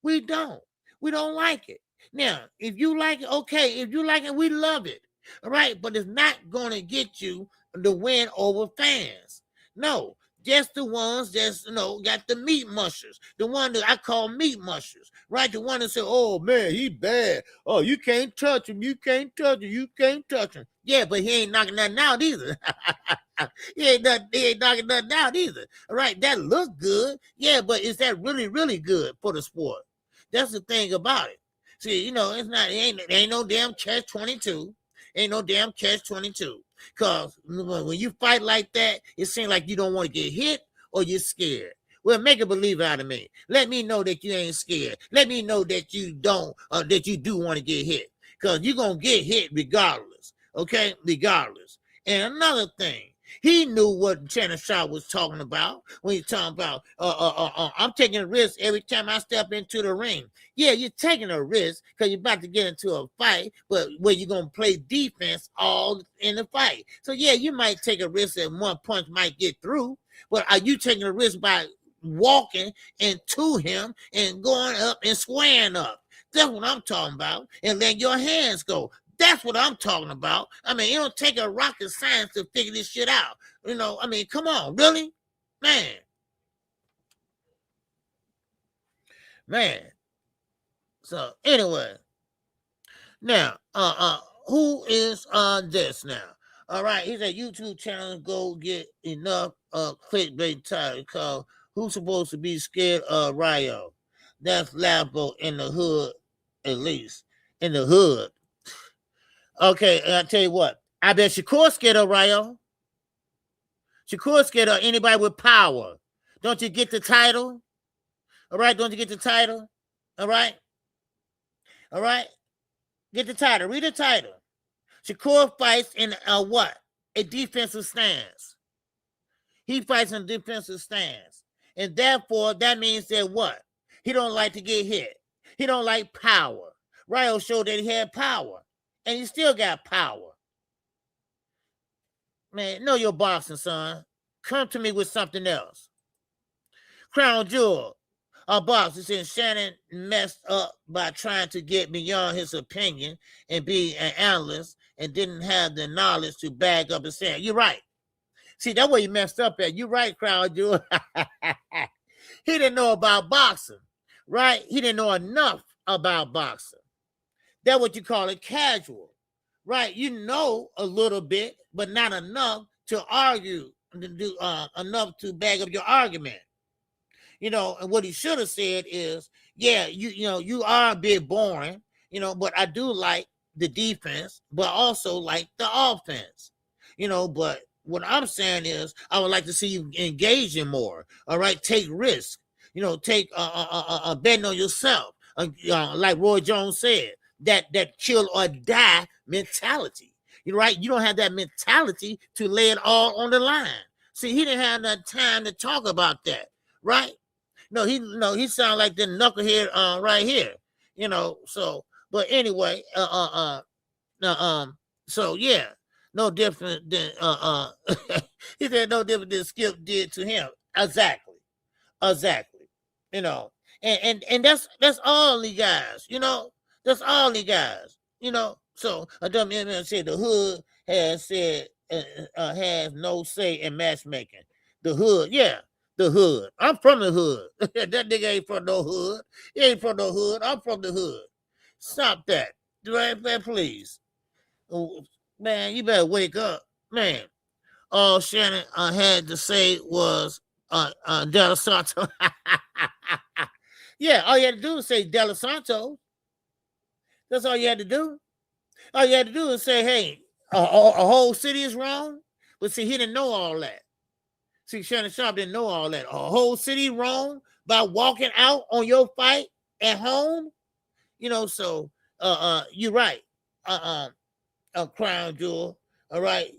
like it. Now, if you like it, okay. If you like it, we love it. All right, but it's not gonna get you the win over fans. No. Just the ones that's, got the meat mushers. The one that I call meat mushers, right? The one that say, oh, man, he bad. Oh, you can't touch him. You can't touch him. You can't touch him. Yeah, but he ain't knocking nothing out either. he ain't knocking nothing out either. All right, that look good. Yeah, but is that really, really good for the sport? That's the thing about it. See, it ain't no damn catch-22. Ain't no damn catch-22. Because when you fight like that, it seems like you don't want to get hit or you're scared. Well, make a believer out of me. Let me know that you ain't scared. Let me know that you don't, that you do want to get hit. Because you're going to get hit regardless. Okay? Regardless. And another thing, he knew what Shannon Sharp was talking about when he's talking about, I'm taking a risk every time I step into the ring. Yeah, you're taking a risk because you're about to get into a fight, but where you're going to play defense all in the fight. So, yeah, you might take a risk that one punch might get through, but are you taking a risk by walking into him and going up and squaring up? That's what I'm talking about. And letting your hands go. That's what I'm talking about. It don't take a rocket science to figure this shit out. Come on, really? Man. So, anyway. Now, who is this now? All right, he's a YouTube channel. Go get enough clickbait title called Who's Supposed to Be Scared of Rayo? That's laughable in the hood, at least. In the hood. Okay, and I'll tell you what. I bet Shakur scared of Rayo. Shakur scared of anybody with power. Don't you get the title? All right, don't you get the title? All right? All right? Get the title. Read the title. Shakur fights in what? A defensive stance. He fights in a defensive stance. And therefore, that means that what? He don't like to get hit. He don't like power. Rayo showed that he had power. And he still got power. Man, know your boxing, son. Come to me with something else. Crown Jewel. Our boxer said Shannon messed up by trying to get beyond his opinion and be an analyst and didn't have the knowledge to back up and say, you're right. See, that's where he messed up at. You're right, Crown Jewel. He didn't know about boxing, right? He didn't know enough about boxing. That's what you call it, casual, right? You know a little bit, but not enough to argue, enough to back up your argument. And what he should have said is, yeah, you are a bit boring, but I do like the defense, but also like the offense. But what I'm saying is I would like to see you engage in more. All right, take risks. Take betting on yourself. Like Roy Jones said, that kill or die mentality. Right? You don't have that mentality to lay it all on the line. See, he didn't have enough time to talk about that, right? He sound like the knucklehead right here, So, but anyway, so yeah, no different than he said no different than Skip did to him. Exactly. And that's all the guys, that's all the guys, So a dumb man said the hood has said has no say in matchmaking. The hood, yeah, the hood. I'm from the hood. That nigga ain't from no hood. He ain't from no hood. I'm from the hood. Stop that, right, man, please. Oh, man, you better wake up, man. All Shannon had to say was De La Santo. Yeah, all you had to do was say De La Santo. That's all you had to do. All you had to do is say, hey, a whole city is wrong. But see, he didn't know all that. See, Shannon Sharp didn't know all that. A whole city wrong by walking out on your fight at home. So you're right. Crown Jewel. All right.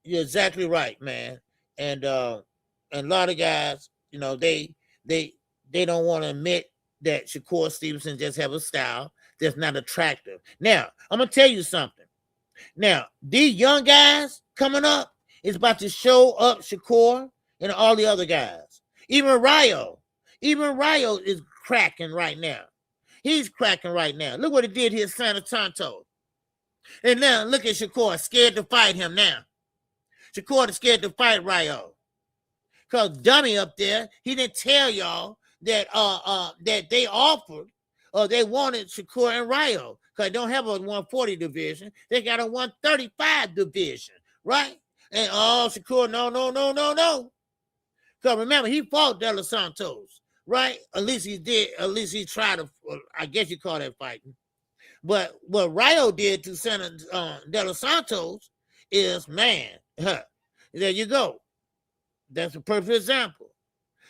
You're exactly right, man. And a lot of guys, they don't want to admit that Shakur Stevenson just have a style that's not attractive. Now, I'm gonna tell you something. Now, these young guys coming up is about to show up Shakur and all the other guys. Even Rayo is cracking right now. He's cracking right now. Look what he did here, San Antonio. And now look at Shakur, scared to fight him now. Shakur is scared to fight Rayo. Because dummy up there, he didn't tell y'all that that they offered or they wanted Shakur and Rayo. Because they don't have a 140 division. They got a 135 division, right? And Shakur, no. Because remember, he fought De Los Santos, right? At least he did. At least he tried to, I guess you call that fighting. But what Rayo did to De Los Santos is, man, there you go. That's a perfect example.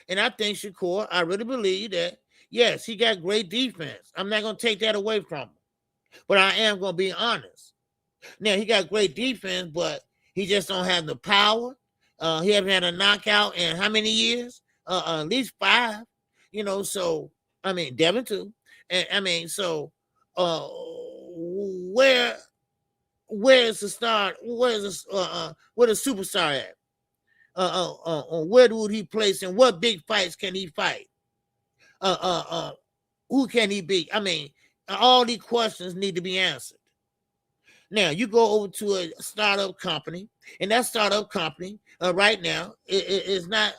And I think Shakur, I really believe that, yes, he got great defense. I'm not going to take that away from him. But I am going to be honest. Now, he got great defense, but he just don't have the power. He haven't had a knockout in how many years? At least 5. So, I mean, Devin too. And I mean, so where is the star? Where the superstar at? Where would he place and what big fights can he fight? Who can he beat? I mean, all these questions need to be answered. Now, you go over to a startup company, and that startup company right now is not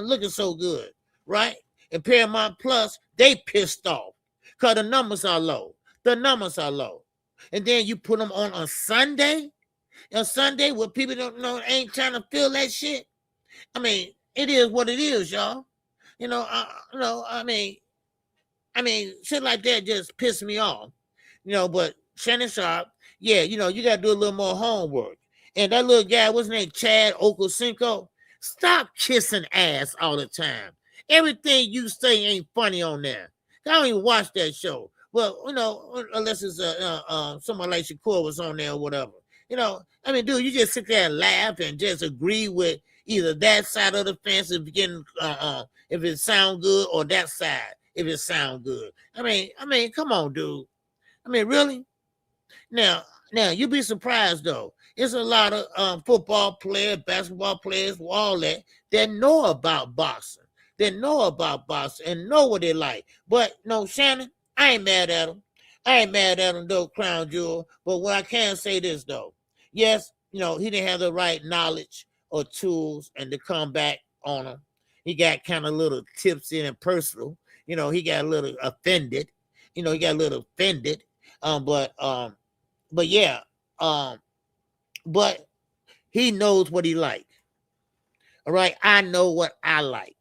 looking so good, right? And Paramount Plus, they pissed off because the numbers are low. And then you put them on Sunday where people don't know, ain't trying to feel that shit. I mean, it is what it is, y'all. I mean, shit like that just pissed me off. But Shannon Sharp, yeah, you got to do a little more homework. And that little guy, what's his name, Chad Okocinco, stop kissing ass all the time. Everything you say ain't funny on there. I don't even watch that show. Well, unless it's someone like Shakur was on there or whatever. I mean, dude, you just sit there and laugh and just agree with either that side of the fence if it sound good or that side if it sound good. I mean, come on, dude. I mean, really? Now you'd be surprised though. It's a lot of football players, basketball players, all that know about boxing. They know about boxing and know what they like. But no, Shannon, I ain't mad at him though, Crown Jewel. But what I can say this though, yes, he didn't have the right knowledge or tools and to come back on him. He got kind of little tipsy and personal. He got a little offended. But he knows what he like. All right, I know what I like.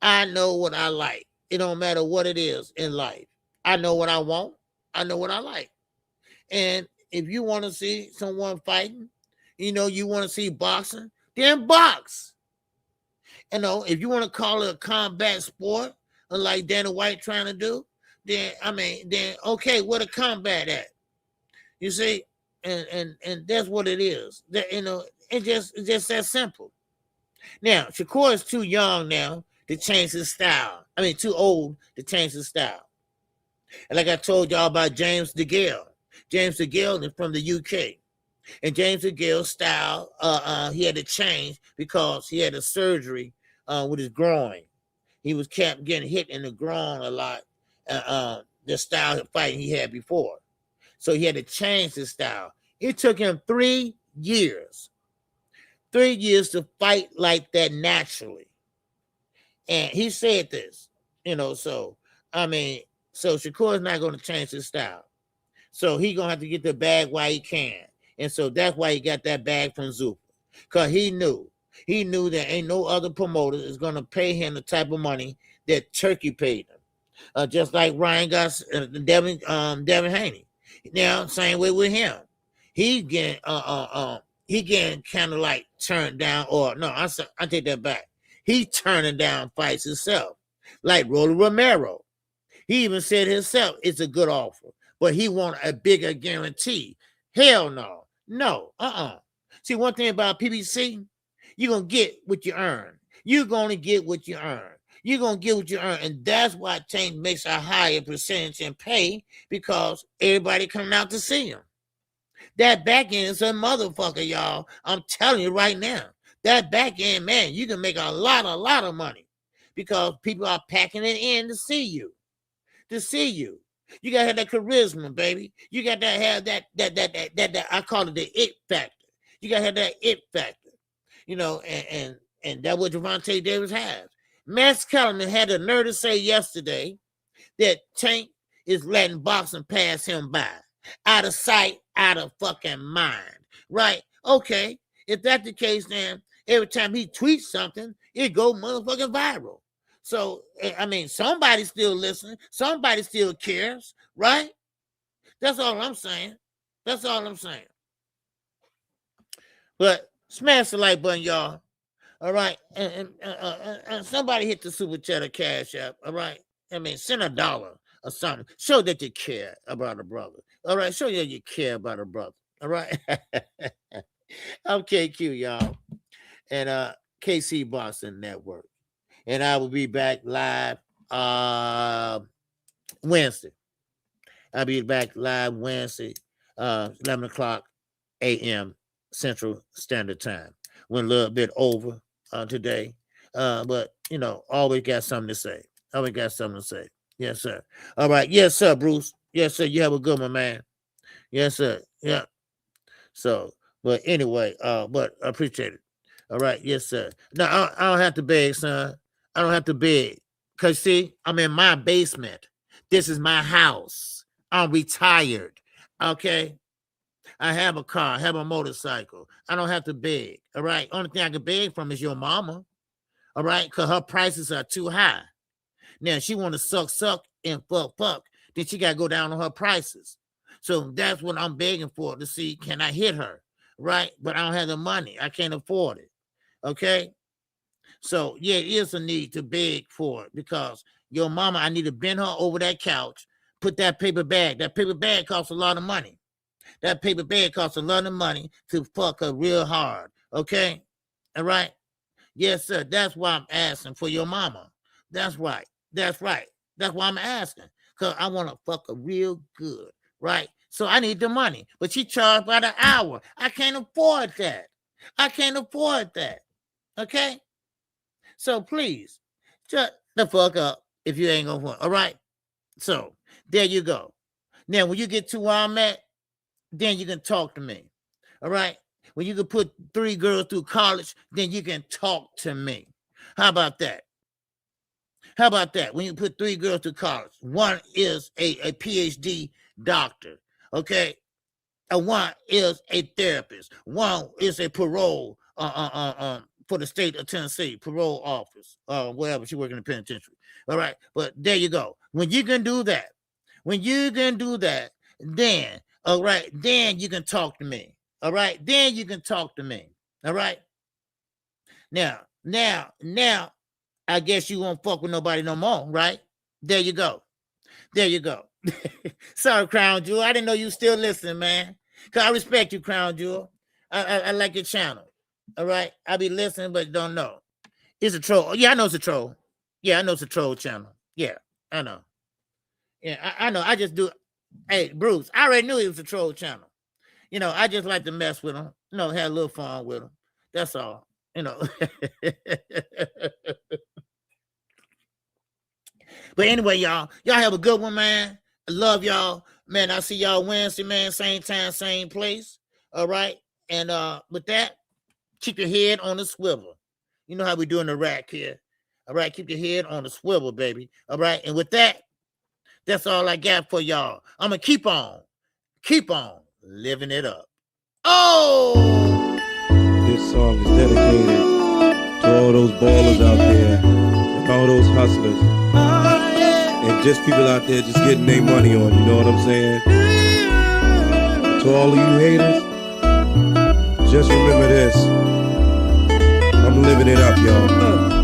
It don't matter what it is in life. I know what I want. I know what I like. And if you want to see someone fighting, you want to see boxing, then box. If you want to call it a combat sport, like Dana White trying to do, then okay, where the combat at? You see, and that's what it is. It's just that simple. Now, Shakur is too young now to change his style. Too old to change his style. And like I told y'all about James DeGale. James DeGale is from the UK. And James DeGale's style, he had to change because he had a surgery with his groin. He was kept getting hit in the groin a lot, the style of fighting he had before. So he had to change his style. It took him 3 years. 3 years to fight like that naturally. And he said this, so Shakur is not going to change his style. So he going to have to get the bag while he can. And so that's why he got that bag from Zuffa. Because he knew that ain't no other promoter is going to pay him the type of money that Turkey paid him. Just like Ryan got Devin Haney. Now, same way with him. He getting kind of like turned down, or no, I take that back. He turning down fights himself, like Rolly Romero. He even said himself it's a good offer, but he want a bigger guarantee. Hell no. See, one thing about PBC, you're going to get what you earn. You're going to get what you earn. You're going to get what you earn. And that's why Tank makes a higher percentage in pay, because everybody coming out to see him. That back end is a motherfucker, y'all. I'm telling you right now. That back end, man, you can make a lot of money because people are packing it in to see you. You gotta have that charisma, baby. You got to have that I call it the it factor. You gotta have that it factor, and that's what Gervonta Davis has. Max Kellerman had the nerve to say yesterday that Tank is letting boxing pass him by. Out of sight, out of fucking mind. Right? Okay. If that's the case, then every time he tweets something, it go motherfucking viral. So, somebody's still listening. Somebody still cares, right? That's all I'm saying. But smash the like button, y'all. All right? And somebody hit the super chat or cash app, all right? Send $1 or something. Show that you care about a brother. All right? Show that you care about a brother. All right? I'm KQ, y'all. And KC Boxing Network. And I will be back live Wednesday. I'll be back live Wednesday, 11 o'clock a.m. Central Standard Time. Went a little bit over today, but, always got something to say. Yes, sir. All right. Yes, sir, Bruce. Yes, sir. You have a good one, man. Yes, sir. Yeah. So, but anyway, but I appreciate it. All right. Yes, sir. Now, I don't have to beg, son. I don't have to beg. Because, see, I'm in my basement. This is my house. I'm retired. Okay? I have a car. I have a motorcycle. I don't have to beg. All right? Only thing I can beg from is your mama. All right? Because her prices are too high. Now, she want to suck, and fuck. Then she got to go down on her prices. So that's what I'm begging for, to see, can I hit her? Right? But I don't have the money. I can't afford it. Okay? So, yeah, it is a need to beg for it, because your mama, I need to bend her over that couch, put that paper bag. That paper bag costs a lot of money. That paper bag costs a lot of money to fuck her real hard. Okay? All right? Yes, sir. That's why I'm asking for your mama. That's right. That's why I'm asking, because I want to fuck her real good. Right? So I need the money. But she charged by the hour. I can't afford that. Okay? So please, shut the fuck up if you ain't gonna. All right? So there you go. Now, when you get to where I'm at, then you can talk to me. All right? When you can put 3 girls through college, then you can talk to me. How about that? When you put 3 girls through college, one is a PhD doctor, okay? And one is a therapist. One is a parole for the state of Tennessee, parole office, wherever she works in the penitentiary. All right, but there you go. When you can do that, then, all right, then you can talk to me. All right, then you can talk to me. All right. Now, I guess you won't fuck with nobody no more, right? There you go. Sorry, Crown Jewel. I didn't know you still listening, man. Cause I respect you, Crown Jewel. I like your channel. All right. I be listening, but don't know. It's a troll. Yeah, I know it's a troll. Yeah, I know it's a troll channel. Yeah, I know. Yeah, I know. I just do. Hey, Bruce, I already knew he was a troll channel. You know, I just like to mess with him. You know, have a little fun with him. That's all. You know. But anyway, y'all have a good one, man. I love y'all. Man, I'll see y'all Wednesday, man. Same time, same place. All right. And with that, keep your head on the swivel. You know how we do in the rack here. All right. Keep your head on the swivel, baby. All right. And with that, that's all I got for y'all. I'm going to keep on living it up. Oh! This song is dedicated to all those ballers out there and all those hustlers. And just people out there just getting their money on, you know what I'm saying? To all of you haters, just remember this. I'm living it up, y'all.